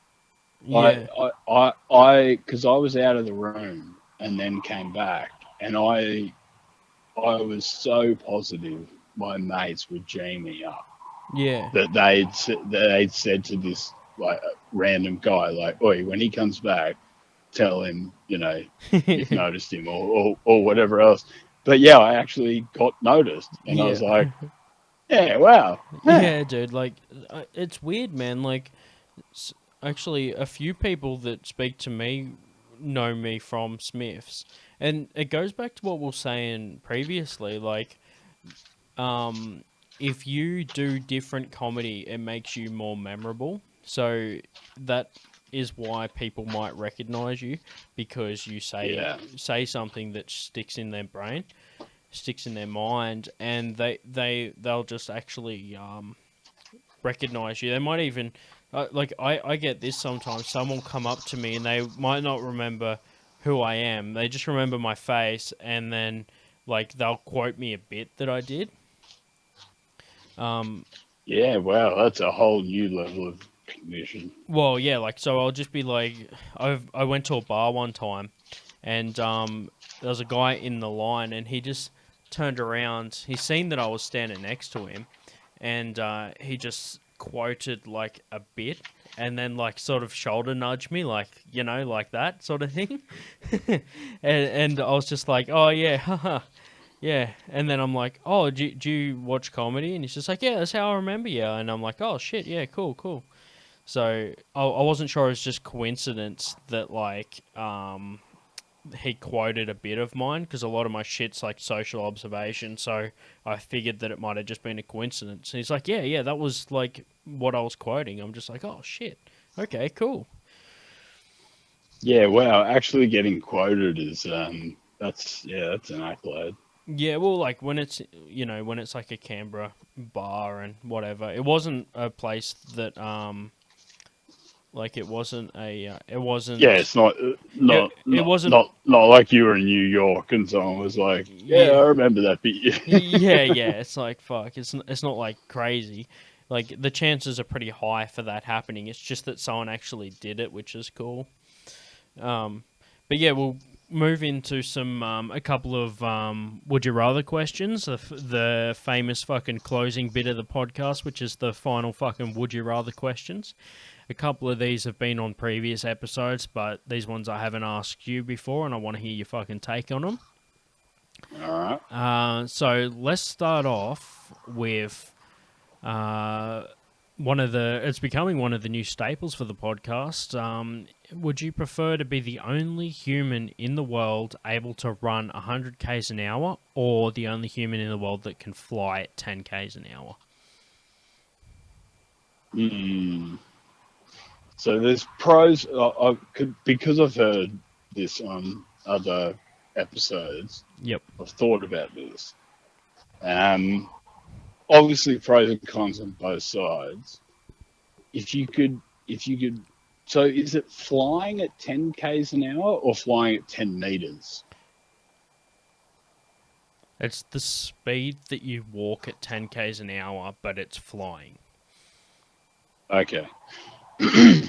Yeah. Because I was out of the room and then came back, and I was so positive my mates would G me up. Yeah. That they'd said to this like random guy, like, oi, when he comes back, tell him, you've noticed him or whatever else. But yeah, I actually got noticed, and I was like, yeah, wow. Yeah, dude, like, it's weird, man. Like, actually, a few people that speak to me know me from Smiths. And it goes back to what we were saying previously, like, if you do different comedy, it makes you more memorable. So that is why people might recognize you, because you say something that sticks in their brain, sticks in their mind, and they'll just actually recognize you. They might even I get this sometimes. Someone will come up to me and they might not remember who I am. They just remember my face, and then like they'll quote me a bit that I did. Yeah, wow, that's a whole new level of recognition. Well, yeah, like, so I'll just be like, I went to a bar one time, and there was a guy in the line, and he just turned around. He seen that I was standing next to him, and he just quoted like a bit, and then like sort of shoulder nudged me, like, like that sort of thing. and I was just like, oh yeah, haha. Yeah, and then I'm like, oh, do you watch comedy? And he's just like, yeah, that's how I remember you. And I'm like, oh shit, yeah, cool. So I wasn't sure it was just coincidence that like he quoted a bit of mine, because a lot of my shit's like social observation. So I figured that it might have just been a coincidence. And he's like, yeah, that was like what I was quoting. I'm just like, oh shit, okay, cool. Yeah, wow, actually getting quoted is that's an accolade. Yeah, well, like when it's like a Canberra bar and whatever, it wasn't a place that like it wasn't. Yeah, it's not it wasn't not like you were in New York and someone was like, yeah, I remember that bit. yeah, it's like, fuck, it's not like crazy. Like the chances are pretty high for that happening. It's just that someone actually did it, which is cool. But yeah, we'll move into a couple of would you rather questions, the famous fucking closing bit of the podcast, which is the final fucking would you rather questions. A couple of these have been on previous episodes, but these ones I haven't asked you before, and I want to hear your fucking take on them. All right. So let's start off with it's becoming one of the new staples for the podcast. Would you prefer to be the only human in the world able to run 100 k's an hour, or the only human in the world that can fly at 10 k's an hour? So there's pros. Because I've heard this on other episodes. Yep. I've thought about this. Obviously pros and cons on both sides. If you could, so is it flying at 10 k's an hour or flying at 10 meters? It's the speed that you walk at 10 k's an hour, but it's flying. Okay. All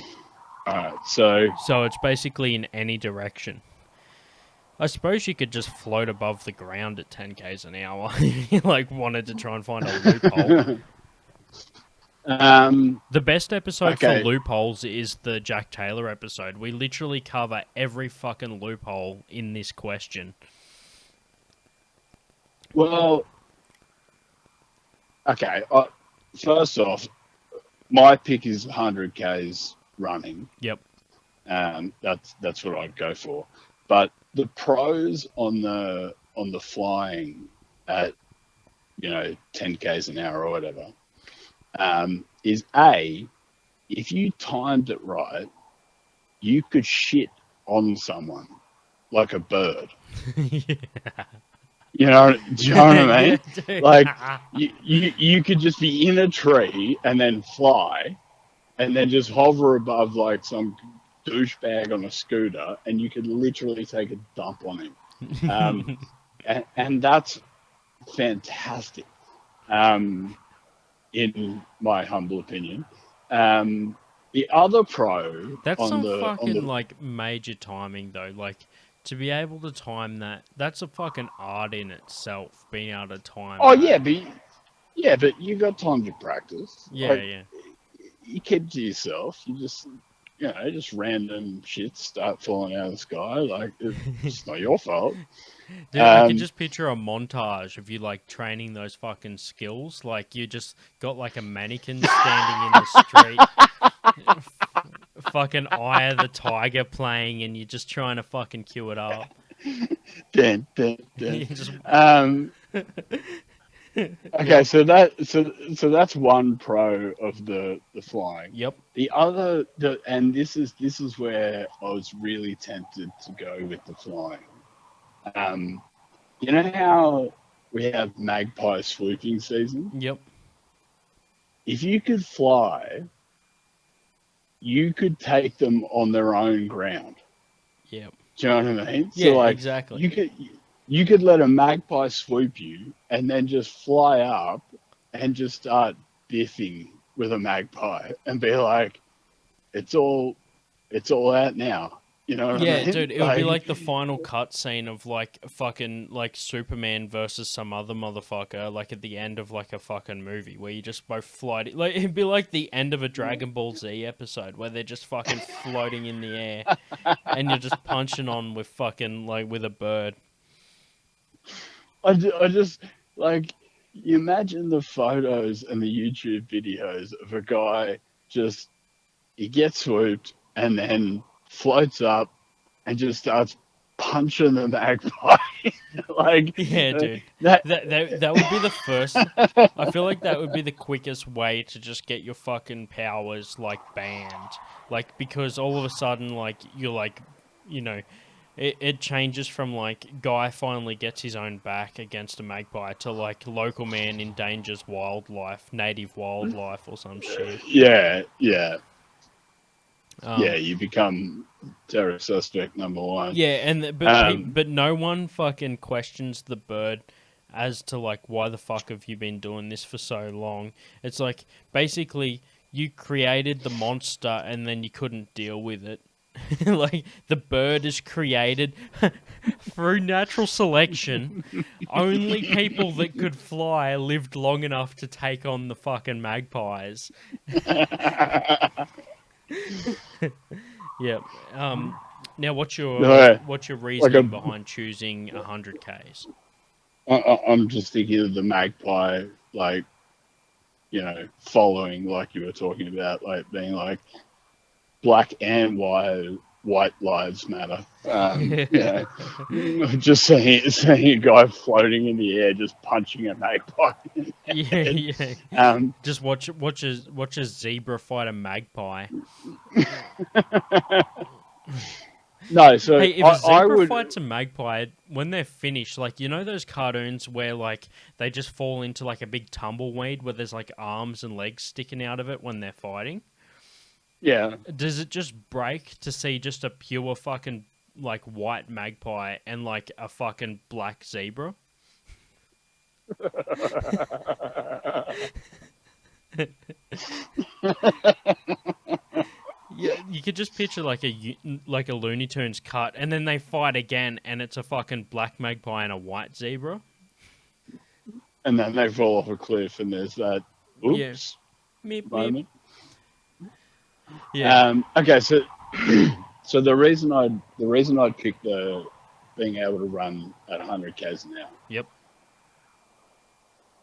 right. So it's basically in any direction. I suppose you could just float above the ground at 10 k's an hour if you like wanted to try and find a loophole. The best episode for loopholes is the Jack Taylor episode. We literally cover every fucking loophole in this question. Well, okay. First off, my pick is 100 k's running. Yep. That's what I'd go for. But the pros on the flying at 10 k's an hour or whatever is if you timed it right, you could shit on someone like a bird. Yeah. Do you know what I mean? Yeah, like you could just be in a tree and then fly, and then just hover above like some douchebag on a scooter, and you could literally take a dump on him. And that's fantastic, in my humble opinion. The other pro that's some fucking like major timing though. Like to be able to time that's a fucking art in itself. Being able to time. Oh that. but you got time to practice. Yeah, like, yeah. You keep to yourself. You just just random shit start falling out of the sky. Like it's not your fault. Dude, I can just picture a montage of you like training those fucking skills. Like you just got like a mannequin standing in the street, fucking Eye of the Tiger playing, and you're just trying to fucking cue it up. Dun. Just... Okay, so that's one pro of the flying. Yep. The other, and this is where I was really tempted to go with the flying. You know how we have magpie swooping season? Yep. If you could fly, you could take them on their own ground. Yep. Do you know what I mean? Yeah, so like, exactly. You could let a magpie swoop you and then just fly up and just start biffing with a magpie and be like, it's all out now. You know what I mean? Yeah, dude, it would be like the final cut scene of like fucking like Superman versus some other motherfucker, like at the end of like a fucking movie where you just both float. Like it'd be like the end of a Dragon Ball Z episode where they're just fucking floating in the air and you're just punching on with fucking like with a bird. I just like, you imagine the photos and the YouTube videos of a guy he gets swooped and then floats up and just starts punching the magpie. Like, yeah, dude, that would be the first. I feel like that would be the quickest way to just get your fucking powers like banned, like because all of a sudden like you're like, It changes from like guy finally gets his own back against a magpie to like local man endangers native wildlife or some shit. Yeah. You become terror suspect number one. Yeah, but no one fucking questions the bird as to like why the fuck have you been doing this for so long? It's like basically you created the monster and then you couldn't deal with it. Like the bird is created through natural selection. Only people that could fly lived long enough to take on the fucking magpies. Yeah. Now, what's your reasoning behind choosing 100 k's? I'm just thinking of the magpie, like, following, like you were talking about, like being like black and white lives matter. Just seeing a guy floating in the air, just punching a magpie. Yeah. Just watch a zebra fight a magpie. No, so hey, if a zebra fights a magpie, when they're finished, like those cartoons where like they just fall into like a big tumbleweed where there's like arms and legs sticking out of it when they're fighting. Yeah. Does it just break to see just a pure fucking like white magpie and like a fucking black zebra? Yeah, you could just picture like a Looney Tunes cut, and then they fight again, and it's a fucking black magpie and a white zebra. And then they fall off a cliff, and there's that oops moment. Yeah. Okay, so so the reason I'd pick the being able to run at 100 k's an hour. Yep.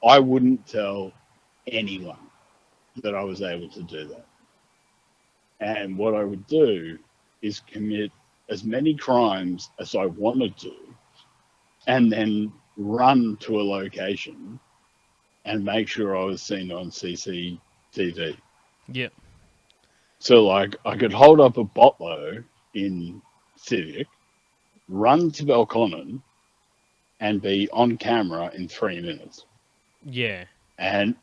I wouldn't tell anyone that I was able to do that. And what I would do is commit as many crimes as I wanted to, and then run to a location and make sure I was seen on CCTV. Yep. So, like, I could hold up a botlo in Civic, run to Belconnen, and be on camera in 3 minutes. Yeah. And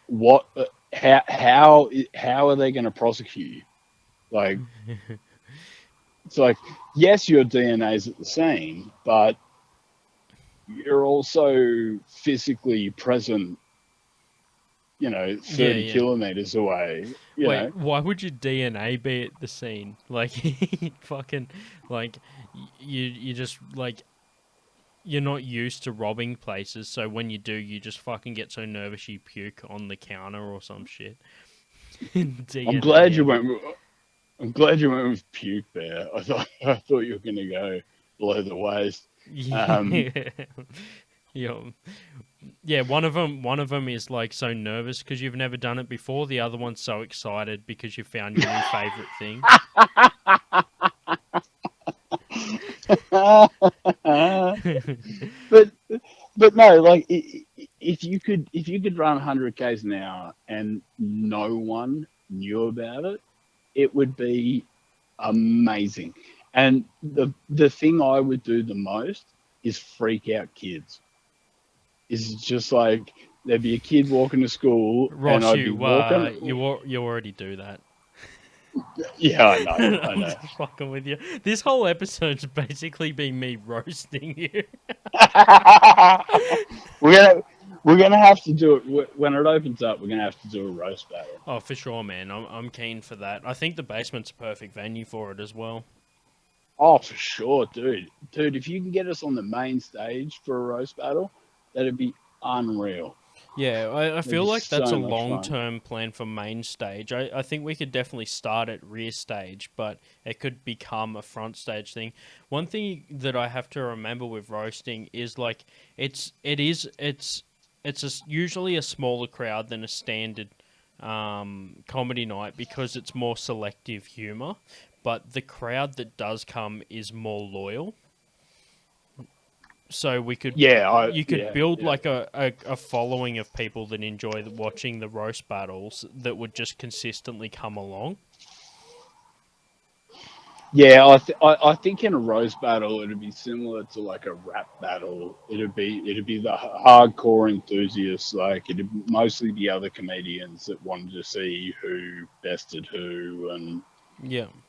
what? How are they going to prosecute you? Like, it's like, yes, your DNA's at the scene, but you're also physically present, 30 kilometers away. Wait, why would your DNA be at the scene? Like, fucking, like, you just, like, you're not used to robbing places, so when you do, you just fucking get so nervous you puke on the counter or some shit. I'm glad you went with puke there. I thought you were gonna go below the waist. Yeah, one of them is like so nervous because you've never done it before. The other one's so excited because you found your new favorite thing. but no, like if you could run 100 k's an hour and no one knew about it, it would be amazing. And the thing I would do the most is freak out kids. Is just like there'd be a kid walking to school, Ross, and I'd be walking. You already do that. Yeah, I know. I'm just fucking with you. This whole episode's basically been me roasting you. We're gonna have to do it when it opens up. We're gonna have to do a roast battle. Oh, for sure, man. I'm keen for that. I think the basement's a perfect venue for it as well. Oh, for sure, dude. If you can get us on the main stage for a roast battle, that'd be unreal. Yeah, I feel like that's so a much long-term plan for main stage. I think we could definitely start at rear stage, but it could become a front stage thing. One thing that I have to remember with roasting is like it's usually a smaller crowd than a standard comedy night because it's more selective humor, but the crowd that does come is more loyal. So we could, build like a following of people that enjoy watching the roast battles that would just consistently come along. Yeah, I think in a roast battle it'd be similar to like a rap battle. It'd be the hardcore enthusiasts. Like it'd mostly be other comedians that wanted to see who bested who and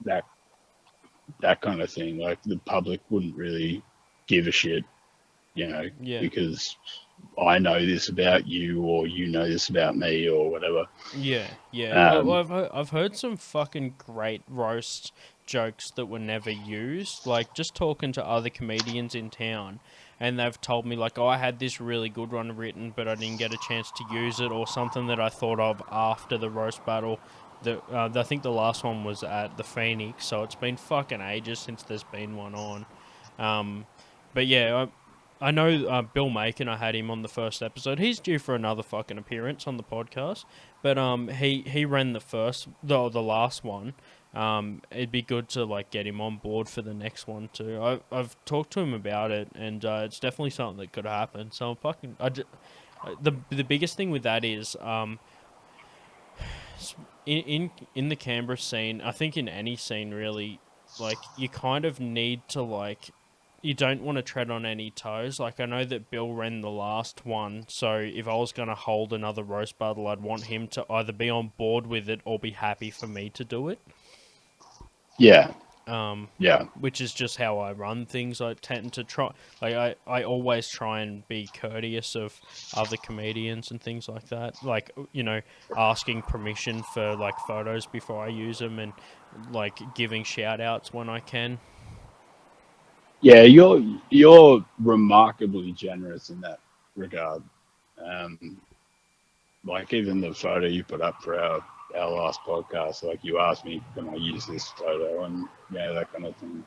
that kind of thing. Like the public wouldn't really give a shit. Because I know this about you, or you know this about me, or whatever. Yeah. I've heard some fucking great roast jokes that were never used. Like just talking to other comedians in town, and they've told me like, "Oh, I had this really good one written, but I didn't get a chance to use it," or something that I thought of after the roast battle. I think the last one was at the Phoenix, so it's been fucking ages since there's been one on. But yeah. I know Bill Macon, I had him on the first episode. He's due for another fucking appearance on the podcast. But he ran the last one. It'd be good to like get him on board for the next one too. I've talked to him about it, and it's definitely something that could happen. So the biggest thing with that is in the Canberra scene, I think in any scene really, like you kind of need to like. You don't want to tread on any toes. Like, I know that Bill ran the last one, so if I was going to hold another roast battle, I'd want him to either be on board with it or be happy for me to do it. Yeah. Which is just how I run things. I tend to try, like, I always try and be courteous of other comedians and things like that. Like, asking permission for, like, photos before I use them and, like, giving shout-outs when I can. Yeah, you're remarkably generous in that regard. Like, even the photo you put up for our last podcast, like, you asked me, can I use this photo, and that kind of thing.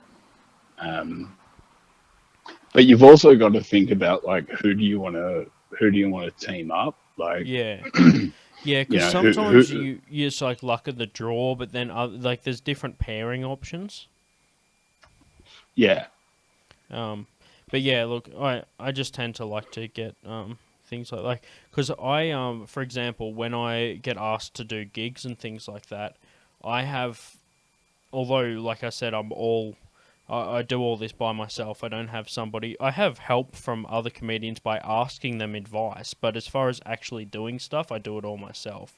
But you've also got to think about, like, who do you want to team up? Like, yeah, because sometimes you just, like, luck of the draw, but then like, there's different pairing options. Yeah. But yeah, look, I just tend to like to get things like because I for example, when I get asked to do gigs and things like that, although, like I said, I do all this by myself. I don't have somebody. I have help from other comedians by asking them advice, but as far as actually doing stuff, I do it all myself.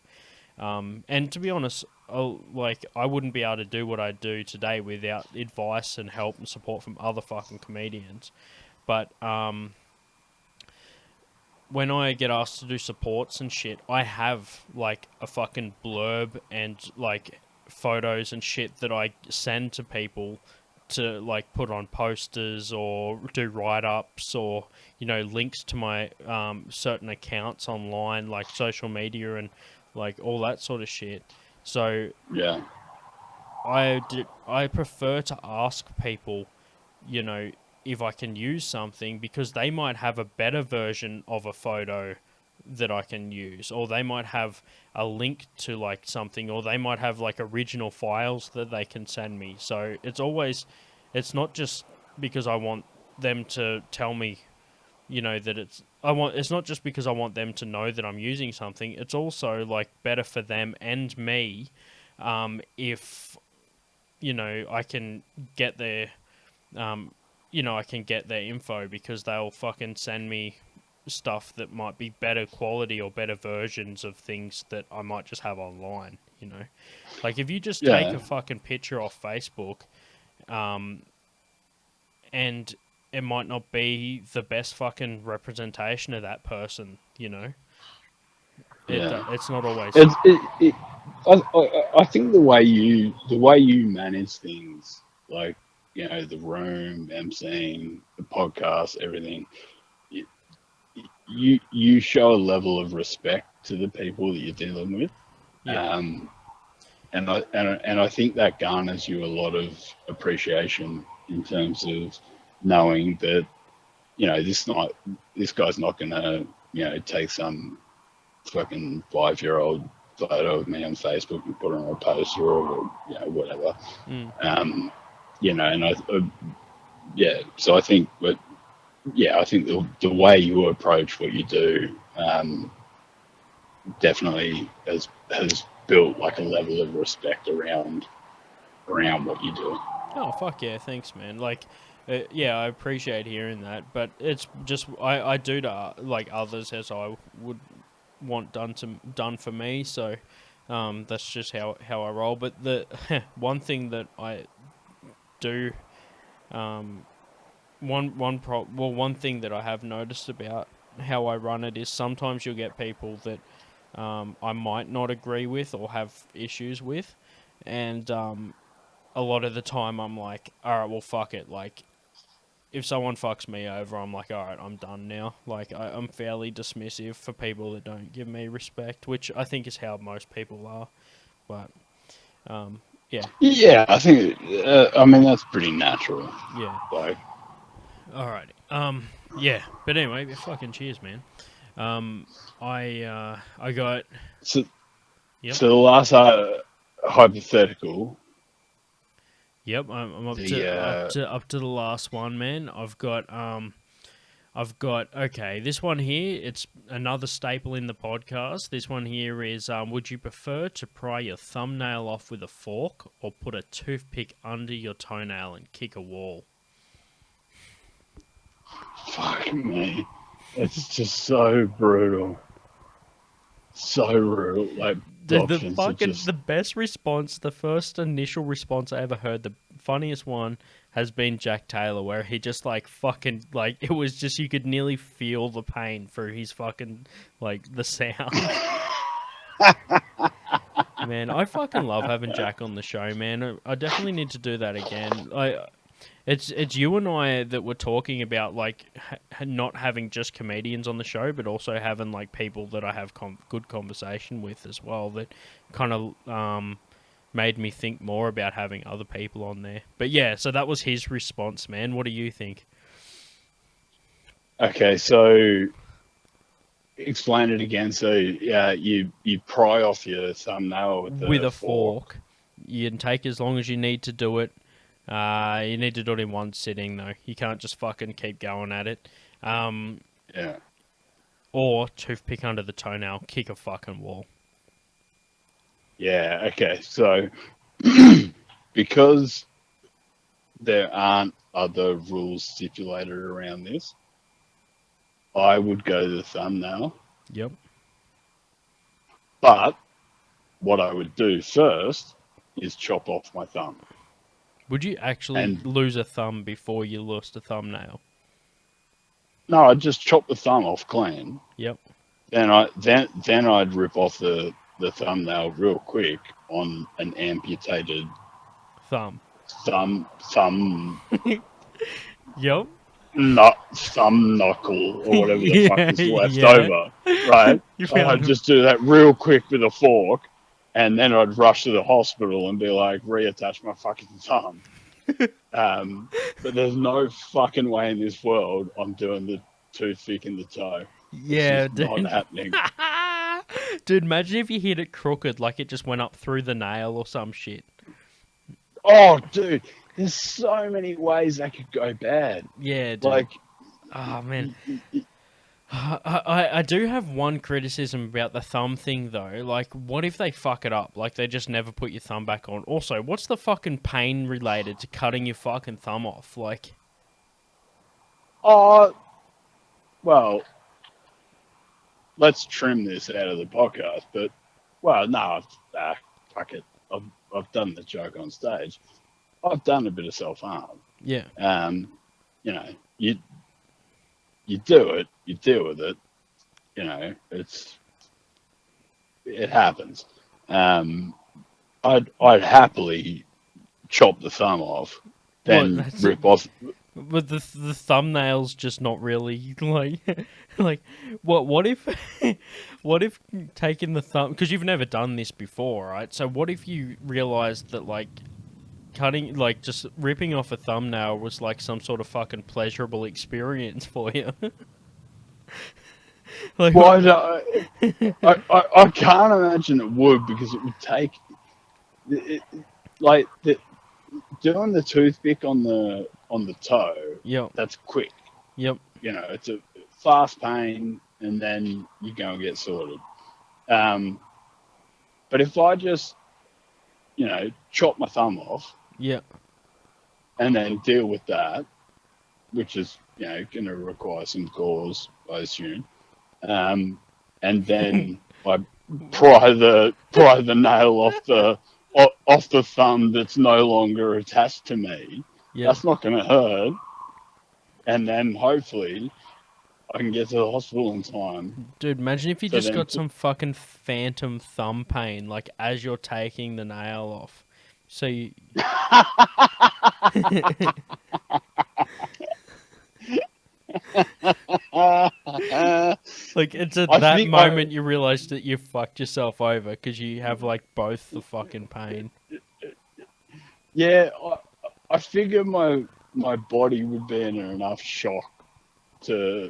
And to be honest, I wouldn't be able to do what I do today without advice and help and support from other fucking comedians. But when I get asked to do supports and shit, I have, like, a fucking blurb and, like, photos and shit that I send to people to, like, put on posters or do write-ups or, links to my certain accounts online, like social media and, like, all that sort of shit. So yeah, I prefer to ask people, if I can use something, because they might have a better version of a photo that I can use, or they might have a link to, like, something, or they might have, like, original files that they can send me. So it's not just because I want them to tell me, that it's not just because I want them to know that I'm using something. It's also, like, better for them and me, if, I can get their, I can get their info, because they'll fucking send me stuff that might be better quality or better versions of things that I might just have online, Like, if you just take a fucking picture off Facebook, and it might not be the best fucking representation of that person, It's not always. I think the way you manage things, like, the room, emceeing, the podcast, everything, you show a level of respect to the people that you're dealing with. Yeah. And I think that garners you a lot of appreciation in terms of knowing that, this guy's not gonna, take some fucking 5-year-old photo of me on Facebook and put it on a poster or whatever. And so I think, I think the way you approach what you do definitely has built, like, a level of respect around what you do. Oh, fuck yeah, thanks, man. Like, I appreciate hearing that, but it's just, I do to, like, others as I would want done for me, so that's just how I roll. But the one thing that I do, one thing that I have noticed about how I run it is sometimes you'll get people that I might not agree with or have issues with, and a lot of the time I'm like, alright, well, fuck it. Like, if someone fucks me over, I'm like, alright, I'm done now. Like, I'm fairly dismissive for people that don't give me respect, which I think is how most people are. But, yeah. Yeah, I think, that's pretty natural. Yeah. Like, alrighty. Yeah, but anyway, fucking cheers, man. I got... So, yep. So the last hypothetical... Yep, I'm up to the last one, man. I've got okay, this one here, it's another staple in the podcast. This one here is, would you prefer to pry your thumbnail off with a fork or put a toothpick under your toenail and kick a wall? Fuck me. It's just so brutal. So brutal. Like, The best response, the first initial response I ever heard, the funniest one has been Jack Taylor, where he just like fucking like it was just you could nearly feel the pain through his fucking like the sound. Man, I fucking love having Jack on the show, man. I definitely need to do that again. It's you and I that were talking about like not having just comedians on the show, but also having like people that I have good conversation with as well. That kind of made me think more about having other people on there. But yeah, so that was his response, man. What do you think? Okay, so explain it again. So yeah, you pry off your thumbnail with a fork. You can take as long as you need to do it. You need to do it in one sitting, though. You can't just fucking keep going at it. Yeah. Or toothpick under the toenail, kick a fucking wall. Yeah, okay. So, because there aren't other rules stipulated around this, I would go to the thumbnail. Yep. But what I would do first is chop off my thumb. Would you actually lose a thumb before you lost a thumbnail? No, I'd just chop the thumb off clean. Yep. Then I'd rip off the thumbnail real quick on an amputated thumb. Yep. Thumb knuckle or whatever the fuck is left over. Right? I'd just do that real quick with a fork. And then I'd rush to the hospital and be like, reattach my fucking thumb. But there's no fucking way in this world I'm doing the toothpick in the toe. Yeah, dude. Not happening. Dude, imagine if you hit it crooked, like it just went up through the nail or some shit. Oh, dude. There's so many ways that could go bad. Yeah, dude. Like, oh, man. I do have one criticism about the thumb thing, though. Like, what if they fuck it up? Like, they just never put your thumb back on. Also, what's the fucking pain related to cutting your fucking thumb off? Like... Oh, well, let's trim this out of the podcast, but, well, no, fuck it. I've done the joke on stage. I've done a bit of self-harm. Yeah. You know, you do it, you deal with it, you know, it happens. I'd happily chop the thumb off, then rip off. But the thumbnail's just not really like what if taking the thumb, because you've never done this before, right? So what if you realized that like cutting, like just ripping off a thumbnail was like some sort of fucking pleasurable experience for you? Like, well, I can't imagine it would, because it would take doing the toothpick on the toe. Yep. That's quick. Yep. You know, it's a fast pain, and then you go and get sorted. But if I just, you know, chop my thumb off. Yeah. And then deal with that, which is, you know, going to require some gauze, I assume. And then I pry the nail off the thumb that's no longer attached to me. Yep. That's not going to hurt. And then hopefully I can get to the hospital in time. Dude, imagine if you just got some fucking phantom thumb pain, like as you're taking the nail off. So you... like, it's at that moment you realize that you fucked yourself over because you have like both the fucking pain. Yeah, I figure my body would be in enough shock to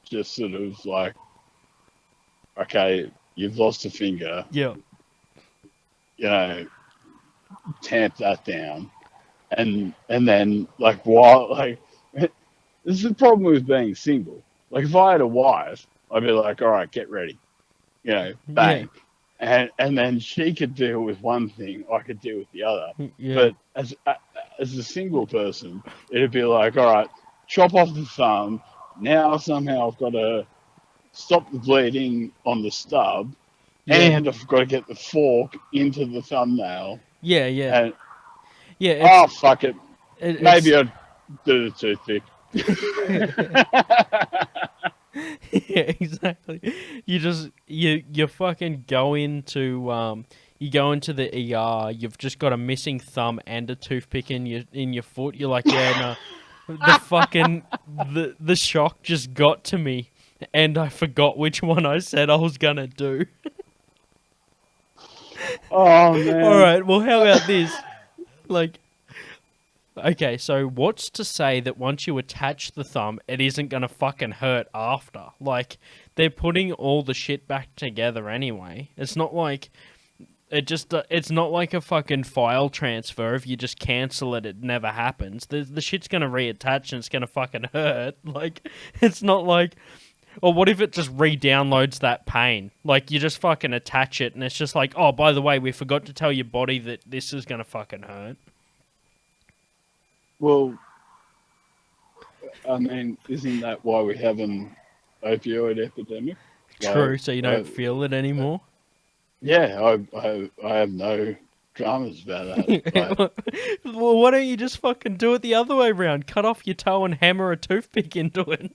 just sort of like, okay, you've lost a finger. Yeah. You know, tamp that down. And then like, while like, this is the problem with being single. Like, if I had a wife, I'd be like, all right, get ready. You know, bang. Yeah. And then she could deal with one thing, I could deal with the other. Yeah. But as a single person, it'd be like, all right, chop off the thumb. Now somehow I've got to stop the bleeding on the stub, and I've got to get the fork into the thumbnail. Yeah, yeah. Yeah. Fuck it. Maybe I'd do the toothpick. Yeah, exactly. You fucking go into you go into the ER. You've just got a missing thumb and a toothpick in your foot. You're like, yeah, no, the shock just got to me, and I forgot which one I said I was gonna do. Oh man! All right, well, how about this? Like, okay, so what's to say that once you attach the thumb, it isn't gonna fucking hurt after? Like, they're putting all the shit back together anyway. It's not like it's not like a fucking file transfer. If you just cancel it, it never happens. The shit's gonna reattach and it's gonna fucking hurt. Like, it's not like. Or what if it just re-downloads that pain? Like, you just fucking attach it and it's just like, oh, by the way, we forgot to tell your body that this is gonna fucking hurt. Well, I mean, isn't that why we have an opioid epidemic? True, so you don't feel it anymore? Yeah, I have no dramas about that. Well, why don't you just fucking do it the other way around? Cut off your toe and hammer a toothpick into it.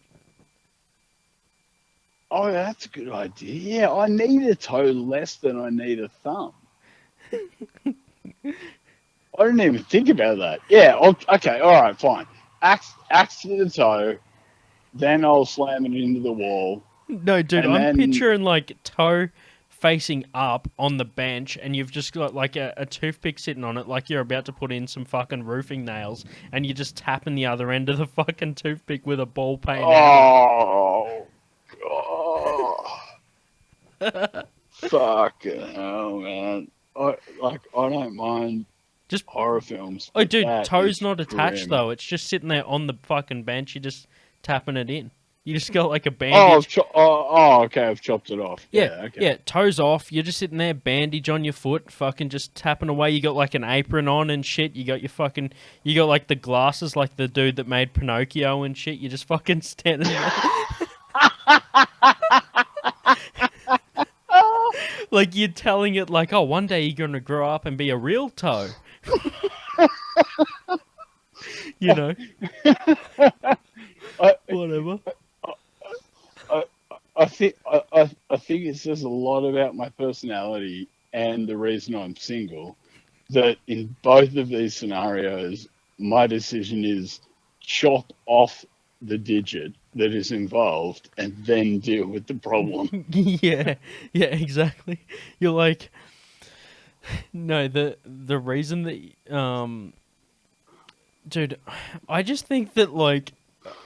Oh, that's a good idea. Yeah, I need a toe less than I need a thumb. I didn't even think about that. Yeah, okay, all right, fine. Axe to the toe, then I'll slam it into the wall. No, dude, I'm picturing like toe facing up on the bench, and you've just got like a toothpick sitting on it, like you're about to put in some fucking roofing nails, and you're just tapping the other end of the fucking toothpick with a ball peen. Oh, God. Fucking hell, man. I don't mind just horror films. Oh, dude, toe's not attached, though. It's just sitting there on the fucking bench. You're just tapping it in. You just got like a bandage. Okay, I've chopped it off. Yeah, okay. Yeah, toes off. You're just sitting there, bandage on your foot, fucking just tapping away. You got like an apron on and shit. You got like the glasses like the dude that made Pinocchio and shit. You're just fucking standing there. Like you're telling it like, oh, one day you're going to grow up and be a real toe. You know? Whatever. I think it says a lot about my personality and the reason I'm single, that in both of these scenarios, my decision is chop off the digit that is involved and then deal with the problem. Yeah, exactly. You're like, no, the reason that, dude, I just think that, like,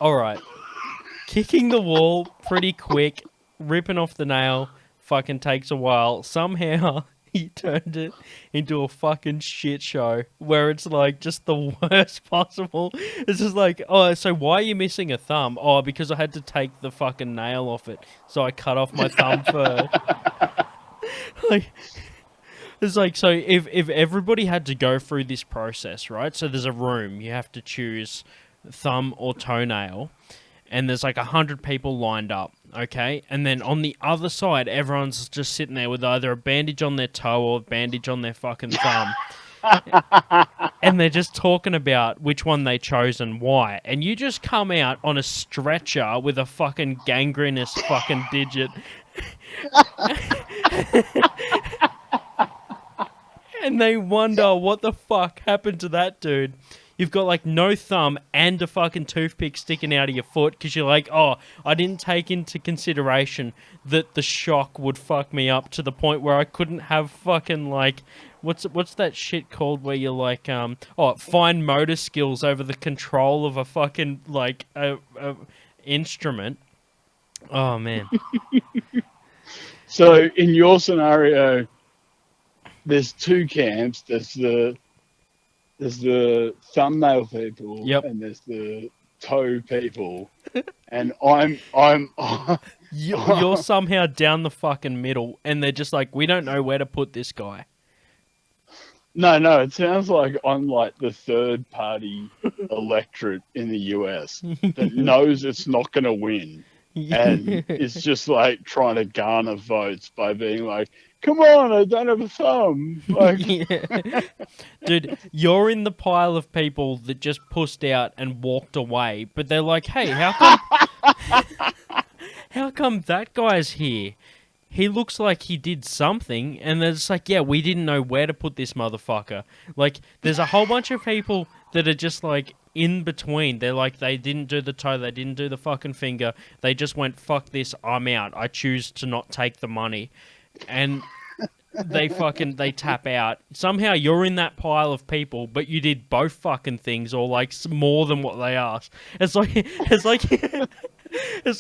all right, kicking the wall pretty quick, ripping off the nail, fucking takes a while. Somehow he turned it into a fucking shit show where it's like just the worst possible. It's just like, oh, so why are you missing a thumb? Oh, because I had to take the fucking nail off it, so I cut off my thumb first. Like, it's like, so if everybody had to go through this process, right? So there's a room, you have to choose thumb or toenail, and there's like 100 people lined up, okay? And then on the other side, everyone's just sitting there with either a bandage on their toe or a bandage on their fucking thumb. And they're just talking about which one they chose and why. And you just come out on a stretcher with a fucking gangrenous fucking digit. And they wonder what the fuck happened to that dude. You've got like no thumb and a fucking toothpick sticking out of your foot because you're like, oh, I didn't take into consideration that the shock would fuck me up to the point where I couldn't have fucking like, what's that shit called where you're like, fine motor skills over the control of a fucking like a instrument. Oh man. So in your scenario, there's two camps. There's the thumbnail people, yep, and there's the toe people, and you're somehow down the fucking middle, and they're just like, we don't know where to put this guy. No, it sounds like I'm like the third party electorate in the US that knows it's not going to win, and it's just like trying to garner votes by being like, come on, I don't have a thumb. Like, Yeah. Dude, you're in the pile of people that just pussed out and walked away, but they're like, hey, how come that guy's here? He looks like he did something, and they're just like, yeah, we didn't know where to put this motherfucker. Like, there's a whole bunch of people that are just like in between. They're like, they didn't do the toe, they didn't do the fucking finger. They just went, fuck this, I'm out. I choose to not take the money. And they tap out. Somehow you're in that pile of people, but you did both fucking things, or like more than what they asked. It's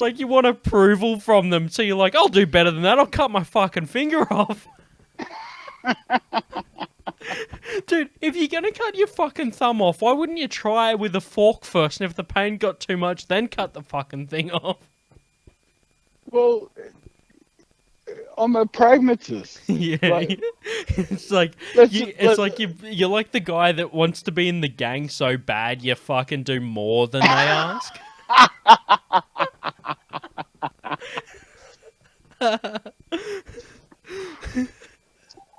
like you want approval from them, so you're like, I'll do better than that. I'll cut my fucking finger off. Dude, if you're gonna cut your fucking thumb off, why wouldn't you try with a fork first, and if the pain got too much, then cut the fucking thing off? well, I'm a pragmatist. Yeah, Like, you're like the guy that wants to be in the gang so bad you fucking do more than they ask.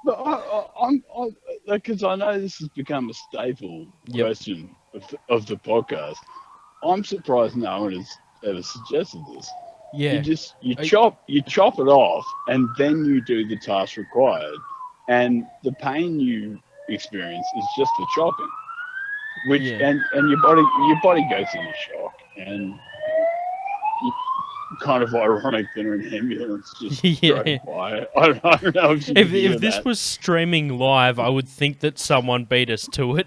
But I'm because I know this has become a staple question of the podcast. I'm surprised no one has ever suggested this. Yeah, you chop it off, and then you do the task required, and the pain you experience is just the chopping, which and your body goes into shock, and kind of ironic that an ambulance just drove by. I don't know if this was streaming live, I would think that someone beat us to it.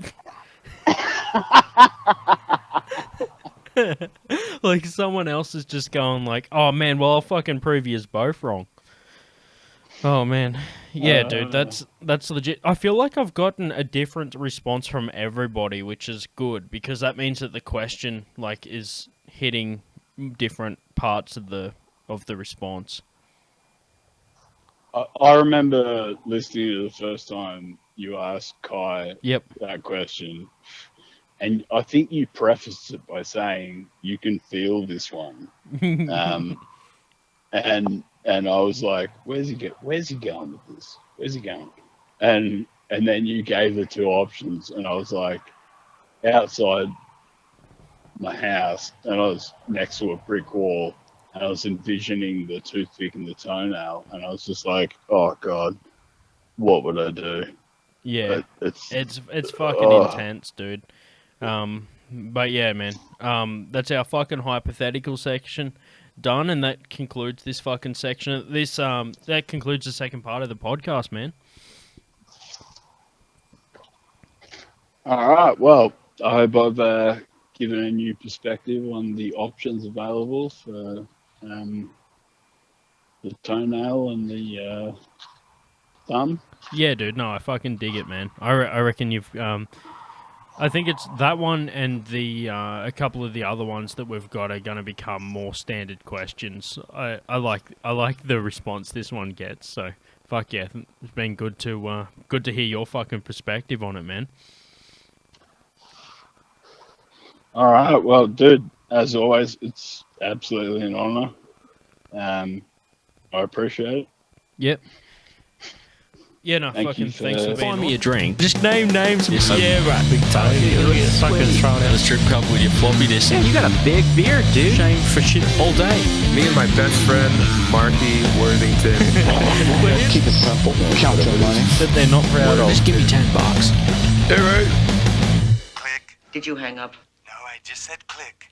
Like someone else is just going like, oh man, well I'll fucking prove you both wrong. Oh man. Yeah, dude, that's legit. I feel like I've gotten a different response from everybody, which is good, because that means that the question like is hitting different parts of the response. I remember listening to the first time you asked Kai that question, and I think you prefaced it by saying you can feel this one, and I was like, where's he going with this? Where's he going? And then you gave the two options, and I was like, outside my house, and I was next to a brick wall, and I was envisioning the toothpick and the toenail, and I was just like, oh god, what would I do? Yeah, but it's fucking intense, dude. But yeah, man, that's our fucking hypothetical section done, and that concludes this fucking section. That concludes the second part of the podcast, man. All right, well, I hope I've given a new perspective on the options available for the toenail and the thumb. Yeah, dude. No, I fucking dig it, man. I reckon you've. I think it's that one and the a couple of the other ones that we've got are going to become more standard questions. I like the response this one gets. So fuck yeah, it's been good to hear your fucking perspective on it, man. All right, well, dude, as always, it's absolutely an honor. I appreciate it. Yep. Yeah, no, thanks for being on. Buy me a drink. Just name names. Yes, yeah, right. Big time. You'll get fucking thrown out of the strip club with your floppy disk. Yeah, you got a big beard, dude. Shame for shit all day. Me and my best friend, Marky Worthington. Keep it simple. Count your money. That they're not proud of. Just give me $10. Hey, right? Click. Did you hang up? No, I just said click.